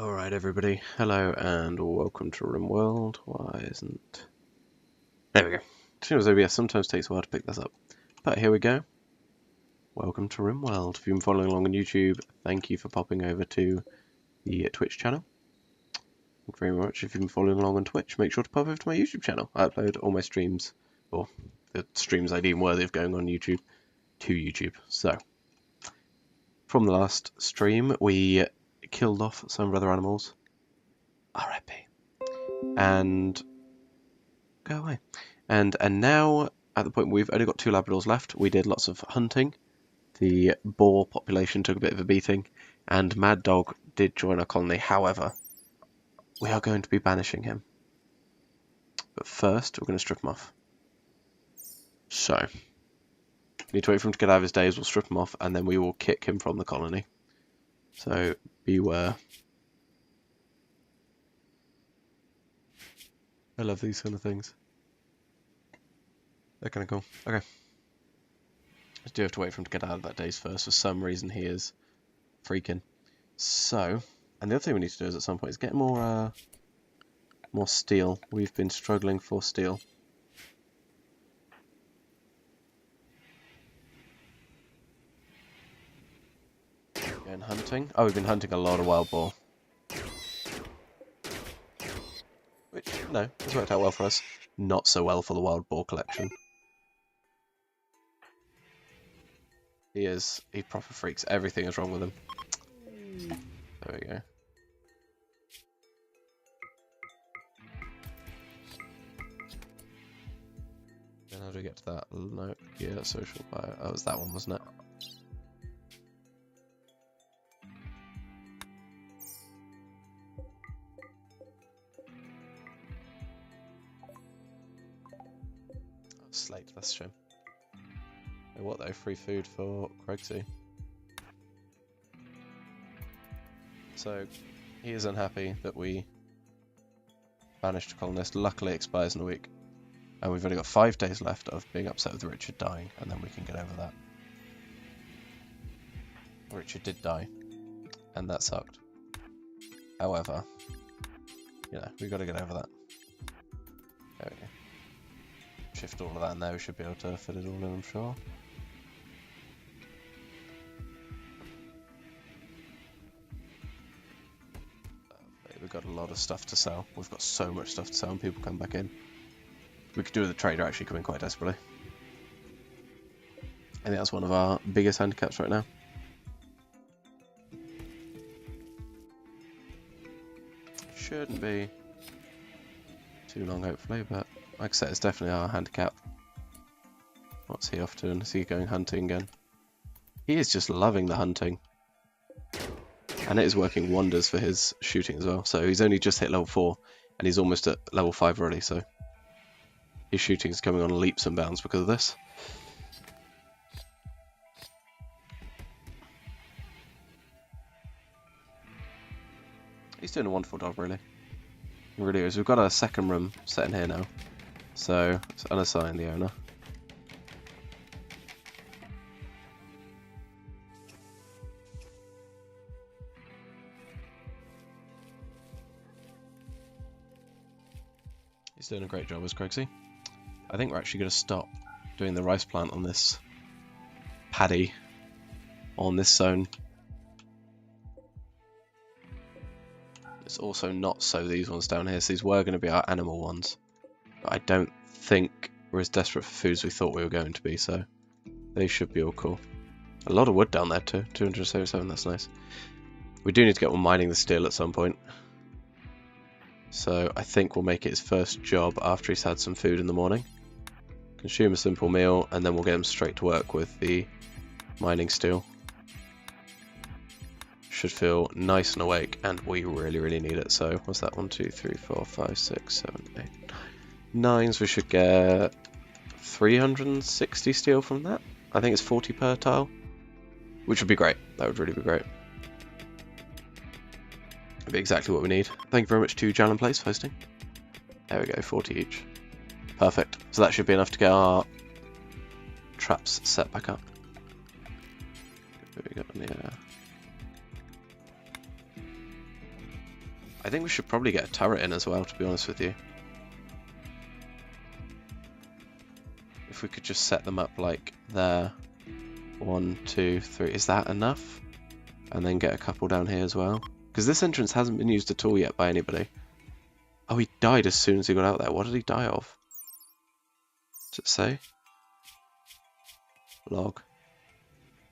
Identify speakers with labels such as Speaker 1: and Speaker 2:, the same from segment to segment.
Speaker 1: Alright everybody, hello and welcome to RimWorld. Why isn't... There we go. As OBS sometimes takes a while to pick this up. But here we go. Welcome to RimWorld. If you've been following along on YouTube, thank you for popping over to the Twitch channel. Thank you very much. If you've been following along on Twitch, make sure to pop over to my YouTube channel. I upload all my streams, or the streams I deem worthy of going on YouTube, to YouTube. So, from the last stream, we killed off some of our other animals. RIP. And go away. And now, at the point where we've only got 2 Labradors left, we did lots of hunting. The boar population took a bit of a beating, and Mad Dog did join our colony. However, we are going to be banishing him. But first, we're going to strip him off. So, need to wait for him to get out of his days, we'll strip him off, and then we will kick him from the colony. So, beware. I love these kind of things. They're kind of cool. Okay. I do have to wait for him to get out of that daze first. For some reason he is freaking. So, and the other thing we need to do is at some point is get more steel. We've been struggling for steel. Going hunting. Oh, we've been hunting a lot of wild boar. Which, no, has worked out well for us. Not so well for the wild boar collection. He proper freaks. Everything is wrong with him. There we go. Then how do we get to that? No, yeah, social bio. Oh, it was that one, wasn't it? Slate, that's a shame. Oh, what though? Free food for Craigsy. So, he is unhappy that we banished a colonist. Luckily, it expires in a week. And we've only got 5 days left of being upset with Richard dying, and then we can get over that. Richard did die, and that sucked. However, you know, we've got to get over that. There we go. Shift all of that in there, we should be able to fit it all in, I'm sure. We've got a lot of stuff to sell. We've got so much stuff to sell and people come back in. We could do with the trader actually coming quite desperately. I think that's one of our biggest handicaps right now. Shouldn't be too long hopefully, but like I said, it's definitely our handicap. What's he off to? Is he going hunting again? He is just loving the hunting. And it is working wonders for his shooting as well. So he's only just hit level 4 and he's almost at level 5 already, so his shooting is coming on leaps and bounds because of this. He's doing a wonderful job, really. He really is. We've got a second room set in here now, so let's unassign the owner. He's doing a great job as Craigsy. I think we're actually going to stop doing the rice plant on this paddy on this zone. Let's also not sow these ones down here, so these were going to be our animal ones. But I don't think we're as desperate for food as we thought we were going to be, so they should be all cool. A lot of wood down there too, 277, that's nice. We do need to get on mining the steel at some point. So I think we'll make it his first job after he's had some food in the morning. Consume a simple meal, and then we'll get him straight to work with the mining steel. Should feel nice and awake, and we really, really need it. So what's that? 1, 2, 3, 4, 5, 6, 7, 8, 9. So we should get 360 steel from that. I think it's 40 per tile, which would be great. That would really be great. That'd be exactly what we need. Thank you very much to Jan and Place for hosting. There we go, 40 each. Perfect. So that should be enough to get our traps set back up. What have we got in the I think we should probably get a turret in as well, to be honest with you. If we could just set them up like there. 1, 2, 3. Is that enough? And then get a couple down here as well. Because this entrance hasn't been used at all yet by anybody. Oh, he died as soon as he got out there. What did he die of? Does it say? Log.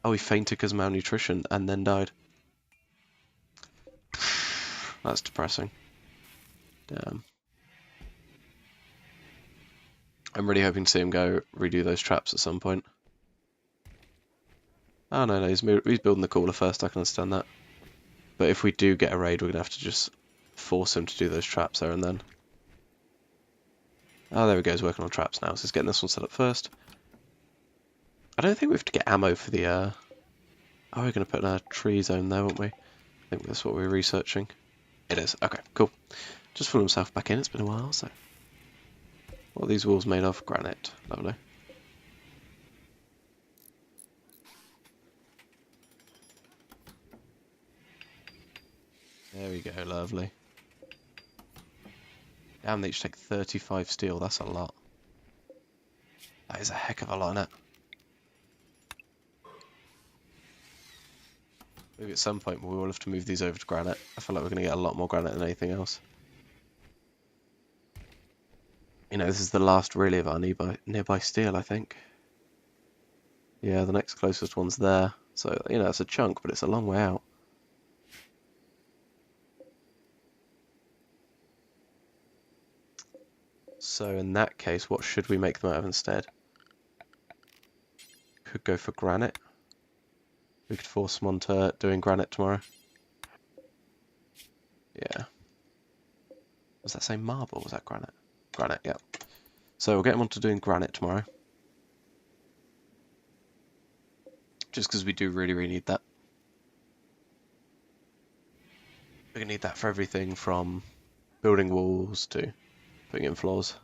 Speaker 1: Oh, he fainted because of malnutrition and then died. That's depressing. Damn. I'm really hoping to see him go redo those traps at some point. Oh, no, he's building the cooler first, I can understand that. But if we do get a raid, we're going to have to just force him to do those traps there and then. Oh, there we go, he's working on traps now, so he's getting this one set up first. I don't think we have to get ammo for the, Oh, we're going to put in a tree zone there, won't we? I think that's what we're researching. It is. Okay, cool. Just pull himself back in, it's been a while, so... What are these walls made of? Granite. Lovely. There we go, lovely. Damn, they each take 35 steel, that's a lot. That is a heck of a lot, isn't it? Maybe at some point we will have to move these over to granite. I feel like we're going to get a lot more granite than anything else. You know, this is the last really of our nearby steel, I think. Yeah, the next closest one's there. So, you know, it's a chunk, but it's a long way out. So in that case, what should we make them out of instead? Could go for granite. We could force them onto doing granite tomorrow. Yeah. Was that saying marble or was that granite? Granite, yeah. So we'll get them onto doing granite tomorrow. Just because we do really, really need that. We're going to need that for everything from building walls to putting in floors.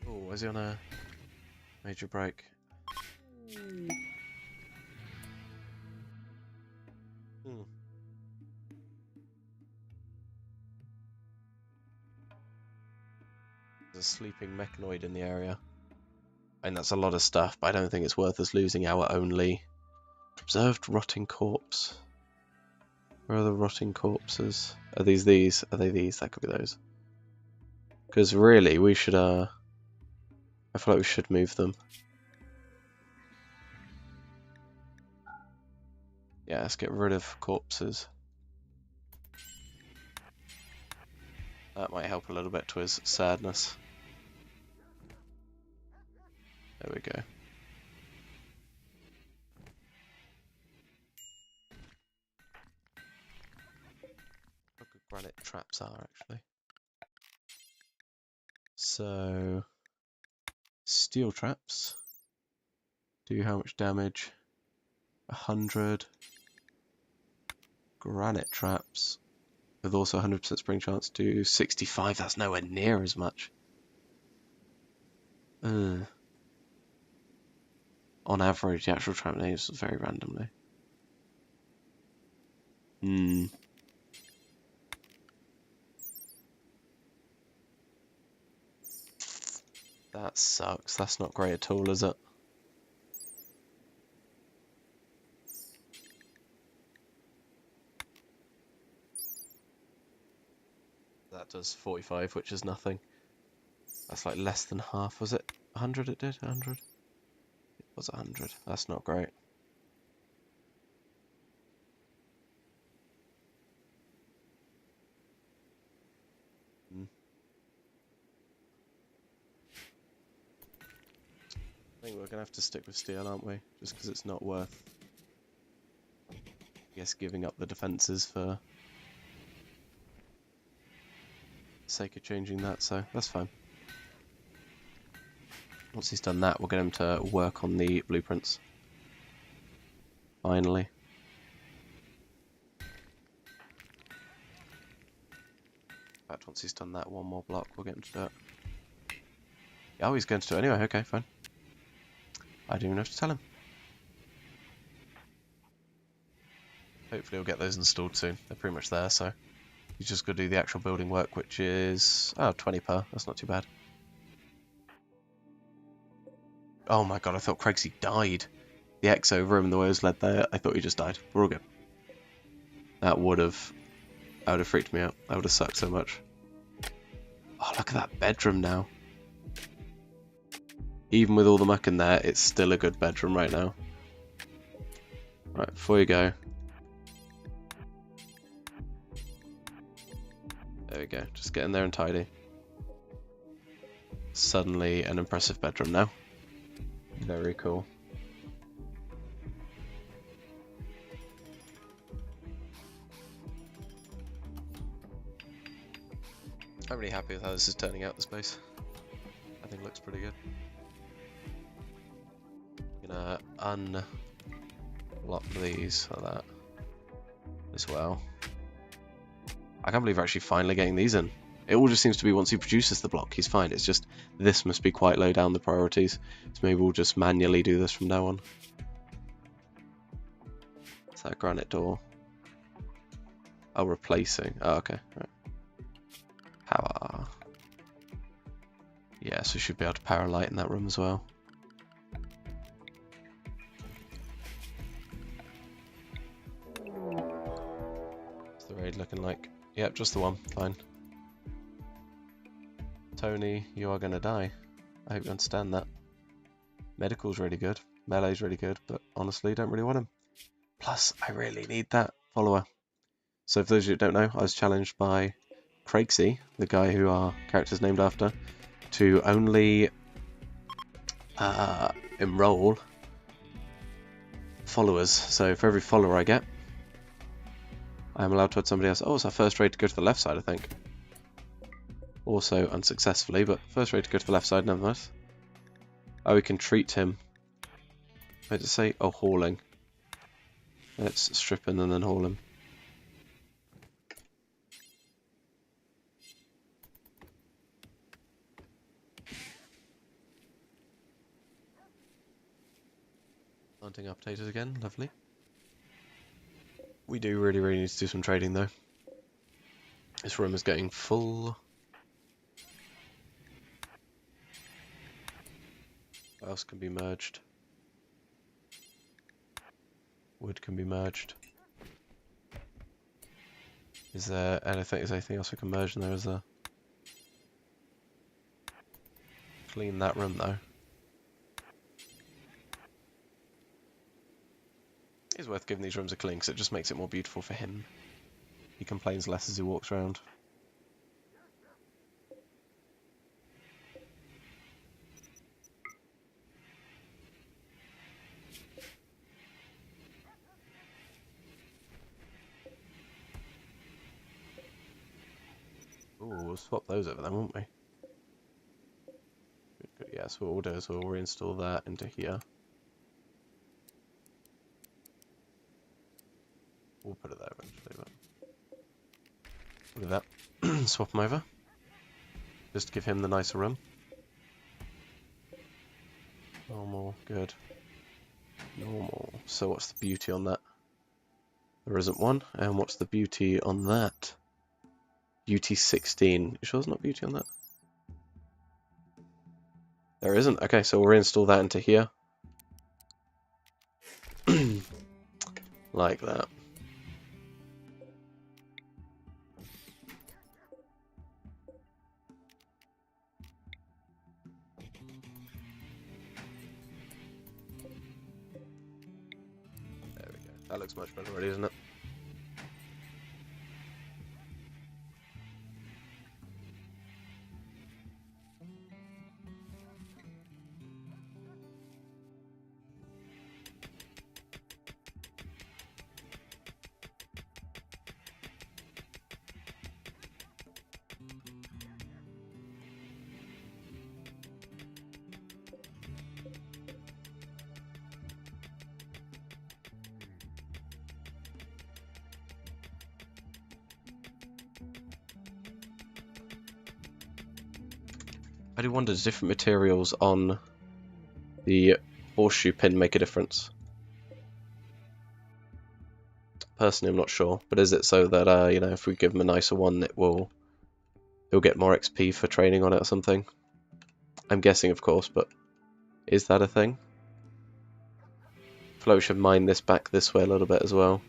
Speaker 1: Oh, is he on a major break? There's a sleeping mechanoid in the area. I mean, that's a lot of stuff, but I don't think it's worth us losing our only observed rotting corpse. Where are the rotting corpses? Are these these? Are they these? That could be those. Because really, we should, I feel like we should move them. Yeah, let's get rid of corpses. That might help a little bit to his sadness. There we go. Look what granite traps are, actually. So, steel traps do how much damage? 100. Granite traps with also 100% spring chance do 65. That's nowhere near as much. On average, the actual trap names is very randomly. That sucks. That's not great at all, is it? That does 45, which is nothing. That's like less than half, was it? 100 it did? 100? It was 100. That's not great. I think we're going to have to stick with steel, aren't we? Just because it's not worth, I guess, giving up the defences for the sake of changing that, so that's fine. Once he's done that, we'll get him to work on the blueprints. Finally. In fact, once he's done that one more block, we'll get him to do it. Oh, he's going to do it anyway. Okay, fine. I don't even have to tell him. Hopefully we'll get those installed soon. They're pretty much there, so he's just got to do the actual building work, which is 20 per. That's not too bad. Oh my god, I thought Craigsy died. The X over him and the way it was led there, I thought he just died. We're all good. That would have freaked me out. That would have sucked so much. Oh, look at that bedroom now. Even with all the muck in there, it's still a good bedroom right now. Right, before you go. There we go. Just get in there and tidy. Suddenly an impressive bedroom now. Very cool. I'm really happy with how this is turning out, the space. I think it looks pretty good. I'm gonna unlock these like that as well. I can't believe we're actually finally getting these in. It all just seems to be once he produces the block, he's fine. It's just this must be quite low down the priorities. So maybe we'll just manually do this from now on. It's that granite door. Oh, replacing. Oh, okay. Right. Power. Yeah, so we should be able to power light in that room as well. What's the raid looking like? Yep, just the one. Fine. Tony, you are going to die. I hope you understand that. Medical's really good. Melee's really good, but honestly, don't really want him. Plus, I really need that follower. So for those of you who don't know, I was challenged by Craigsy, the guy who our character's named after, to only enroll followers. So for every follower I get, I am allowed to add somebody else. Oh, it's our first raid to go to the left side, I think. Also unsuccessfully, but first raid to go to the left side, nevertheless. Oh, we can treat him. Where does it say? Oh, hauling. Let's strip him and then haul him. Planting our potatoes again, lovely. We do really need to do some trading though. This room is getting full. What else can be merged? Wood can be merged. Is there anything else we can merge in there? Is there? Clean that room though. It's worth giving these rooms a clean because it just makes it more beautiful for him. He complains less as he walks around. Ooh, we'll swap those over then, won't we? Good. Yeah, so what we'll do is we'll reinstall that into here. We'll put it there eventually, but we'll do that. Swap them over. Just to give him the nicer room. Normal, good. Normal. So what's the beauty on that? There isn't one. And what's the beauty on that? Beauty 16. You sure there's not beauty on that? There isn't. Okay, so we'll reinstall that into here. Like that. There we go. That looks much better already, doesn't it? I do wonder, there's different materials on the horseshoe pin make a difference? Personally, I'm not sure, but is it so that you know, if we give him a nicer one, he'll get more XP for training on it or something? I'm guessing, of course, but is that a thing? I feel like we should mine this back this way a little bit as well.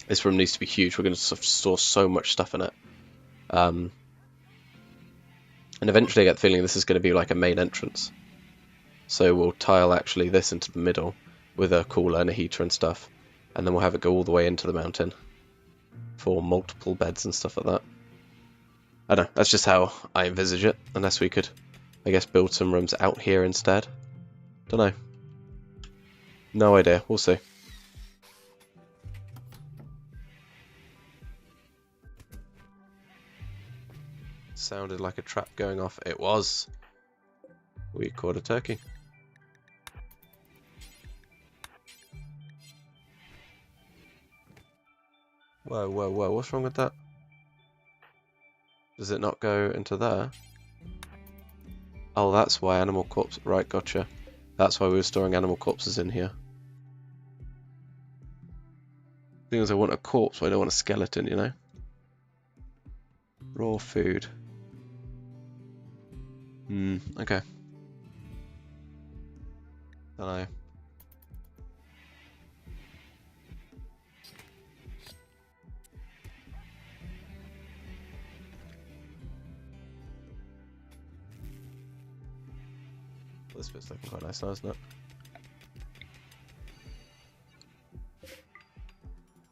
Speaker 1: This room needs to be huge. We're going to store so much stuff in it. And eventually I get the feeling this is going to be like a main entrance. So we'll tile actually this into the middle with a cooler and a heater and stuff. And then we'll have it go all the way into the mountain for multiple beds and stuff like that. I don't know, that's just how I envisage it. Unless we could, I guess, build some rooms out here instead. Don't know. No idea, we'll see. Sounded like a trap going off. It was. We caught a turkey. Whoa, whoa, whoa, what's wrong with that? Does it not go into there? Oh, that's why animal corpse. Right, gotcha. That's why we were storing animal corpses in here. The thing is, I want a corpse, but I don't want a skeleton, you know? Raw food. Okay. Don't know. This bit's looking quite nice now, isn't it?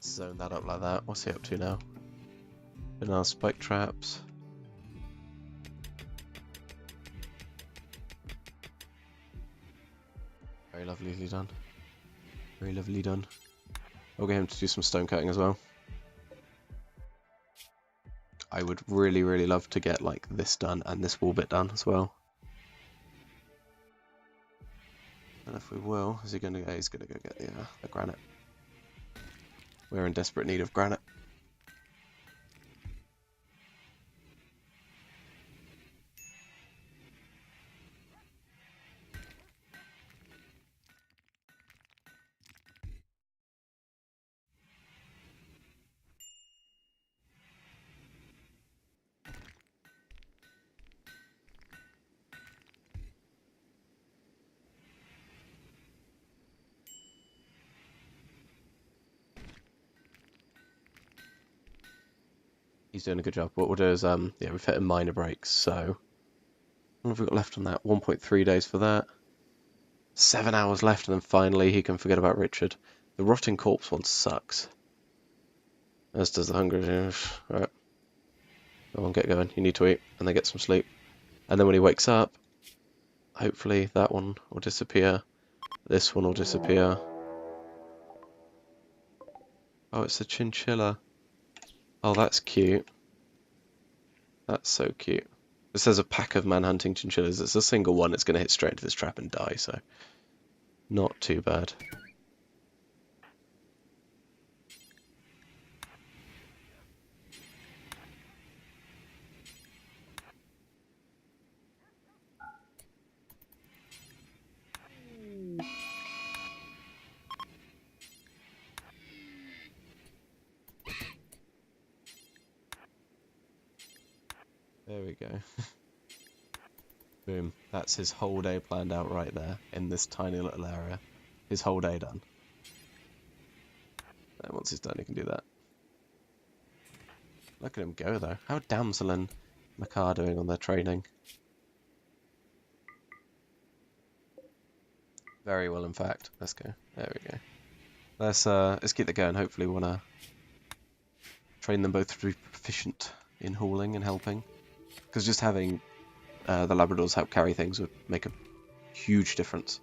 Speaker 1: Zone that up like that. What's he up to now? Banana spike traps. Very lovely done. Very lovely done. I'll get him to do some stone cutting as well. I would really, really love to get like this done and this wall bit done as well. And if we will, is he going to go? He's going to go get the granite. We're in desperate need of granite. He's doing a good job. What we'll do is, yeah, we've hit a minor break, so what have we got left on that? 1.3 days for that. 7 hours left, and then finally he can forget about Richard. The rotting corpse one sucks. As does the hunger. Alright. Go on, get going. You need to eat, and then get some sleep. And then when he wakes up, hopefully that one will disappear. This one will disappear. Oh, it's a chinchilla. Oh, that's cute. That's so cute. This has a pack of man-hunting chinchillas. It's a single one. It's going to hit straight into this trap and die, so not too bad. There we go. Boom. That's his whole day planned out right there in this tiny little area. His whole day done. And once he's done, he can do that. Look at him go, though. How are Damsel and Makar doing on their training? Very well, in fact. Let's go. There we go. Let's keep that going. Hopefully, we want to train them both to be proficient in hauling and helping. Because just having the Labradors help carry things would make a huge difference.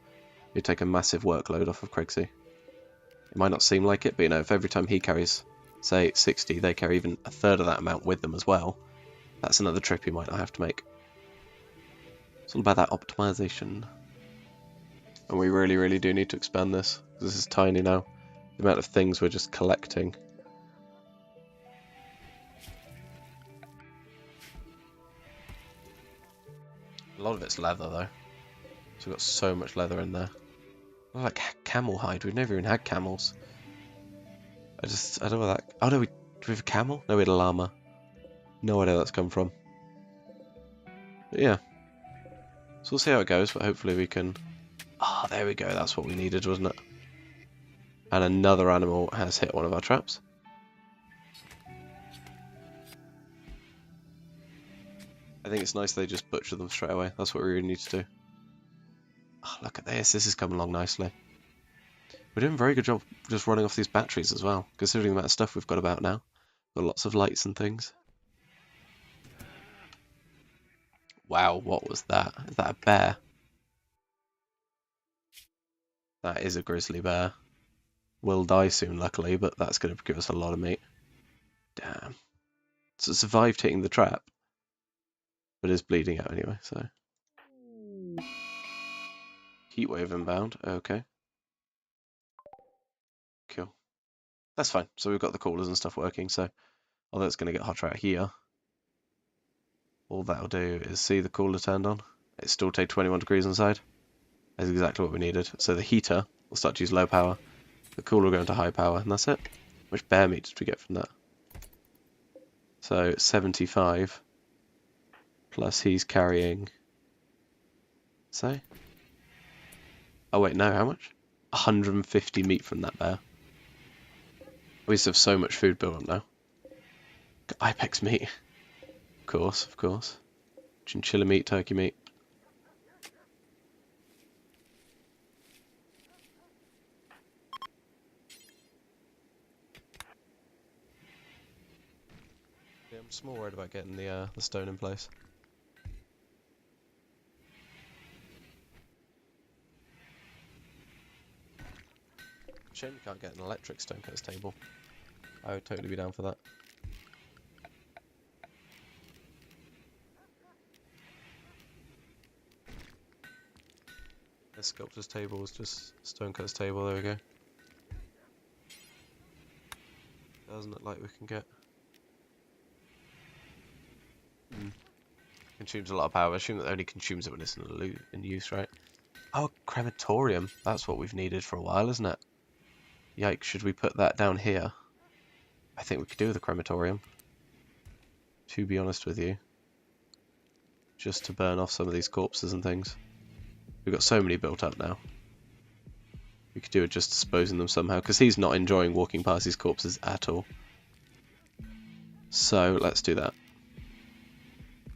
Speaker 1: You'd take a massive workload off of Craigsy. It might not seem like it, but you know, if every time he carries, say, 60, they carry even a third of that amount with them as well, that's another trip you might not have to make. It's all about that optimization. And we really, really do need to expand this, because this is tiny now. The amount of things we're just collecting. A lot of it's leather, though. So we've got so much leather in there. Oh, like camel hide. We've never even had camels. I don't know what that. Oh no, do we have a camel? No, we had a llama. No idea where that's come from. But yeah. So we'll see how it goes, but hopefully we can... Ah, there we go. That's what we needed, wasn't it? And another animal has hit one of our traps. I think it's nice they just butcher them straight away. That's what we really need to do. Oh, look at this. This is coming along nicely. We're doing a very good job just running off these batteries as well, considering the amount of stuff we've got about now. Got lots of lights and things. Wow, what was that? Is that a bear? That is a grizzly bear. Will die soon, luckily, but that's going to give us a lot of meat. Damn. So it survived hitting the trap, but is bleeding out anyway, so... Heatwave inbound, okay. Cool. That's fine. So we've got the coolers and stuff working, so although it's going to get hotter out here, all that'll do is see the cooler turned on. It still take 21 degrees inside. That's exactly what we needed. So the heater will start to use low power, the cooler will go into high power, and that's it. Which bear meat did we get from that? So 75, plus he's carrying, say? Oh wait, no, how much? 150 meat from that bear. We just have so much food built up now. Ipex meat. Of course, of course. Chinchilla meat, turkey meat. Yeah, I'm just more worried about getting the stone in place. Shame you can't get an electric stonecutter's table. I would totally be down for that. This sculptor's table is just stonecutter's table, there we go. Doesn't look like we can get... Consumes a lot of power. I assume that only consumes it when it's in use, right? Oh, crematorium. That's what we've needed for a while, isn't it? Yikes, should we put that down here? I think we could do with a crematorium. To be honest with you. Just to burn off some of these corpses and things. We've got so many built up now. We could do it just disposing them somehow, because he's not enjoying walking past these corpses at all. So, let's do that.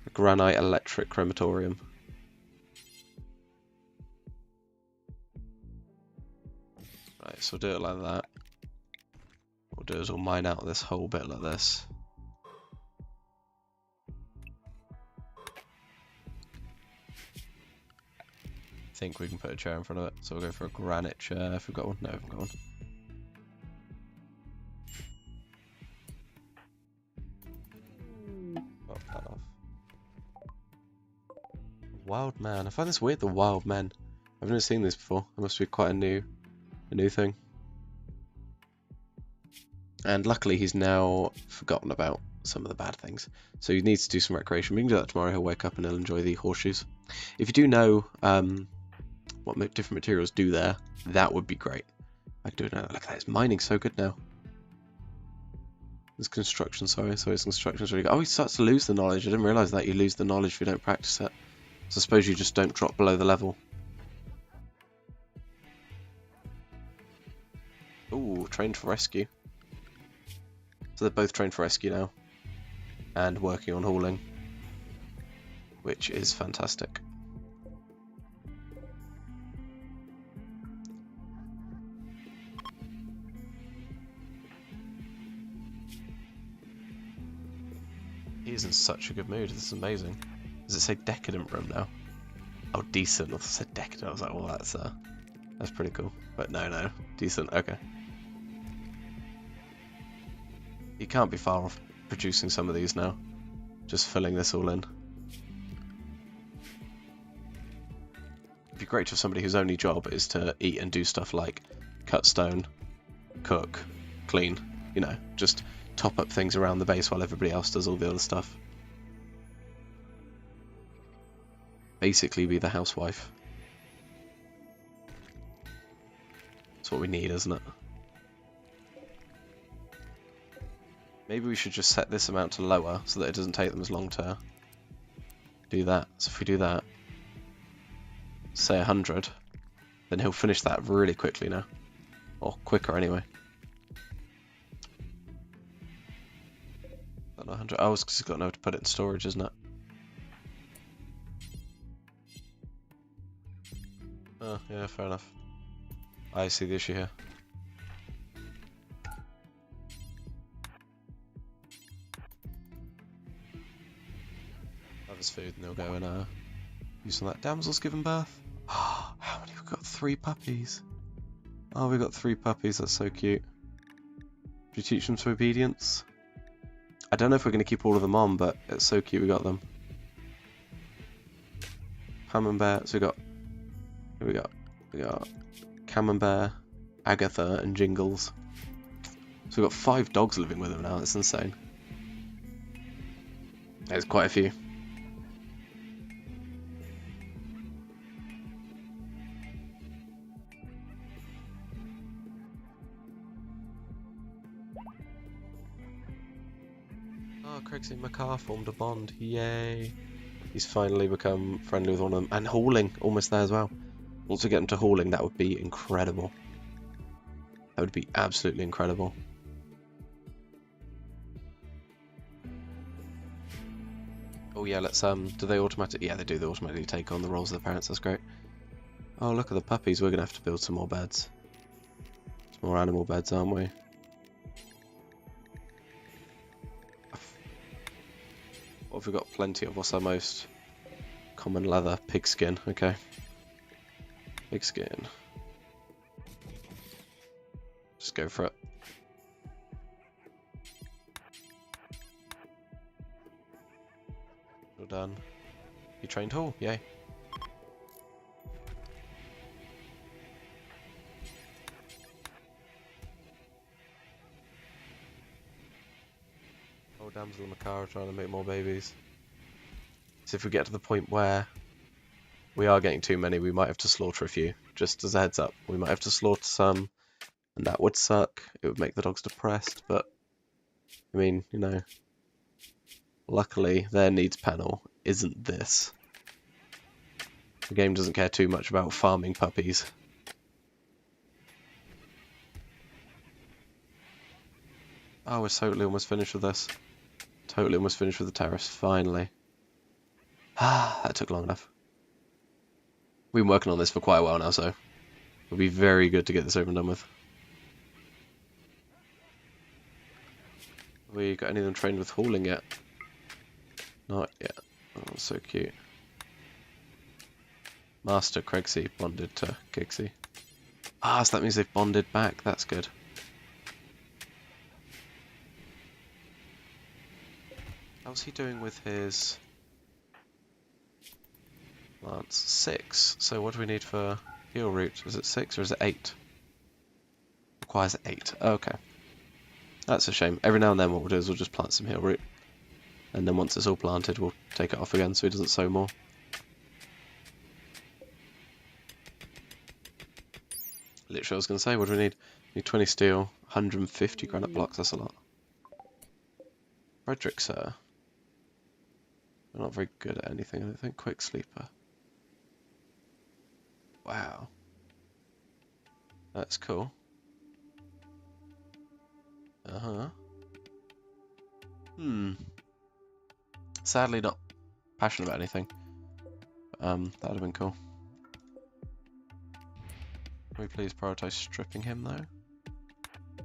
Speaker 1: A granite electric crematorium. Right, so we'll do it like that. What we'll do is we'll mine out this whole bit like this. I think we can put a chair in front of it, so we'll go for a granite chair if we've got one. No, we haven't got one. Oh, that off. Wild man. I find this weird, the wild men. I've never seen this before. It must be quite a new thing. And luckily he's now forgotten about some of the bad things. So he needs to do some recreation. We can do that tomorrow. He'll wake up and he'll enjoy the horseshoes. If you do know what different materials do there, that would be great. I can do it now. Look at that. It's mining so good now. There's construction, sorry. So his construction's really good. Oh, he starts to lose the knowledge. I didn't realise that. You lose the knowledge if you don't practice it. So I suppose you just don't drop below the level. Ooh, trained for rescue. So they're both trained for rescue now. And working on hauling. Which is fantastic. He's in such a good mood. This is amazing. Does it say decadent room now? Oh, decent. I said decadent. I was like, well, that's pretty cool. But no, decent. Okay. You can't be far off producing some of these now. Just filling this all in. It'd be great to have somebody whose only job is to eat and do stuff like cut stone, cook, clean. You know, just top up things around the base while everybody else does all the other stuff. Basically be the housewife. what we need, isn't it? Maybe we should just set this amount to lower so that it doesn't take them as long to do that. So if we do that, say 100, then he'll finish that really quickly now. Or quicker anyway. Not 100. Oh, it's because he's got nowhere to put it in storage, isn't it? Oh, yeah, fair enough. I see the issue here. Have his food and they'll go and use some of that. Damsel's given birth. How many? We've got 3 puppies. Oh, we've got 3 puppies. That's so cute. Do you teach them to obedience? I don't know if we're going to keep all of them on, but it's so cute we got them. Camembert. So we got Camembert, Agatha, and Jingles. So we've got 5 dogs living with them now. That's insane. There's quite a few. Oh, Craigsy and Macar formed a bond. Yay! He's finally become friendly with one of them. And hauling, almost there as well. Once we get into hauling, that would be incredible. That would be absolutely incredible. Oh yeah, let's do they automatically? Yeah, they do. They automatically take on the roles of the parents. That's great. Oh, look at the puppies. We're gonna have to build some more beds. Some more animal beds, aren't we? What have we got? Plenty of. What's our most common leather? Pigskin. Okay. Pigskin. Just go for it. Well done. You trained Hall, yay. Oh, Damsel and Macar are trying to make more babies. So if we get to the point where we are getting too many, we might have to slaughter a few. Just as a heads up, we might have to slaughter some, and that would suck. It would make the dogs depressed, but I mean, you know, luckily their needs panel isn't this. The game doesn't care too much about farming puppies. Oh, we're totally almost finished with this. Totally almost finished with the terrace, finally. Ah, that took long enough. We've been working on this for quite a while now, so it'll be very good to get this over and done with. Have we got any of them trained with hauling yet? Not yet. Oh, so cute. Master Craigsy bonded to Gigsy. Ah, so that means they've bonded back. That's good. How's he doing with his plants? 6. So what do we need for heal root? Is it 6 or is it 8? Requires 8. Okay. That's a shame. Every now and then what we'll do is we'll just plant some heal root. And then once it's all planted, we'll take it off again so he doesn't sow more. Literally, I was going to say, what do we need? We need 20 steel, 150 granite blocks, that's a lot. Frederick, sir. We're not very good at anything, I don't think. Quick sleeper. Wow. That's cool. Uh-huh. Sadly not passionate about anything. That would have been cool. Can we please prioritise stripping him though?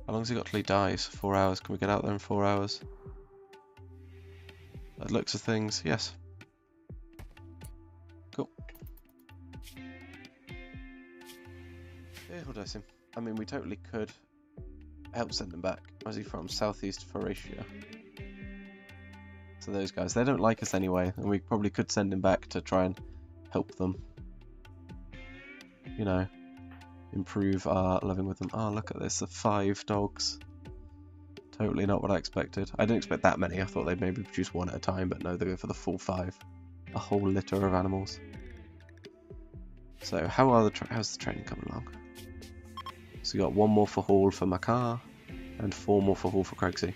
Speaker 1: How long has he got till he dies? 4 hours. Can we get out there in 4 hours? By the looks of things, yes. Cool. Yeah, we'll dice him. I mean, we totally could help send him back. Where's he from? Southeast Foratia. So those guys, they don't like us anyway, and we probably could send him back to try and help them. You know, improve our living with them. Oh, look at this, the 5 dogs. Totally not what I expected. I didn't expect that many. I thought they'd maybe produce 1 at a time, but no, they go for the full 5. A whole litter of animals. So, how's the training coming along? So we got 1 more for Hall for Makar, and 4 more for Hall for Craigsy.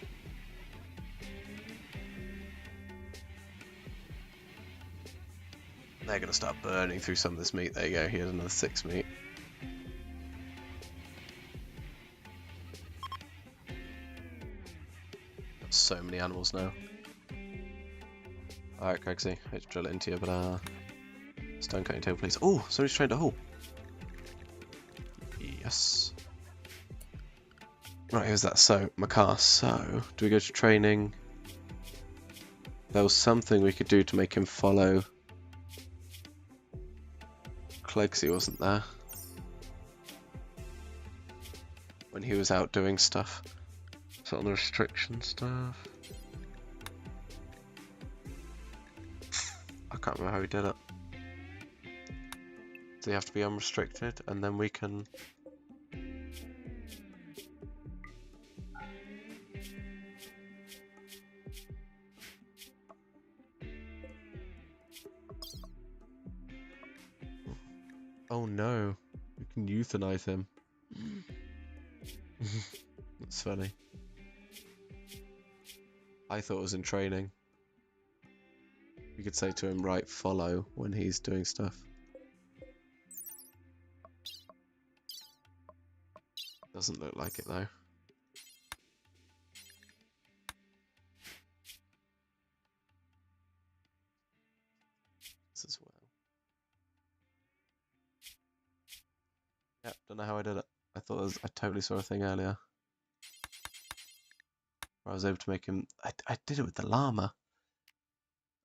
Speaker 1: They're going to start burning through some of this meat. There you go, here's another 6 meat. Got so many animals now. Alright, Craigsy, I hate to drill it into you, but stone cutting table, please. Oh, somebody's trained a Hall. Yes. Right, here's that. So, Makar, so, do we go to training? There was something we could do to make him follow Clegsy, wasn't there? When he was out doing stuff. So on the restriction stuff. I can't remember how he did it. Do they have to be unrestricted and then we can... Oh no, we can euthanize him. That's funny. I thought it was in training. You could say to him, right, follow when he's doing stuff. Doesn't look like it though. This as well. Yep, don't know how I did it. I thought I totally saw a thing earlier. Where I was able to make him... I did it with the llama.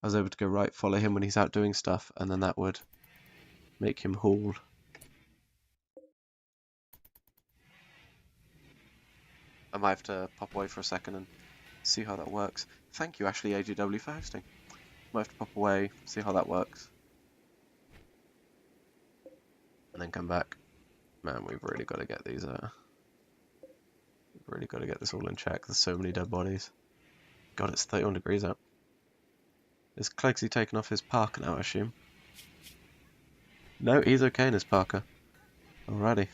Speaker 1: I was able to go, right, follow him when he's out doing stuff, and then that would make him haul. I might have to pop away for a second and see how that works. Thank you, Ashley AGW, for hosting. Might have to pop away, see how that works. And then come back. Man, we've really got to get these, we've really got to get this all in check. There's so many dead bodies. God, it's 31 degrees out. Is Clegsy taken off his parka now, I assume? No, he's okay in his parka. Alrighty.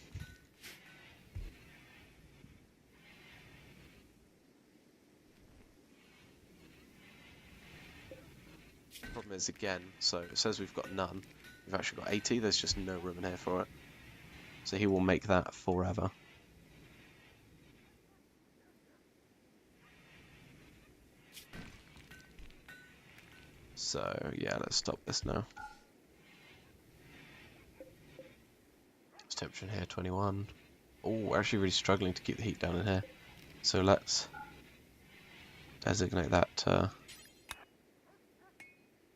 Speaker 1: Problem is, again, so it says we've got none. We've actually got 80, there's just no room in here for it. So he will make that forever. So, yeah, let's stop this now. What's temperature in here? 21. Oh, we're actually really struggling to keep the heat down in here. So let's designate that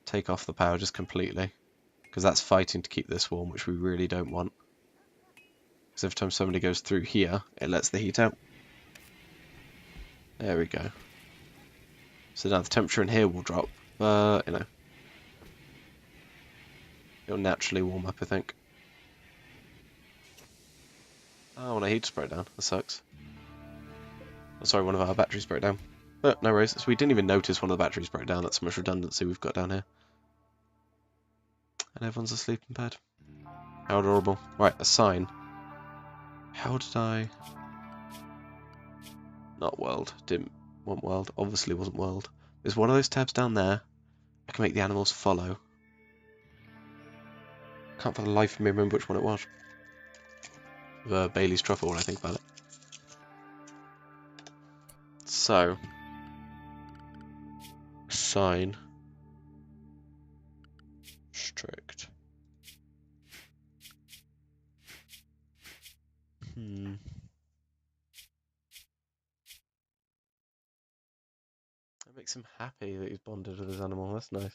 Speaker 1: take off the power just completely. Because that's fighting to keep this warm, which we really don't want. Because every time somebody goes through here, it lets the heat out. There we go. So now the temperature in here will drop, but, you know, it'll naturally warm up, I think. Oh, when I heat broke down. That sucks. Oh, sorry, one of our batteries broke down. But no worries. So we didn't even notice one of the batteries broke down. That's so much redundancy we've got down here. And everyone's asleep in bed. How adorable. Right, a sign. How did I... Not world. Didn't want world. Obviously wasn't world. There's one of those tabs down there. I can make the animals follow. Can't for the life of me remember which one it was. Bailey's truffle when I think about it. So, sign strict. It makes him happy that he's bonded with his animal. That's nice.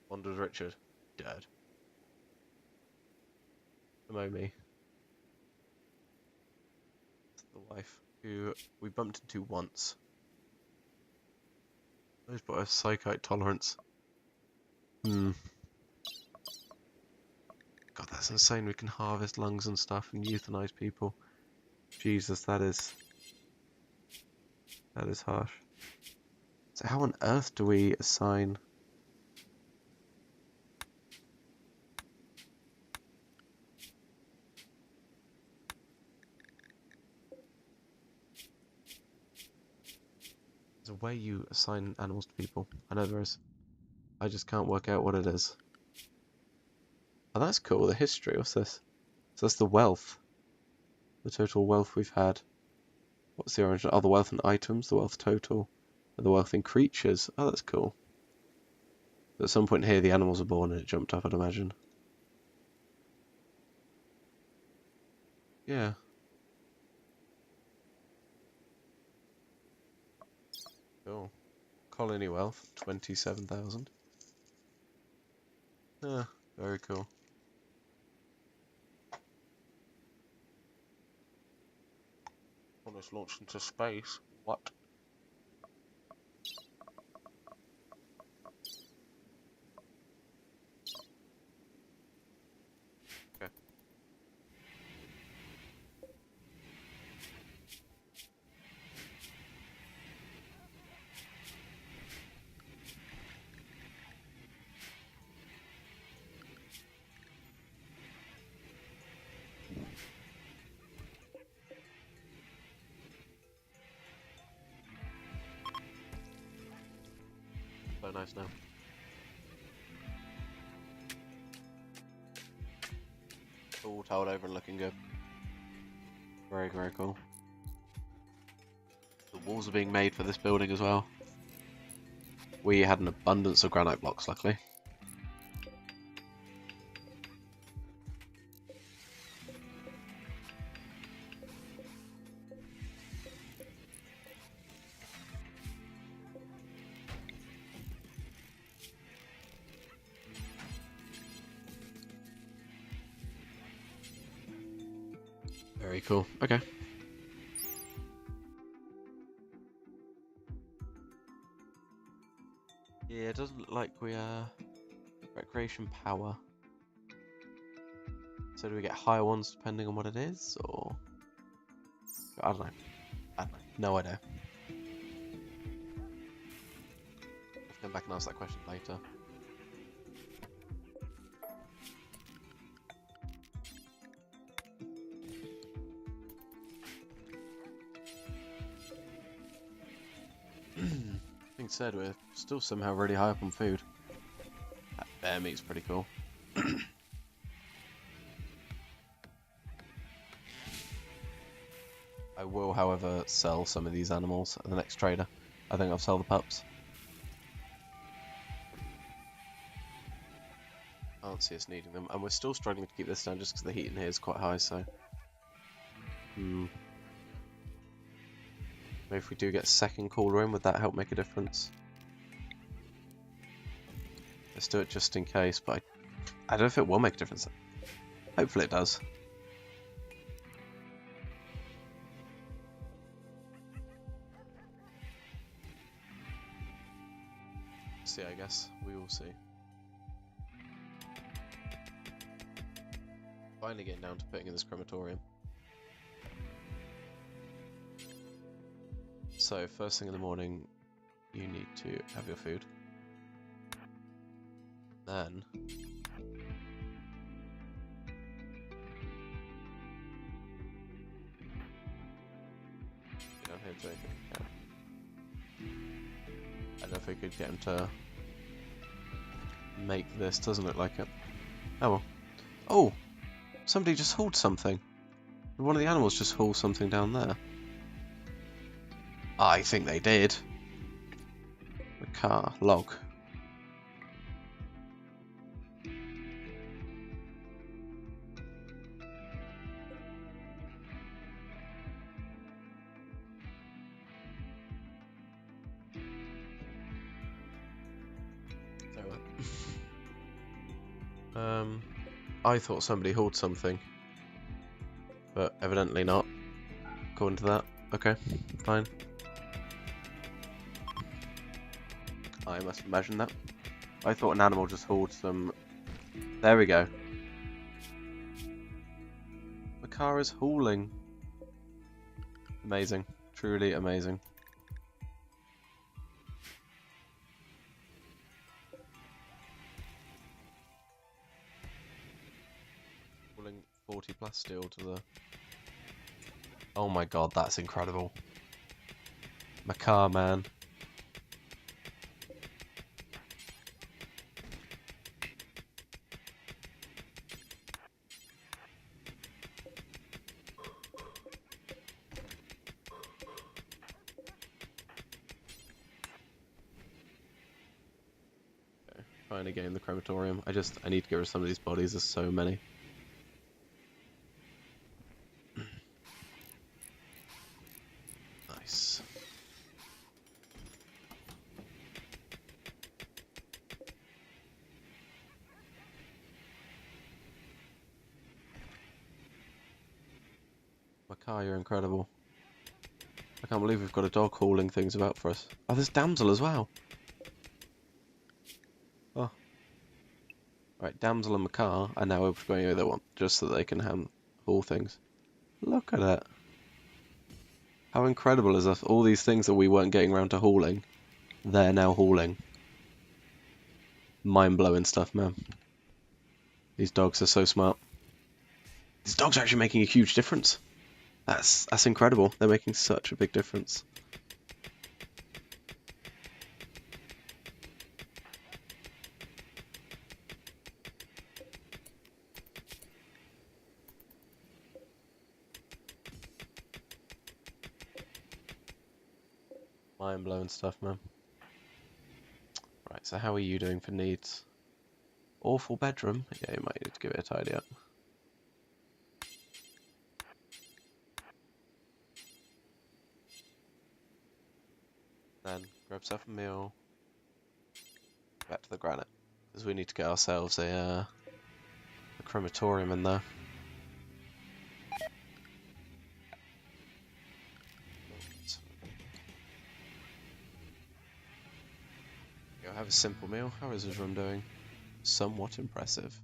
Speaker 1: Bonded with Richard. Dead. Naomi. The wife who we bumped into once. Those but a psychite tolerance. God, that's insane. We can harvest lungs and stuff and euthanize people. Jesus, that is harsh. So how on earth do we assign way you assign animals to people. I know there is. I just can't work out what it is. Oh, that's cool. The history. What's this? So that's the wealth. The total wealth we've had. What's the origin? Oh, the wealth in items, the wealth total, and the wealth in creatures. Oh, that's cool. At some point here, the animals are born and it jumped up, I'd imagine. Yeah. Cool. Colony wealth, 27,000. Ah, very cool. Almost launched into space. What? Okay. So nice now. All tiled over and looking good. Very, very cool. The walls are being made for this building as well. We had an abundance of granite blocks, luckily. Very cool. Okay. Yeah, it doesn't look like we are recreation power. So do we get higher ones depending on what it is, or I don't know. I don't know. No idea. I'll come back and ask that question later. Being said, we're still somehow really high up on food. That bear meat's pretty cool. I will, however, sell some of these animals at the next trader. I think I'll sell the pups. I don't see us needing them, and we're still struggling to keep this down just because the heat in here is quite high, so... Maybe if we do get a second cooler in, would that help make a difference? Let's do it just in case, but I don't know if it will make a difference. Hopefully it does. See, I guess. We will see. Finally getting down to putting in this crematorium. So, first thing in the morning, you need to have your food. Then... get down here to anything we can. I don't know if we could get him to make this. Doesn't look like it. Oh well. Oh! Somebody just hauled something. One of the animals just hauled something down there. I think they did. A car. Log. I thought somebody hauled something, but evidently not, according to that. Okay, fine. I must imagine that. I thought an animal just hauled some... There we go. The car is hauling. Amazing. Truly amazing. Hauling 40 plus steel to the... Oh my god, that's incredible. My car, man. trying to get in the crematorium. I need to get rid of some of these bodies. There's so many. Nice. Makar, you're incredible. I can't believe we've got a dog hauling things about for us. Oh, there's Damsel as well. Oh. Right, Damsel and Makar are now able to go anywhere they want, just so they can haul things. Look at it. How incredible is this? All these things that we weren't getting around to hauling, they're now hauling. Mind-blowing stuff, man. These dogs are so smart. These dogs are actually making a huge difference. That's incredible. They're making such a big difference. Mind-blowing stuff, man. Right, so how are you doing for needs? Awful bedroom? Yeah, you might need to give it a tidy up. Then grab yourself a meal. Back to the granite, because we need to get ourselves a crematorium in there. Go have a simple meal. How is his room doing? Somewhat impressive.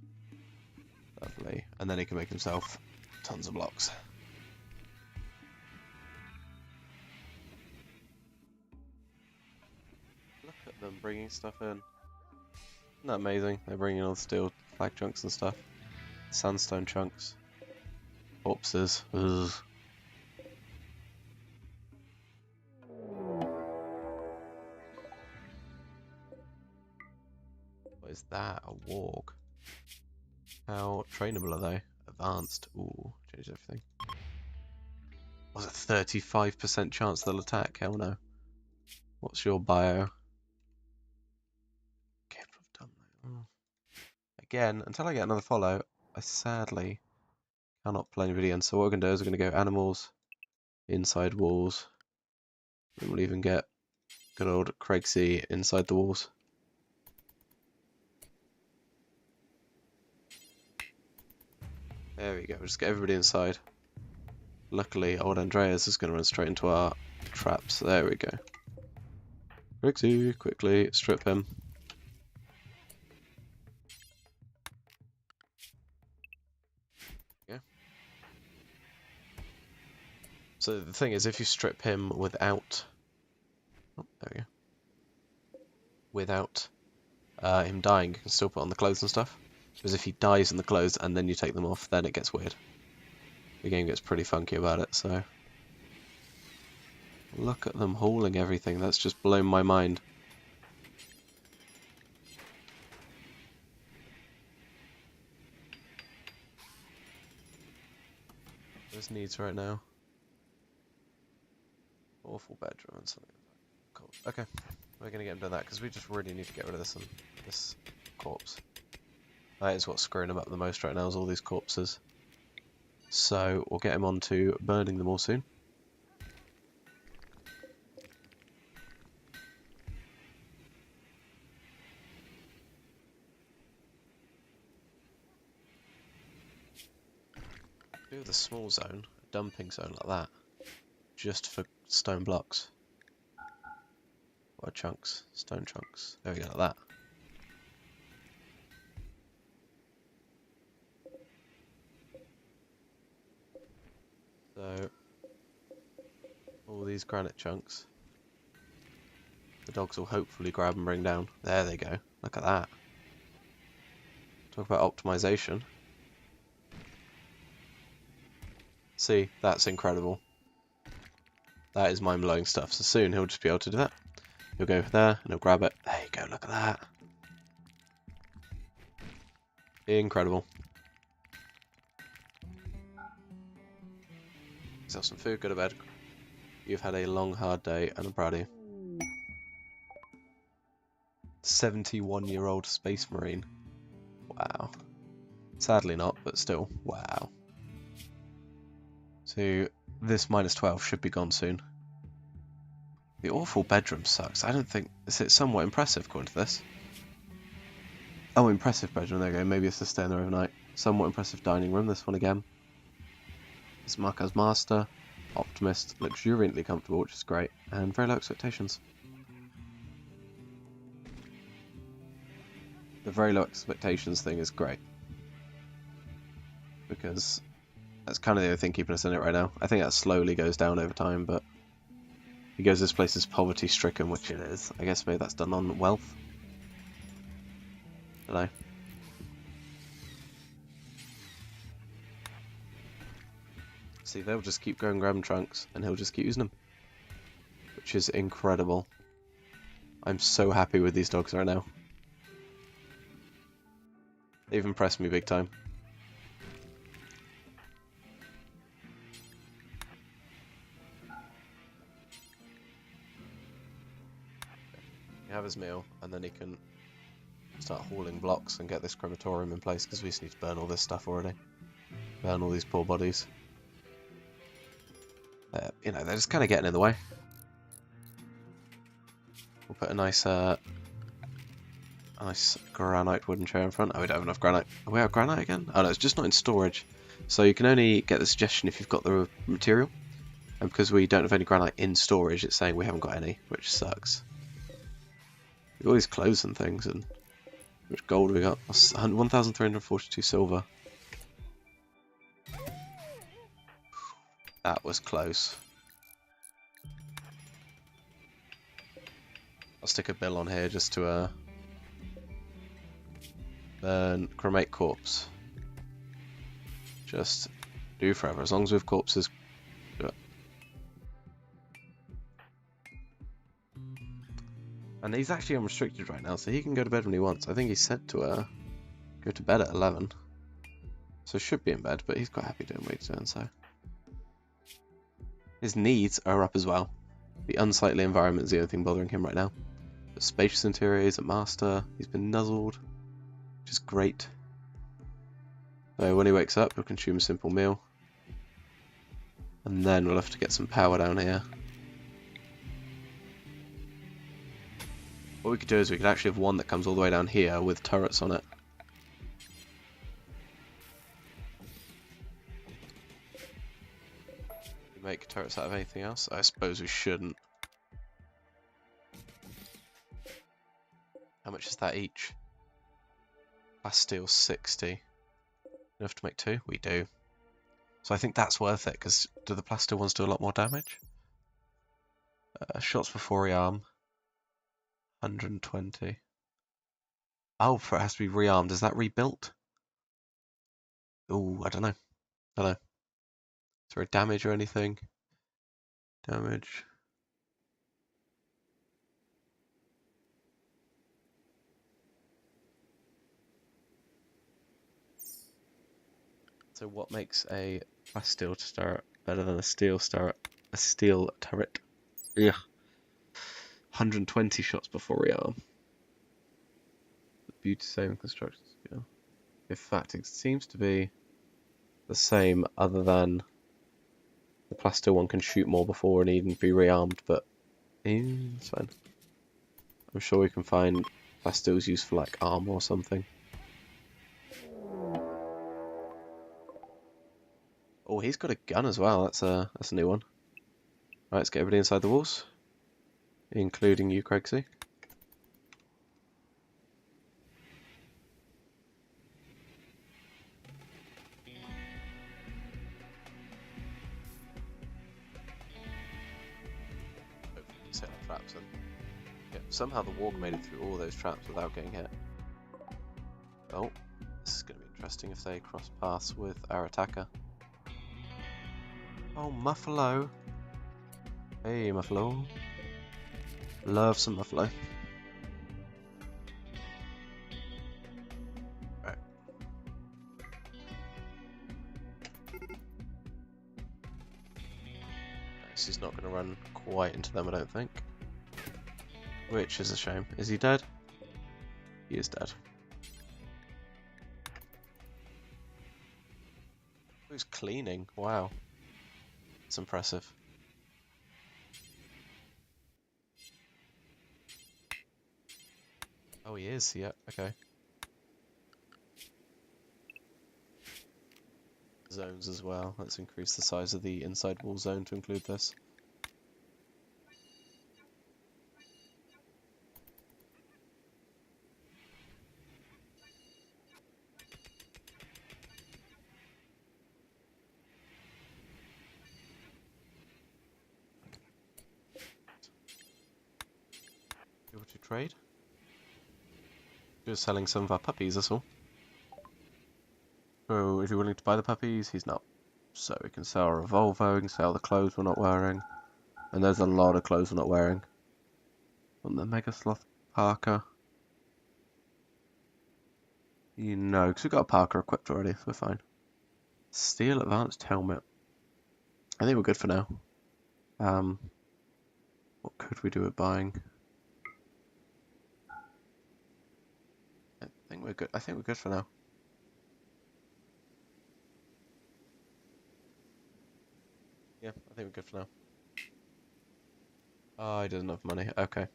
Speaker 1: Lovely. And then he can make himself tons of blocks. Look at them bringing stuff in. Isn't that amazing? They're bringing all the steel flag chunks and stuff. Sandstone chunks. Corpses. Ugh. What is that? A warg? How trainable are they? Advanced. Ooh, change everything. Was it 35% chance they'll attack? Hell no. What's your bio? Again, until I get another follow, I sadly cannot play any videos. So what we're going to do is we're going to go animals, inside walls, and we'll even get good old Craigsy inside the walls. There we go, we'll just get everybody inside. Luckily, old Andreas is going to run straight into our traps. There we go. Craigsy, quickly strip him. Yeah. So the thing is, if you strip him without... Oh, there we go. Without him dying, you can still put on the clothes and stuff. Because if he dies in the clothes and then you take them off, then it gets weird. The game gets pretty funky about it, so... Look at them hauling everything, that's just blown my mind. There's needs right now. Awful bedroom and something like that. Cool. Okay, we're gonna get him done that because we just really need to get rid of this corpse. That is what's screwing him up the most right now, is all these corpses. So we'll get him on to burning them all soon. Do with a small zone, a dumping zone like that, just for stone blocks. Or chunks, stone chunks. There we go, like that. So, all these granite chunks, the dogs will hopefully grab and bring down. There they go, look at that. Talk about optimization. See, that's incredible. That is mind-blowing stuff. So soon he'll just be able to do that. He'll go there and he'll grab it. There you go, look at that. Incredible. Let's have some food, go to bed. You've had a long, hard day and I'm proud of you. 71-year-old Space Marine. Wow. Sadly not, but still, wow. So this -12 should be gone soon. The awful bedroom sucks. I don't think... It's somewhat impressive according to this. Oh, impressive bedroom, there you go. Maybe it's to stay in there overnight. Somewhat impressive dining room, this one again. It's marked as Master, Optimist, luxuriantly comfortable, which is great, and very low expectations. The very low expectations thing is great. Because that's kind of the only thing keeping us in it right now. I think that slowly goes down over time, but because this place is poverty-stricken, which it is, I guess maybe that's done on wealth. I don't know. See, they'll just keep going grabbing trunks, and he'll just keep using them. Which is incredible. I'm so happy with these dogs right now. They've impressed me big time. He have his meal, and then he can start hauling blocks and get this crematorium in place, because we just need to burn all this stuff already. Burn all these poor bodies. You know, they're just kind of getting in the way. We'll put a nice granite wooden chair in front. Oh, we don't have enough granite. Are we out of granite again? Oh no, it's just not in storage. So you can only get the suggestion if you've got the material. And because we don't have any granite in storage, it's saying we haven't got any, which sucks. We've got all these clothes and things, and how much gold we got? 1,342 silver. That was close. I'll stick a bill on here just to burn, cremate corpse. Just do forever, as long as we have corpses. Do it. And he's actually unrestricted right now, so he can go to bed when he wants. I think he said to go to bed at 11. So should be in bed, but he's quite happy doing what he's doing, so. His needs are up as well. The unsightly environment is the only thing bothering him right now. The spacious interior, he's a master, he's been nuzzled, which is great. So when he wakes up, he'll consume a simple meal. And then we'll have to get some power down here. What we could do is we could actually have one that comes all the way down here with turrets on it. Make turrets out of anything else? I suppose we shouldn't. How much is that each? Plasteel 60. Enough to make 2? We do. So I think that's worth it, because do the plasteel ones do a lot more damage? Shots before rearm. 120. Oh, for it has to be rearmed. Is that rebuilt? Ooh, I don't know. I don't know. Is there a damage or anything? Damage. So what makes a plasteel turret better than a steel turret? A steel turret. Yeah. 120 shots before rearm. Beauty saving construction skill. In fact, it seems to be the same, other than the plasteel one can shoot more before and even be rearmed, but it's fine. I'm sure we can find plasteels used for like armor or something. Oh, he's got a gun as well. That's a new one. Right, let's get everybody inside the walls, including you, Craigsy. Set up traps and yeah, somehow the warg made it through all those traps without getting hit. Oh, this is going to be interesting if they cross paths with our attacker. Oh, Muffalo. Hey, Muffalo. Love some Muffalo. Right. Nice, he's not going to run quite into them, I don't think. Which is a shame. Is he dead? He is dead. Who's cleaning? Wow. That's impressive. Oh, he is? Yeah, okay. Zones as well. Let's increase the size of the inside wall zone to include this. Able to trade? Just selling some of our puppies, that's all. So, if you're willing to buy the puppies, he's not. So we can sell our Volvo, we can sell the clothes we're not wearing. And there's a lot of clothes we're not wearing. On the Mega Sloth Parker. You know, because we've got a Parker equipped already, so we're fine. Steel Advanced Helmet. I think we're good for now. What could we do with buying? I think we're good. I think we're good for now. Yeah, I think we're good for now. Oh, he doesn't have money. Okay.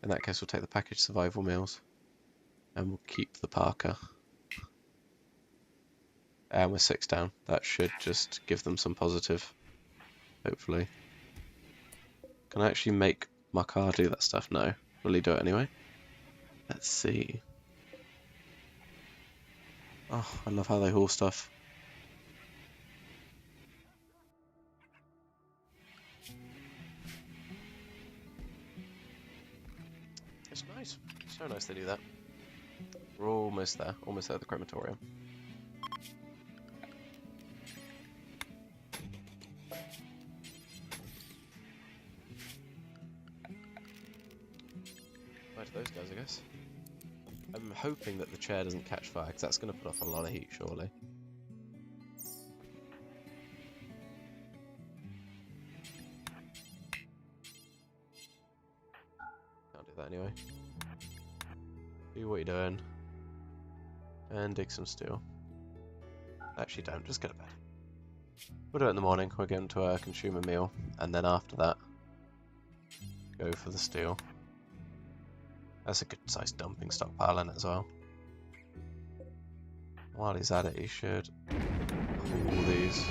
Speaker 1: In that case, we'll take the packaged survival meals. And we'll keep the Parker. And we're 6 down. That should just give them some positive. Hopefully. Can I actually make my car do that stuff? No. Will he do it anyway? Let's see. Oh, I love how they haul stuff. It's nice. So nice they do that. We're almost there. Almost there at the crematorium. Bye to those guys, I guess. I'm hoping that the chair doesn't catch fire, because that's going to put off a lot of heat, surely. Can't do that anyway. Do what you're doing. And dig some steel. Actually don't, just go to bed. We'll do it in the morning, we're going to consume a meal, and then after that, go for the steel. That's a good sized dumping stockpile in it as well. While he's at it, he should haul these.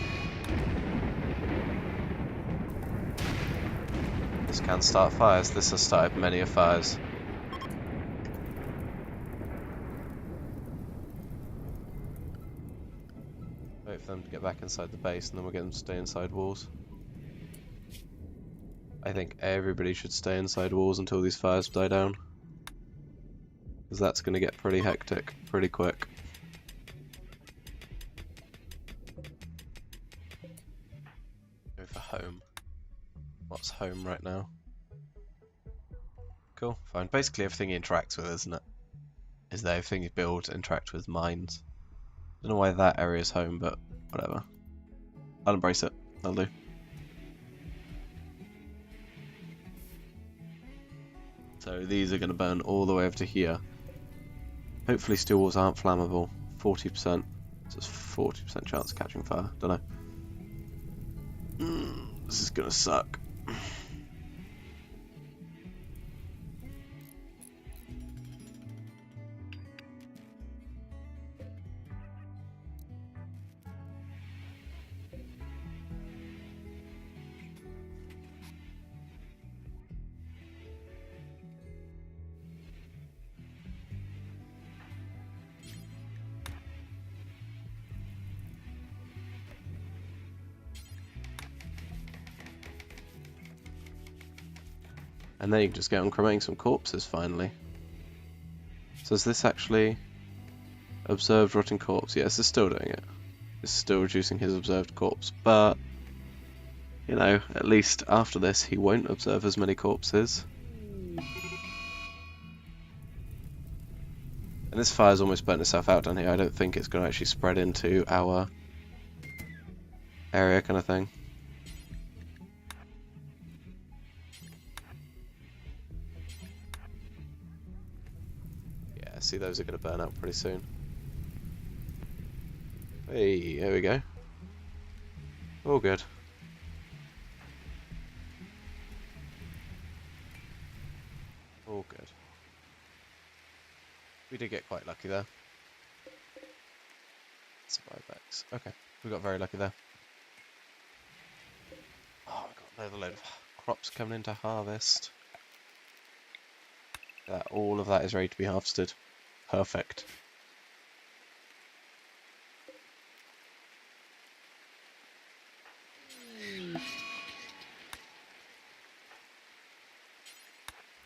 Speaker 1: This can start fires, this has started many of fires. Wait for them to get back inside the base and then we'll get them to stay inside walls. I think everybody should stay inside walls until these fires die down. Because that's going to get pretty hectic pretty quick. Go for home. What's home right now? Cool, fine. Basically everything he interacts with, isn't it? Is that everything you build interact with mines. Don't know why that area is home, but whatever. I'll embrace it. I'll do. So these are going to burn all the way over to here. Hopefully steel walls aren't flammable. 40%. So it's 40% chance of catching fire. Don't know. This is going to suck. And then you can just get on cremating some corpses finally. So is this actually observed rotting corpse? Yes, it's still doing it. It's still reducing his observed corpse, but you know, at least after this he won't observe as many corpses. And this fire's almost burnt itself out down here. I don't think it's going to actually spread into our area kind of thing. see those are going to burn out pretty soon. Hey, there we go. All good. All good. We did get quite lucky there. Buybacks. Okay, we got very lucky there. Oh, we got another load of crops coming into harvest. All of that is ready to be harvested. Perfect.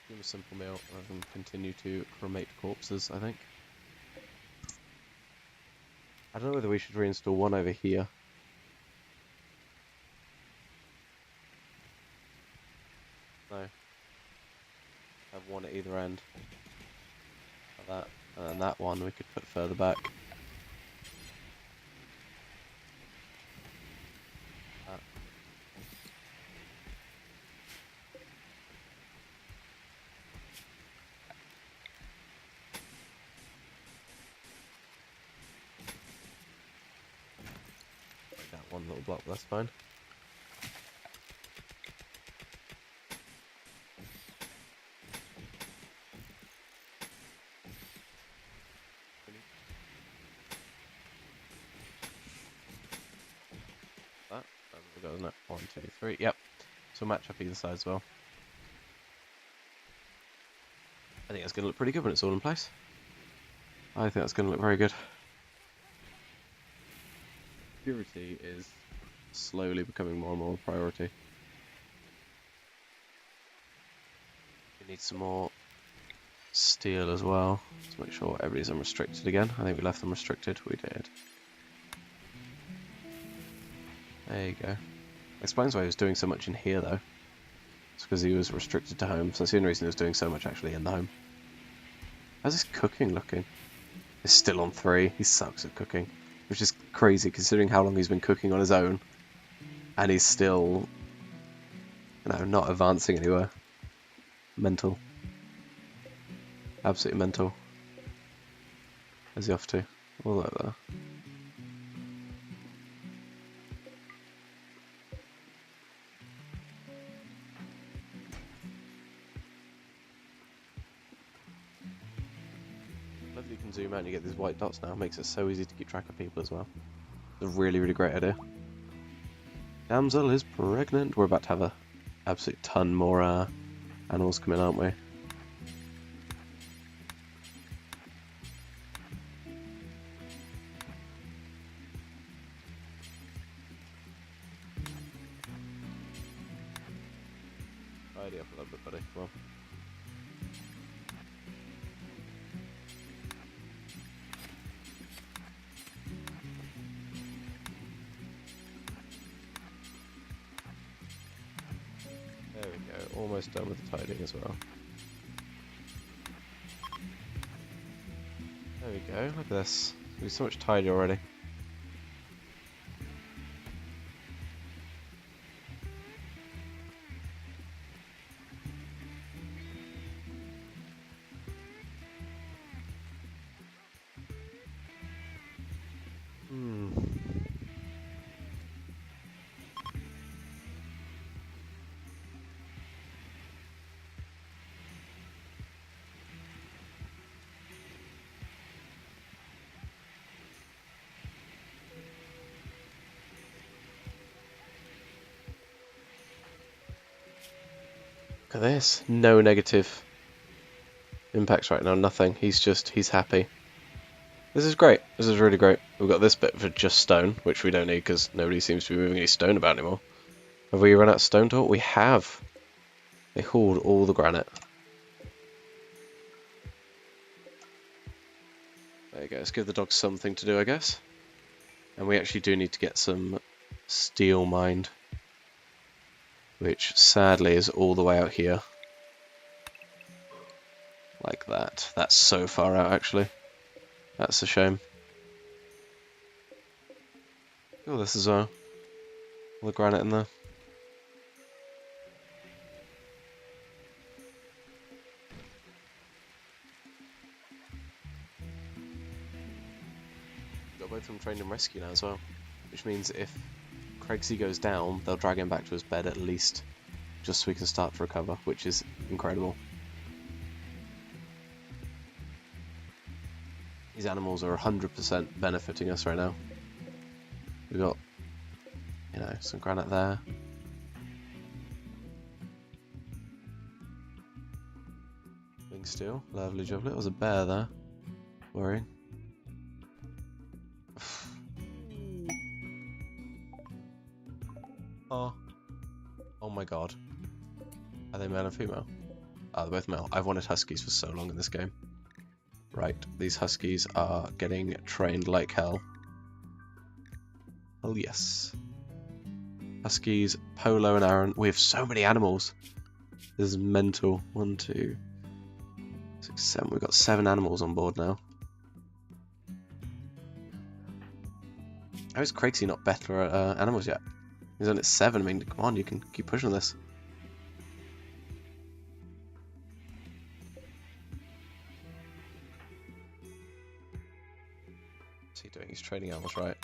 Speaker 1: Give a simple meal rather than continue to cremate corpses, I think. I don't know whether we should reinstall one over here. No. Have one at either end. Like that. And then that one we could put further back. That. Like that one little block, that's fine. That. We got, isn't it? 1, 2, 3. Yep. So match up either side as well. I think that's going to look pretty good when it's all in place. I think that's going to look very good. Purity is slowly becoming more and more a priority. We need some more steel as well, to make sure everybody's unrestricted again. I think we left them restricted. We did. There you go. Explains why he was doing so much in here though. It's because he was restricted to home, so that's the only reason he was doing so much actually in the home. How's his cooking looking? He's still on 3. He sucks at cooking, which is crazy considering how long he's been cooking on his own, and he's still, you know, not advancing anywhere. Mental. Absolutely mental. Where's he off to? All over there. Love that you can zoom out and you get these white dots now. It makes it so easy to keep track of people as well. It's a really, really great idea. Damsel is pregnant. We're about to have a absolute ton more animals come in, aren't we? Tidy up a little bit, buddy. Come on. There we go. Almost done with the tidying as well. There we go. Look at this. We're so much tidy already. Look at this. No negative impacts right now. Nothing. He's happy. This is great. This is really great. We've got this bit for just stone, which we don't need because nobody seems to be moving any stone about anymore. Have we run out of stone talk? We have. They hauled all the granite. There you go. Let's give the dogs something to do, I guess. And we actually do need to get some steel mined, which sadly is all the way out here. Like that. That's so far out, actually. That's a shame. Oh, this is all the granite in there. both of them trained in rescue now as well. Which means if Craigsy goes down, they'll drag him back to his bed at least, just so we can start to recover, which is incredible. These animals are 100% benefiting us right now. We've got, you know, some granite there. Wing steel, lovely jubbly. There was a bear there. Worrying. Oh my god. Are they male and female? Ah, they're both male. I've wanted huskies for so long in this game. Right, these huskies are getting trained like hell. Oh yes. Huskies, Polo and Aaron. We have so many animals. This is mental. 1, 2, 6, 7. We've got 7 animals on board now. How is Craigsy not better at animals yet? He's on at 7. I mean, come on, you can keep pushing this. What's he doing? He's training animals, right?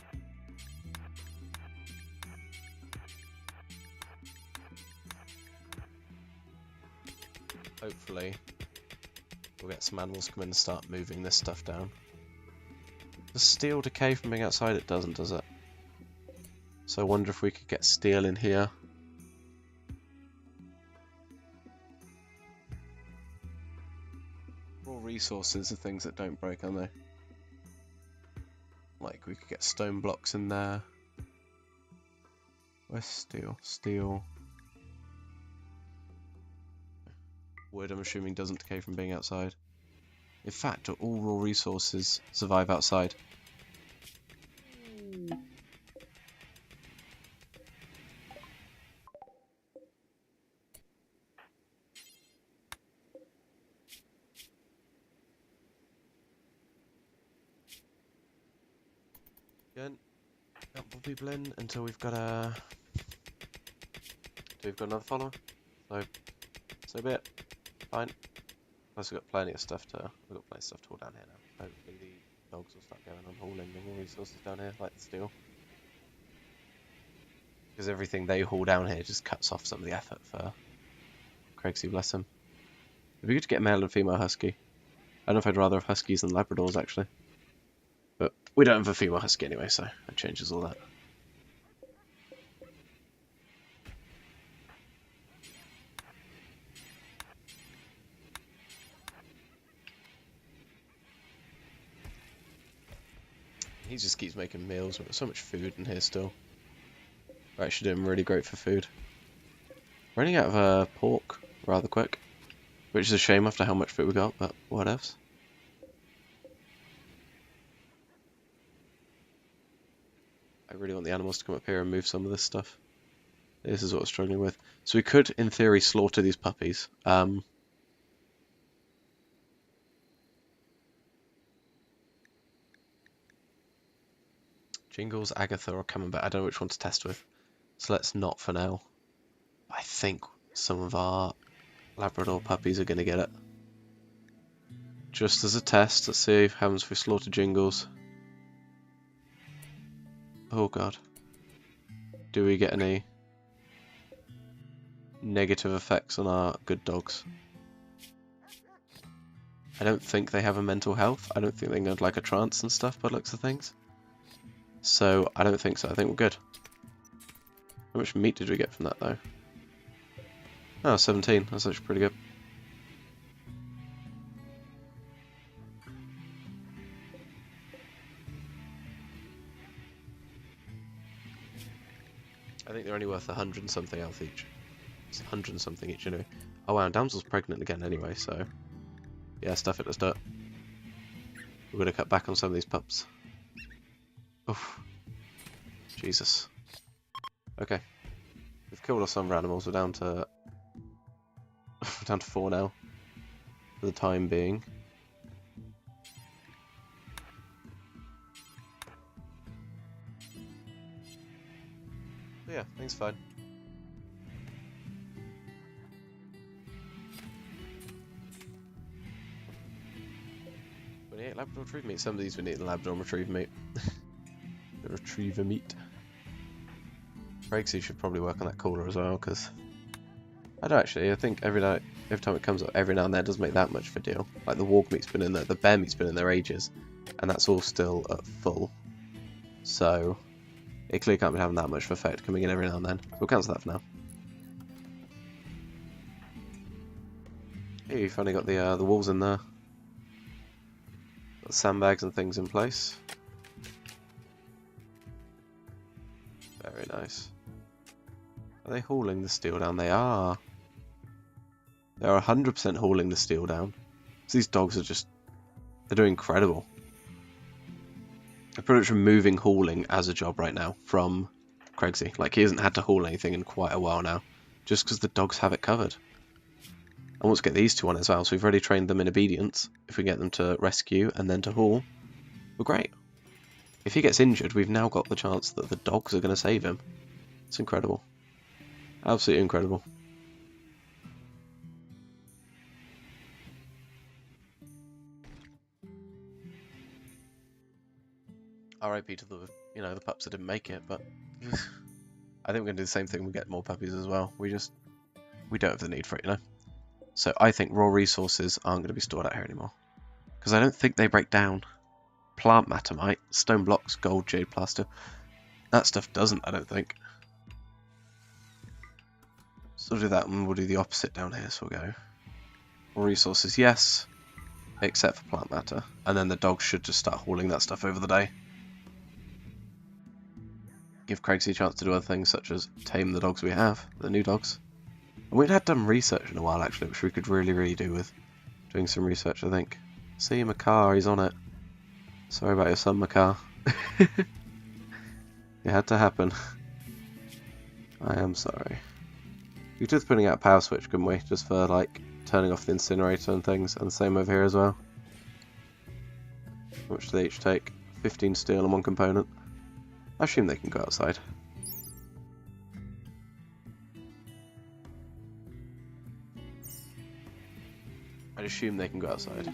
Speaker 1: Hopefully, we'll get some animals come in and start moving this stuff down. Does steel decay from being outside? It doesn't, does it? So I wonder if we could get steel in here. Raw resources are things that don't break, aren't they? Like, we could get stone blocks in there. Where's steel? Steel. Wood, I'm assuming, doesn't decay from being outside. In fact, do all raw resources survive outside? Again, don't pull people in until we've got a... We've got another follower. So be it. Fine. Plus we've got plenty of stuff to... We've got plenty of stuff to haul down here now. Hopefully the dogs will start going on hauling the raw resources down here, like the steel. Because everything they haul down here just cuts off some of the effort for Craigsy, bless him. It'd be good to get a male and female husky. I don't know if I'd rather have huskies than Labradors, actually. But we don't have a female husky anyway, so that changes all that. He just keeps making meals. We've got so much food in here still. We're actually doing really great for food. Running out of pork rather quick, which is a shame after how much food we got, but what else? I really want the animals to come up here and move some of this stuff. This is what I'm struggling with. So we could, in theory, slaughter these puppies. Jingles, Agatha, or Camembert. I don't know which one to test with. So let's not for now. I think some of our Labrador puppies are going to get it. Just as a test, let's see what happens if we slaughter Jingles. Oh god. Do we get any negative effects on our good dogs? I don't think they have a mental health. I don't think they can go into like a trance and stuff by the looks of things. So I don't think so. I think we're good. How much meat did we get from that though? Oh, 17. That's actually pretty good. I think they're only worth 100 and something else each. It's 100 and something each anyway. Oh wow, and Damsel's pregnant again anyway, so... Yeah, stuff it, let's do it. We're gonna cut back on some of these pups. Oof. Jesus. Okay. We've killed off some of our animals, we're down to... down to 4 now. For the time being. But yeah, things fine. 28 Labrador retrieve meat. Some of these we need Labrador retrieve meat. The retriever meat. Brexy should probably work on that cooler as well, because I don't actually. I think every time it comes up, every now and then, it doesn't make that much of a deal. Like the warg meat's been in there, the bear meat's been in there ages, and that's all still at full. So it clearly can't be having that much of effect coming in every now and then. So we'll cancel that for now. Hey, you finally got the walls in there. Got sandbags and things in place. Very nice. Are they hauling the steel down? They are. They're 100% hauling the steel down. So these dogs are just... they're doing incredible. They're pretty much removing hauling as a job right now from Craigsy. Like, he hasn't had to haul anything in quite a while now. Just because the dogs have it covered. I want to get these two on as well. So we've already trained them in obedience. If we get them to rescue and then to haul, we're great. If he gets injured, we've now got the chance that the dogs are going to save him. It's incredible. Absolutely incredible. RIP to the, the pups that didn't make it, but I think we're going to do the same thing when we get more puppies as well. We don't have the need for it, So I think raw resources aren't going to be stored out here anymore. Because I don't think they break down. Plant matter might. Stone blocks, gold, jade, plaster. That stuff doesn't, I don't think. So we'll do that and we'll do the opposite down here. So we'll go raw resources, yes. Except for plant matter. And then the dogs should just start hauling that stuff over the day. Give Craigsy a chance to do other things such as tame the dogs we have, the new dogs. And we've had done research in a while actually, which we could really do with doing some research, I think. See, Makar, he's on it. Sorry about your son, Makar. It had to happen. I am sorry. We could just putting out a power switch, couldn't we? Just for like turning off the incinerator and things, and the same over here as well. How much do they each take? 15 steel and 1 component. I assume they can go outside. I'd assume they can go outside.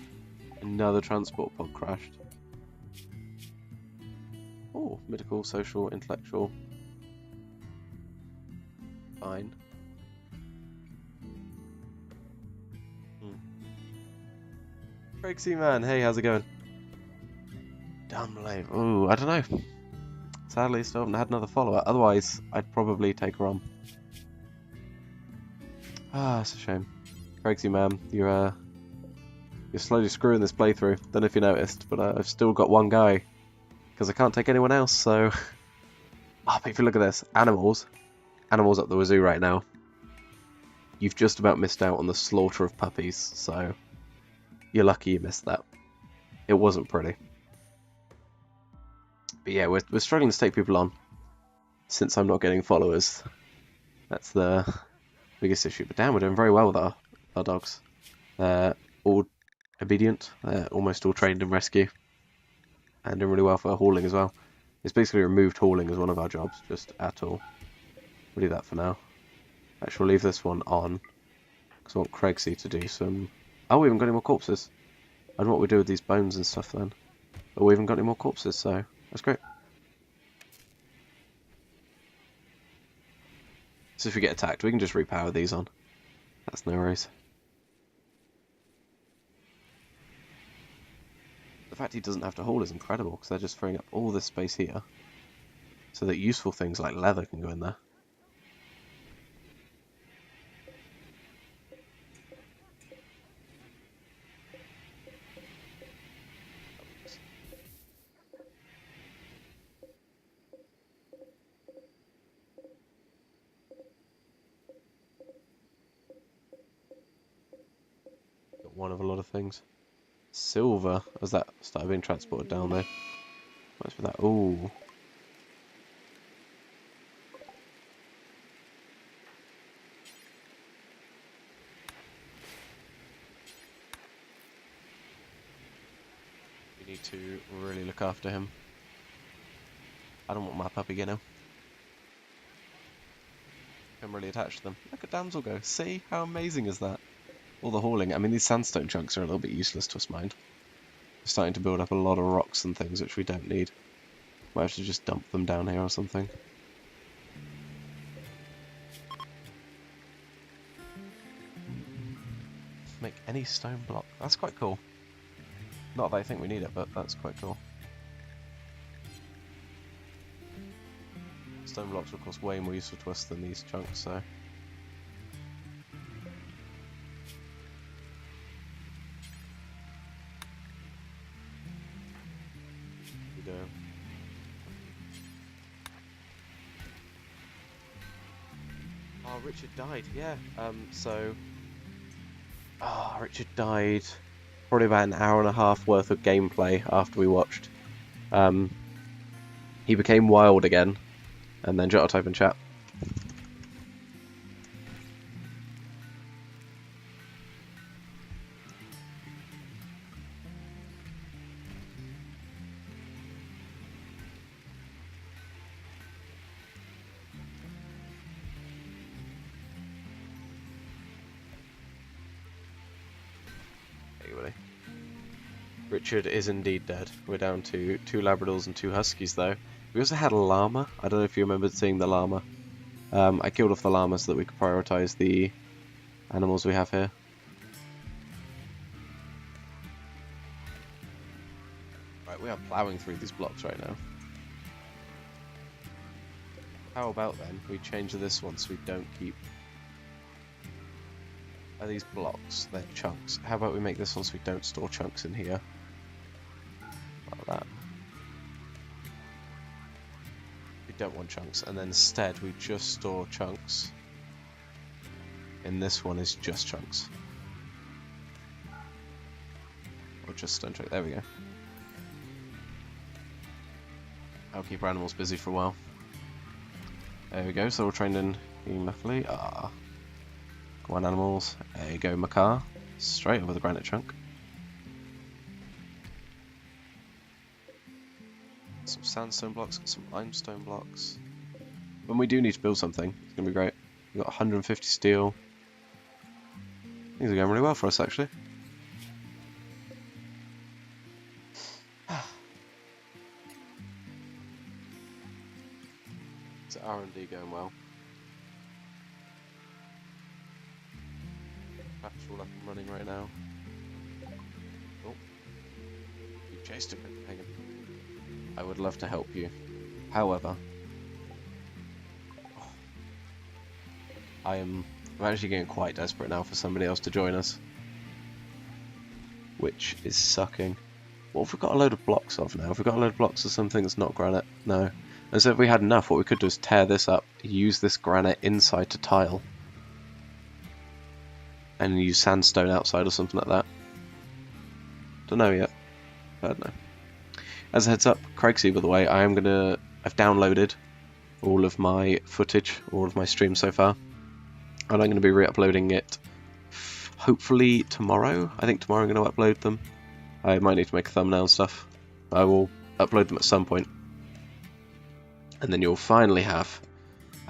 Speaker 1: Another transport pod crashed. Oh, medical, social, intellectual. Fine. Craigsy man, hey, how's it going? Damn lame. Ooh, I don't know. Sadly, still haven't had another follower. Otherwise, I'd probably take her on. Ah, it's a shame. Craigsy man, you're slowly screwing this playthrough. Don't know if you noticed, but I've still got one guy. Because I can't take anyone else, so... Oh, but if you look at this. Animals up the wazoo right now. You've just about missed out on the slaughter of puppies, so... You're lucky you missed that. It wasn't pretty. But yeah, we're struggling to take people on. Since I'm not getting followers. That's the biggest issue. But damn, we're doing very well with our dogs. They're all obedient. They're almost all trained in rescue. And doing really well for hauling as well. It's basically removed hauling as one of our jobs, just at all. We'll do that for now. Actually, we'll leave this one on. Because I want Craigsy to do some... Oh, we haven't got any more corpses. I don't know what we do with these bones and stuff then. But we haven't got any more corpses, so that's great. So if we get attacked, we can just repower these on. That's no worries. The fact he doesn't have to haul is incredible, because they're just freeing up all this space here. So that useful things like leather can go in there. Got one of a lot of things. Silver, as that started being transported down there. What's for that? Ooh. We need to really look after him. I don't want my puppy getting him. I'm really attached to them. Look at Damsel go. See? How amazing is that? All the hauling. I mean, these sandstone chunks are a little bit useless to us, mind. We're starting to build up a lot of rocks and things which we don't need. Might have to just dump them down here or something. Make any stone block. That's quite cool. Not that I think we need it, but that's quite cool. Stone blocks are of course way more useful to us than these chunks, so... we go. Oh, Richard died, yeah. Richard died probably about an hour and a half worth of gameplay after we watched. He became wild again, and then Jot type in chat. Richard is indeed dead. We're down to 2 Labradors and 2 Huskies though. We also had a llama. I don't know if you remember seeing the llama. I killed off the llama so that we could prioritise the animals we have here. Right, we are ploughing through these blocks right now. How about then we change this one so we don't keep... Are these blocks? They're chunks. How about we make this one so we don't store chunks in here? Like that. We don't want chunks, and then instead we just store chunks. And this one is just chunks. Or just stone chunks. There we go. I'll keep our animals busy for a while. There we go, so we're trained in being lovely. Come on, animals. There you go, Makar. Straight over the granite chunk. Some sandstone blocks, got some limestone blocks. When we do need to build something, it's going to be great. We've got 150 steel. Things are going really well for us, actually. Is R&D going well? Patch all up and running right now. Oh. You chased him. Hang on. I would love to help you. However, I'm actually getting quite desperate now for somebody else to join us. Which is sucking. What have we got a load of blocks of now? Have we got a load of blocks of something that's not granite? No. And so if we had enough, what we could do is tear this up, use this granite inside to tile. And use sandstone outside or something like that. Don't know yet. I don't know. As a heads up, Craigsy, by the way, I've downloaded all of my footage, all of my streams so far. And I'm going to be re-uploading it hopefully tomorrow. I think tomorrow I'm going to upload them. I might need to make a thumbnail and stuff. I will upload them at some point. And then you'll finally have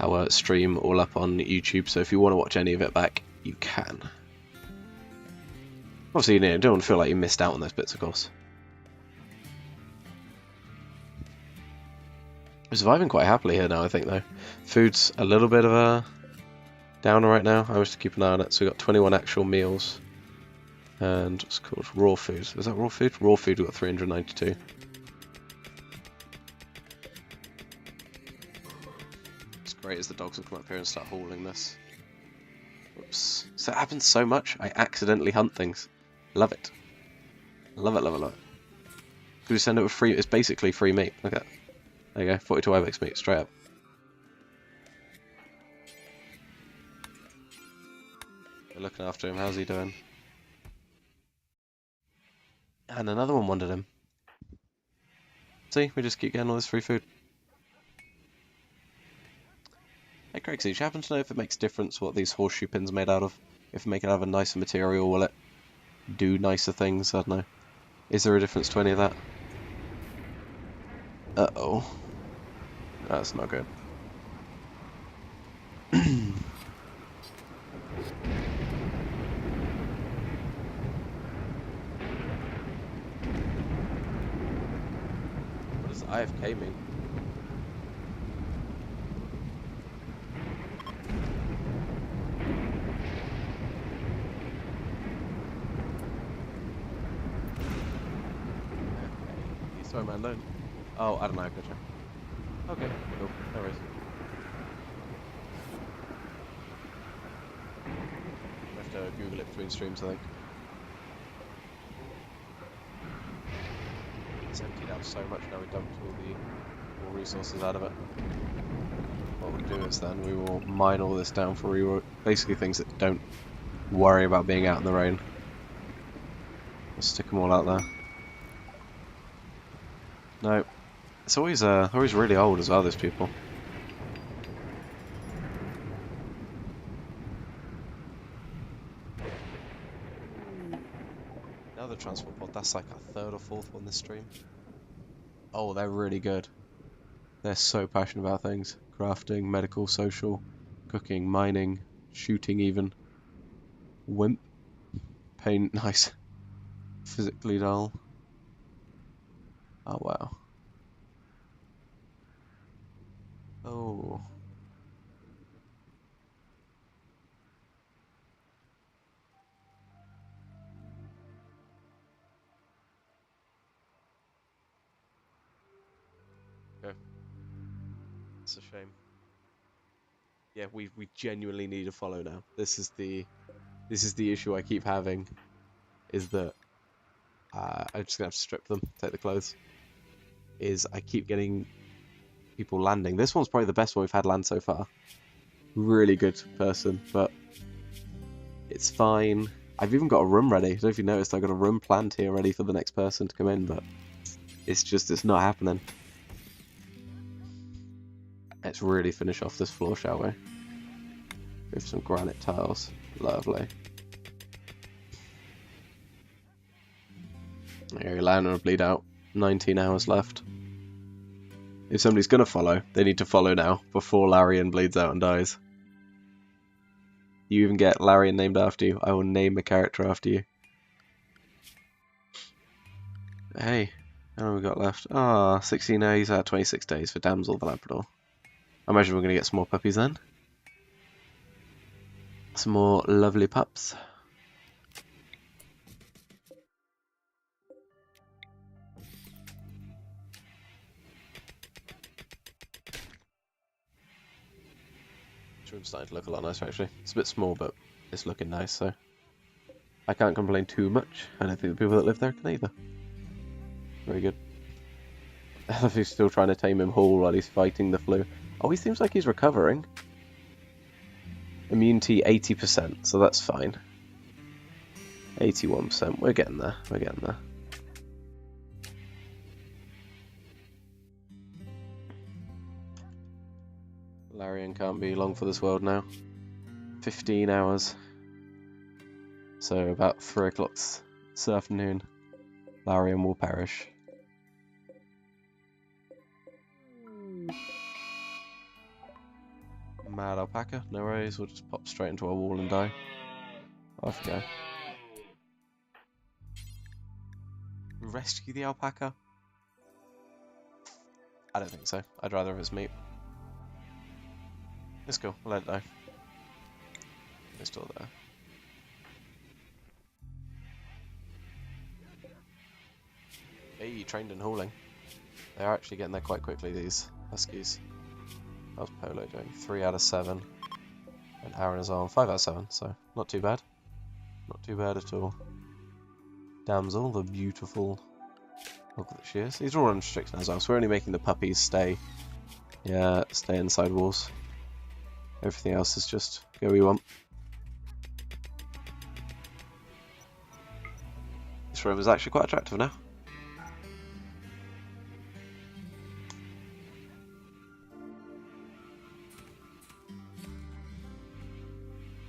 Speaker 1: our stream all up on YouTube, so if you want to watch any of it back, you can. Obviously, you don't want to feel like you missed out on those bits, of course. We're surviving quite happily here now, I think, though. Food's a little bit of a downer right now. I wish to keep an eye on it. So we've got 21 actual meals. And what's it called? Raw food. Is that raw food? Raw food, we've got 392. It's great as the dogs will come up here and start hauling this. Whoops. So it happens so much, I accidentally hunt things. Love it. Love it, love it, love it. Could we send it with free? It's basically free meat. Look at that. There you go, 42 ibex meat, straight up. We're looking after him, how's he doing? And another one wanted him. See, we just keep getting all this free food. Hey Craig, do you happen to know if it makes a difference what these horseshoe pins are made out of? If we make it out of a nicer material, will it do nicer things? I don't know. Is there a difference to any of that? Uh-oh. That's not good. What does IFK mean? Sorry, man, don't. Oh, I don't know, gotcha. Okay, cool. No worries. I have to Google it between streams, I think. It's emptied out so much now, we dumped all resources out of it. What we'll do is then we will mine all this down for basically things that don't worry about being out in the rain. We'll stick them all out there. No, it's always really old as well, these people. Now the transport pod, that's like our third or fourth one this stream. Oh, they're really good. They're so passionate about things. Crafting, medical, social, cooking, mining, shooting even. Wimp. Paint, nice. Physically dull. Oh wow. Oh. Okay. It's a shame. Yeah, we genuinely need a follow now. This is the issue I keep having, is that I'm just gonna have to strip them, take the clothes. Is I keep getting people landing. This one's probably the best one we've had land so far. Really good person, but it's fine. I've even got a room ready. I don't know if you noticed, I've got a room planned here ready for the next person to come in, but it's not happening. Let's really finish off this floor, shall we? With some granite tiles. Lovely. There, Lana will bleed out. 19 hours left. If somebody's going to follow, they need to follow now, before Larian bleeds out and dies. You even get Larian named after you. I will name a character after you. Hey, how long have we got left? Ah, 16 days out of 26 days for Damsel the Labrador. I imagine we're going to get some more puppies then. Some more lovely pups. This room's starting to look a lot nicer actually. It's a bit small, but it's looking nice, so I can't complain too much. I don't think the people that live there can either. Very good. He's still trying to tame him whole while he's fighting the flu. Oh, he seems like he's recovering. Immunity 80%, so that's fine. 81%, we're getting there, we're getting there. Larian can't be long for this world now. 15 hours. So about 3 o'clock this afternoon, Larian will perish. Mad alpaca, no worries, we'll just pop straight into our wall and die. Off you go. Rescue the alpaca? I don't think so. I'd rather have its meat. Let's go, we'll let it die. It's still there. Hey, trained in hauling. They're actually getting there quite quickly, these huskies. How's Polo doing? 3 out of 7. And Aaron is on 5 out of 7, so not too bad. Not too bad at all. Damsel, the beautiful look that she is. These are all unrestricted as well, so we're only making the puppies stay. Yeah, stay inside walls. Everything else is just go we want. This room is actually quite attractive now.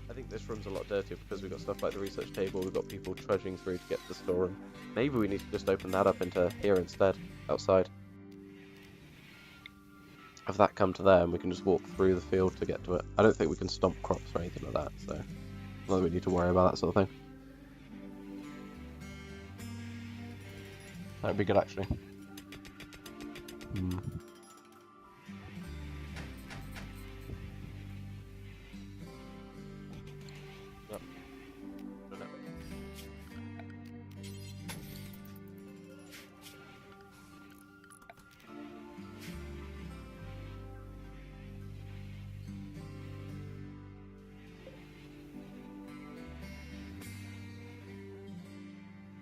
Speaker 1: I think this room's a lot dirtier because we've got stuff like the research table, we've got people trudging through to get to the storeroom. Maybe we need to just open that up into here instead, outside. Have that come to there and we can just walk through the field to get to it. I don't think we can stomp crops or anything like that, so not that we need to worry about that sort of thing. That'd be good actually.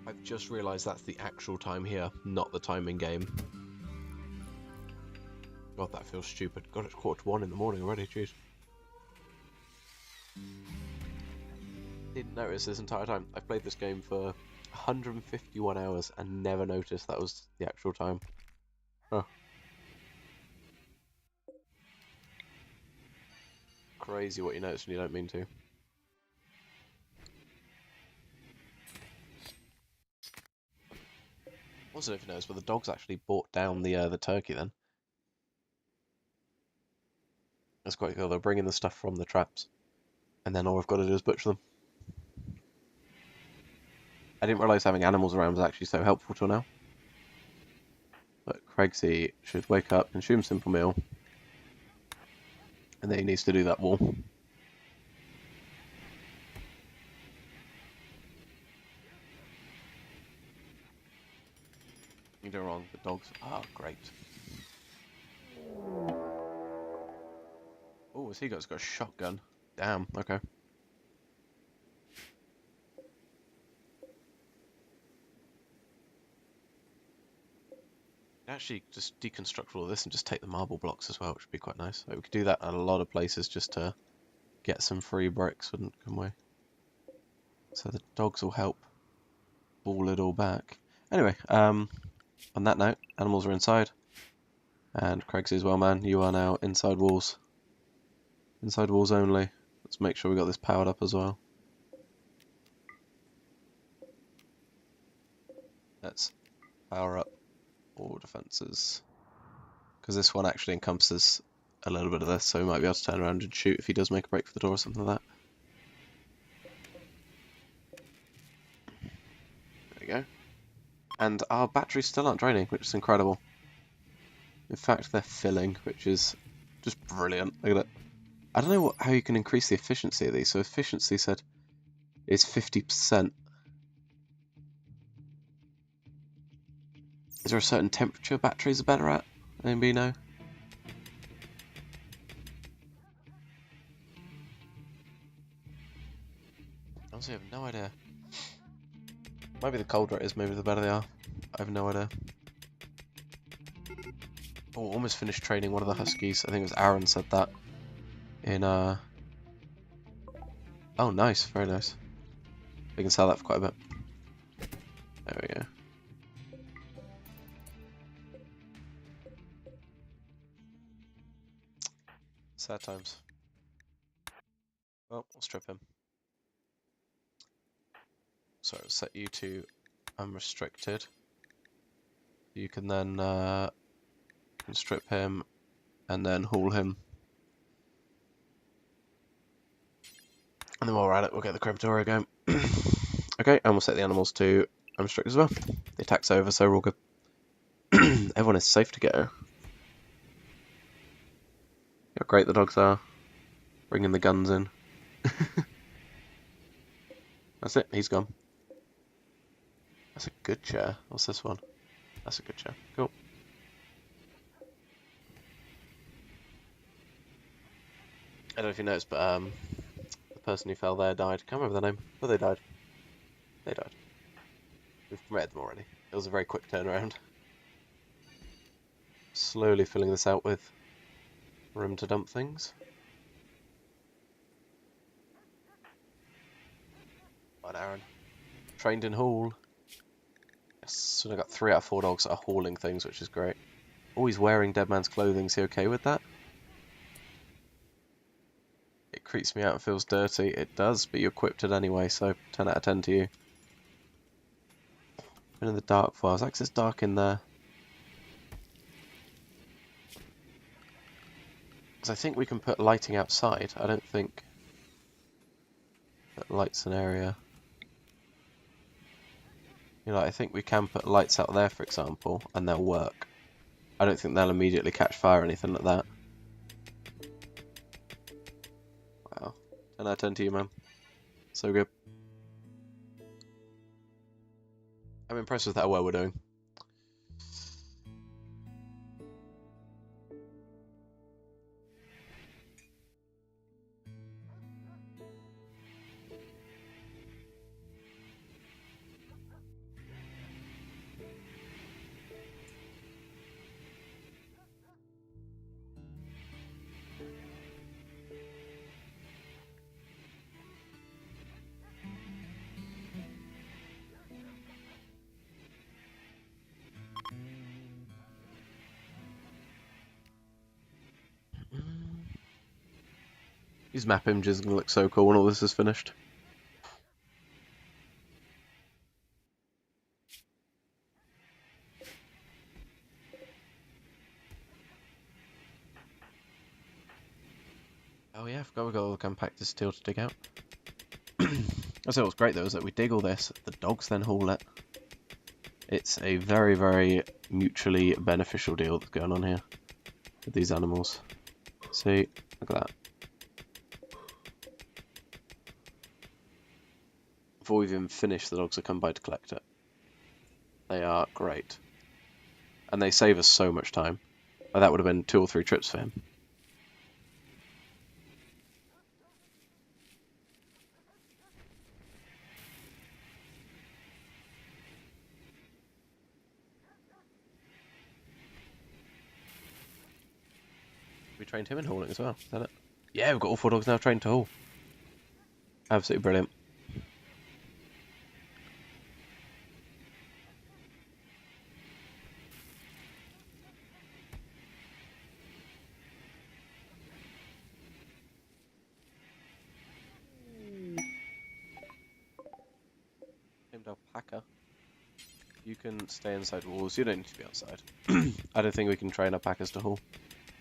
Speaker 1: I've just realised that's the actual time here, not the time in game. God, that feels stupid. God, it's 1:15 in the morning already, jeez. Didn't notice this entire time. I've played this game for 151 hours and never noticed that was the actual time. Huh. Crazy what you notice when you don't mean to. Also, if you notice, but the dogs actually brought down the turkey then. That's quite cool. They're bringing the stuff from the traps, and then all I've got to do is butcher them. I didn't realise having animals around was actually so helpful till now. But Craigsy should wake up, consume simple meal, and then he needs to do that wall. You do wrong. The dogs are great. Oh, what's he got? He's got a shotgun. Damn. Okay. Actually, just deconstruct all of this and just take the marble blocks as well, which would be quite nice. Like, we could do that at a lot of places just to get some free bricks, wouldn't we? So the dogs will help ball it all back. Anyway, on that note, animals are inside. And Craig says, well, man, you are now inside walls. Inside walls only. Let's make sure we got this powered up as well. Let's power up all defences. Because this one actually encompasses a little bit of this, so we might be able to turn around and shoot if he does make a break for the door or something like that. There we go. And our batteries still aren't draining, which is incredible. In fact, they're filling, which is just brilliant. Look at it. I don't know how you can increase the efficiency of these. So efficiency said is 50%. Is there a certain temperature batteries are better at? Anybody know? Honestly, I have no idea. Maybe the colder it is, maybe the better they are. I have no idea. Oh, almost finished training one of the huskies. I think it was Aaron said that. In oh, nice, very nice. We can sell that for quite a bit. There we go. Sad times. Well, we'll strip him. So I'll set you to unrestricted. You can then strip him and then haul him. And then while we're at it, we'll get the crematorium going. Okay, and we'll set the animals to unrestricted as well. The attack's over, so we're all good. Everyone is safe to go. How great the dogs are. Bringing the guns in. That's it, he's gone. That's a good chair. What's this one? That's a good chair. Cool. I don't know if you noticed, but the person who fell there died. Can't remember their name, but they died. They died. We've met them already. It was a very quick turnaround. Slowly filling this out with room to dump things. Right, Aaron. Trained in haul. Yes, so I got 3 out of 4 dogs that are hauling things, which is great. Always wearing dead man's clothing. Is he okay with that? It creeps me out and feels dirty. It does, but you equipped it anyway, so 10 out of 10 to you. Been in the dark files. Like it's dark in there. Because I think we can put lighting outside. I don't think that lights an area. You know, I think we can put lights out there, for example, and they'll work. I don't think they'll immediately catch fire or anything like that. Wow. 10 out of 10 to you, man. So good. I'm impressed with how well we're doing. These map images are going to look so cool when all this is finished. Oh yeah, I forgot we got all the compacted steel to dig out. I said what's great though is that we dig all this, the dogs then haul it. It's a very, very mutually beneficial deal that's going on here with these animals. See, look at that. Before we've even finished, the dogs have come by to collect it. They are great. And they save us so much time. Like that would have been 2 or 3 trips for him. We trained him in hauling as well, is that it? Yeah, we've got all 4 dogs now trained to haul. Absolutely brilliant. Named Alpaca. You can stay inside walls, you don't need to be outside. I don't think we can train alpacas to haul.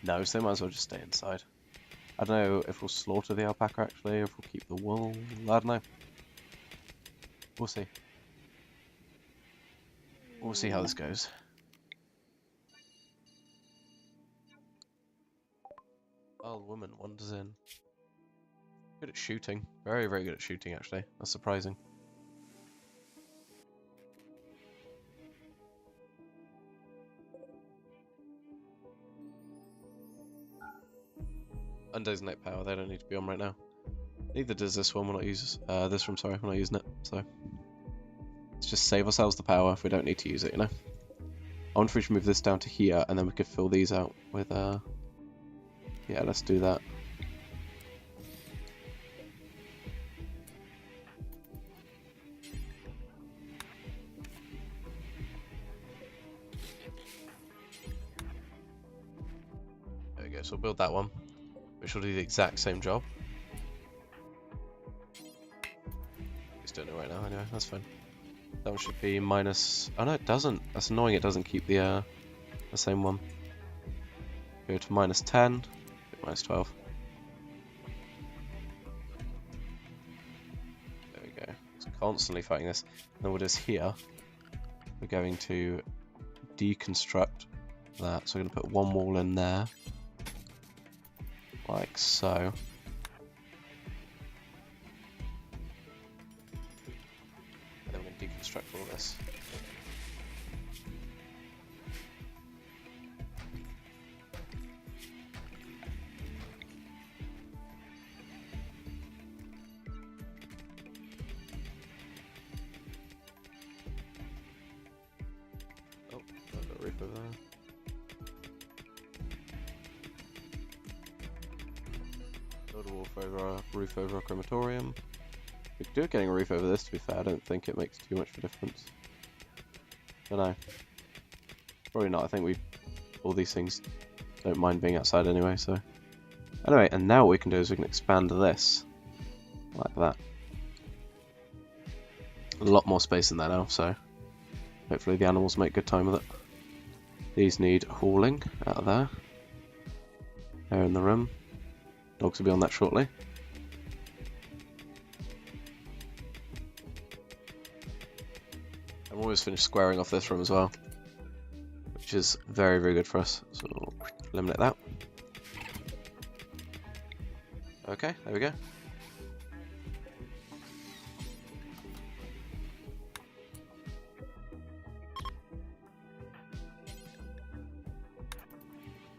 Speaker 1: No, so they might as well just stay inside. I don't know if we'll slaughter the alpaca actually, or if we'll keep the wool. I don't know. We'll see. We'll see how this goes. Old woman wanders in. Good at shooting. Very, very good at shooting actually. That's surprising. Undesignate power, they don't need to be on right now. Neither does this one, we're not using this room, sorry, we're not using it, so let's just save ourselves the power if we don't need to use it, you know. I wonder if we should move this down to here and then we could fill these out with yeah, let's do that. There we go, so we'll build that one, which will do the exact same job. It's doing it right now anyway, that's fine. That one should be minus... Oh no, it doesn't. That's annoying, it doesn't keep the same one. Go to minus 10, minus 12. There we go. It's constantly fighting this. And then what is here, we're going to deconstruct that. So we're going to put one wall in there, like so. And then we're going to deconstruct all this. Oh, I've got a roof over there. Build a roof over a crematorium. We could do it getting a roof over this, to be fair. I don't think it makes too much of a difference. Don't know. Probably not. I think all these things don't mind being outside anyway, so. Anyway, and now what we can do is we can expand this. Like that. A lot more space in there now, so. Hopefully the animals make good time with it. These need hauling out of there. They're in the room. Dogs will be on that shortly. I'm always finished squaring off this room as well, which is very, very good for us. So we'll eliminate that. Okay, there we go.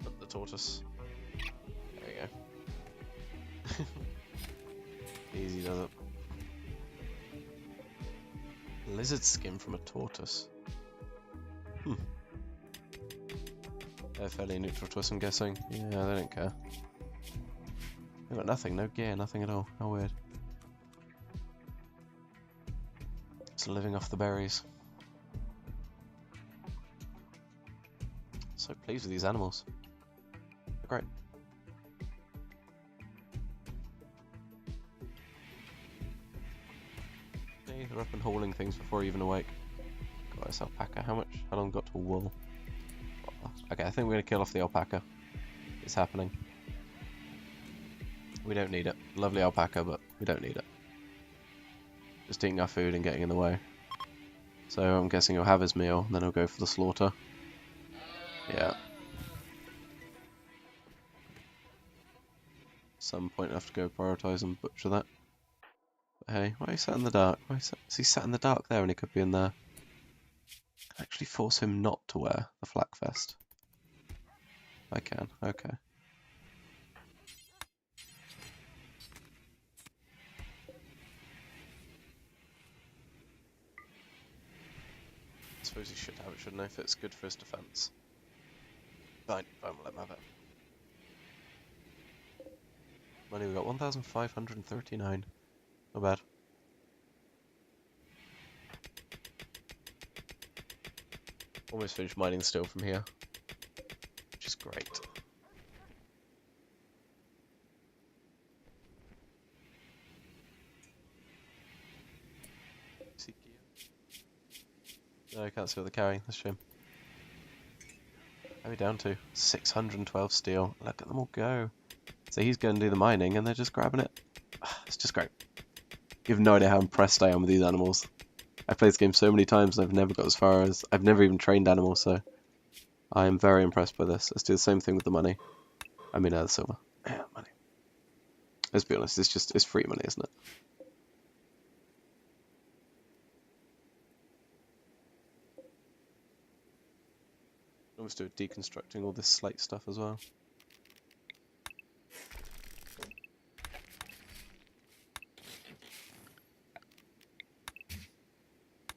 Speaker 1: Put the tortoise. There we go. Easy does it. Lizard skin from a tortoise. They're fairly neutral to us, I'm guessing. Yeah, they don't care. They've got nothing, no gear, nothing at all. How weird. It's living off the berries. So pleased with these animals. They're great. Hey, they're up and hauling things before you're even awake. Got this alpaca. How long got to wool? Okay, I think we're gonna kill off the alpaca. It's happening. We don't need it. Lovely alpaca, but we don't need it. Just eating our food and getting in the way. So I'm guessing he'll have his meal, and then he'll go for the slaughter. Yeah. Some point I have to go prioritise and butcher that. But hey, why are you sat in the dark? Is he sat in the dark there when he could be in there? I can actually force him not to wear the flak vest. I can, okay. I suppose he should have it, shouldn't he, if it's good for his defense. Fine, we'll let him have it. Money, we got 1,539. Not bad. Almost finished mining steel from here, which is great. No, I can't see what they're carrying. That's a shame. How are we down to? 612 steel. Look at them all go. So he's going to do the mining, and they're just grabbing it. It's just great. You have no idea how impressed I am with these animals. I've played this game so many times, and I've never got as far as... I've never even trained animals, so... I am very impressed by this. Let's do the same thing with the money. I mean, the silver. Yeah, money. Let's be honest, it's free money, isn't it? Almost do deconstructing all this slate stuff as well.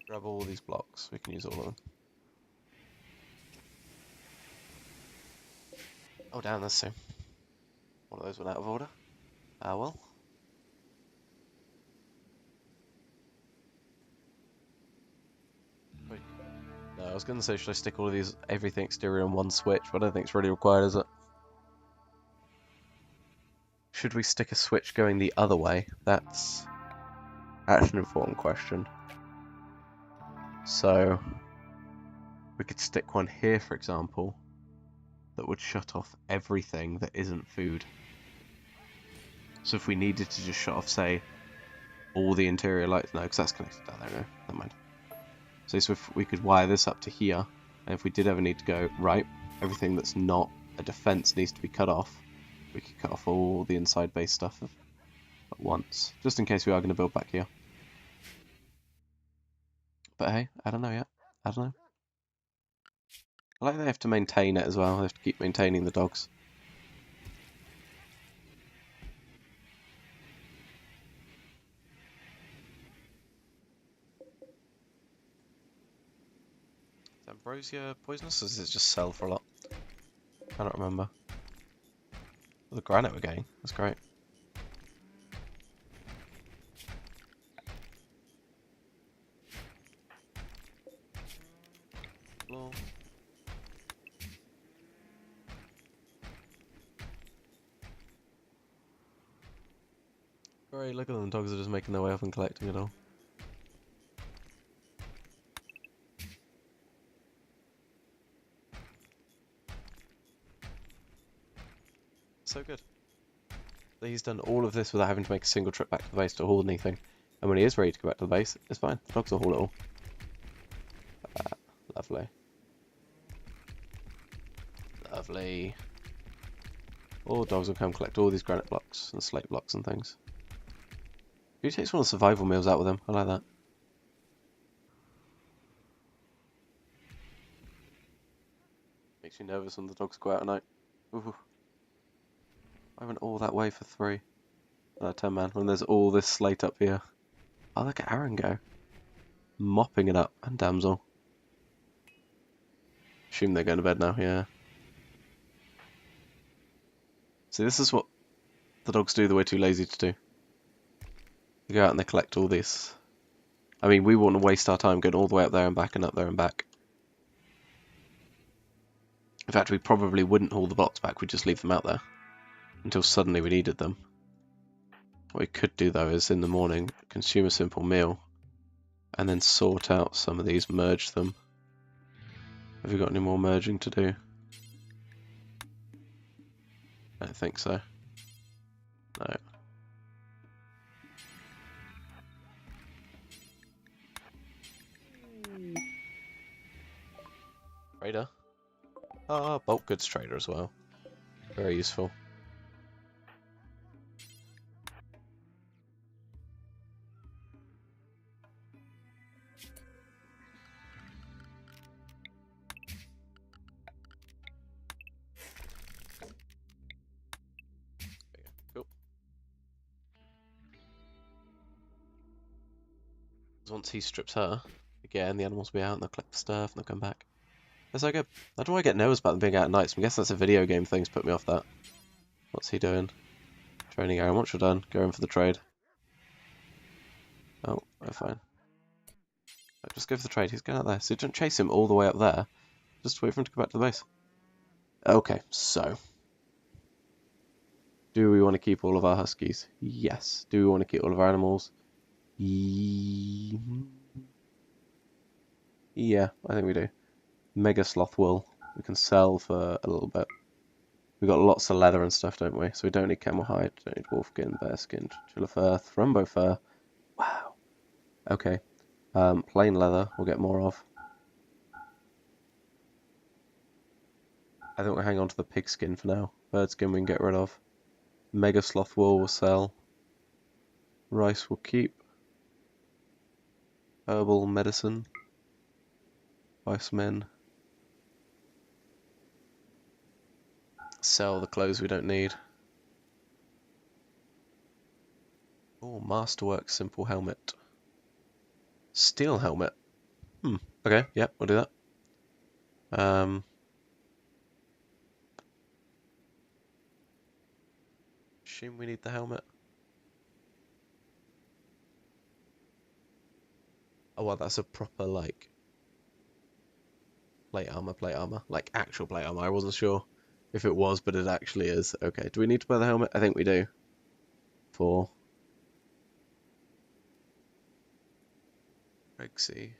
Speaker 1: Grab all these blocks, we can use all of them. Oh damn, that's so. One of those went out of order. Ah well. Wait. No, I was going to say, should I stick all of these, everything exterior on one switch, but I don't think it's really required, is it? Should we stick a switch going the other way? That's an important question. So, we could stick one here, for example, that would shut off everything that isn't food. So if we needed to just shut off, say, all the interior lights, no, because that's connected down there, no, never mind. So if we could wire this up to here, and if we did ever need to go, right, everything that's not a defense needs to be cut off, we could cut off all the inside base stuff at once, just in case we are going to build back here. But hey, I don't know yet. I don't know. I like they have to maintain it as well. They have to keep maintaining the dogs. Is ambrosia poisonous, or does it just sell for a lot? I don't remember. Oh, the granite we're getting. That's great. Floor. Great, look at them. The dogs are just making their way up and collecting it all. So good. He's done all of this without having to make a single trip back to the base to haul anything. And when he is ready to go back to the base, it's fine. The dogs will haul it all. Lovely. Lovely. All the dogs will come collect all these granite blocks and slate blocks and things. Who takes one of the survival meals out with him? I like that. Makes me nervous when the dogs go out at night. Ooh. I went all that way for 3. 10 man, when there's all this slate up here. Oh, look at Aaron go. Mopping it up. And Damsel. Assume they're going to bed now, yeah. See, this is what the dogs do that we're too lazy to do. They go out and they collect all these. I mean, we wouldn't waste our time going all the way up there and back and up there and back. In fact, we probably wouldn't haul the blocks back, we'd just leave them out there. Until suddenly we needed them. What we could do, though, is in the morning, consume a simple meal. and then sort out some of these, merge them. Have you got any more merging to do? I don't think so. No. Trader. Ah, bulk goods trader as well. Very useful. Cool. Once he strips her, again the animals will be out and they'll collect the stuff and they'll come back. That's so good. I don't know why I get nervous about them being out at night, so I guess that's a video game thing to put me off that. What's he doing? Training Aaron, once you're done, go in for the trade. Oh, we're fine. Just go for the trade, he's going out there. So don't chase him all the way up there. Just wait for him to go back to the base. Okay, so. Do we want to keep all of our huskies? Yes. Do we want to keep all of our animals? Yeah, I think we do. Mega sloth wool. We can sell for a little bit. We've got lots of leather and stuff, don't we? So we don't need camel hide, don't need wolf skin, bear skin, chinchilla fur, thrumbo fur. Wow. Okay. Plain leather we'll get more of. I think we'll hang on to the pig skin for now. Bird skin we can get rid of. Mega sloth wool will sell. Rice we'll keep. Herbal medicine. Icemen. Sell the clothes we don't need. Oh, masterwork simple helmet. Steel helmet. Okay, yep, we'll do that. Assume we need the helmet. Oh, well, that's a proper, like, plate armor. Like, actual plate armor. I wasn't sure if it was, but it actually is. Okay, do we need to buy the helmet? I think we do. 4. Rexy.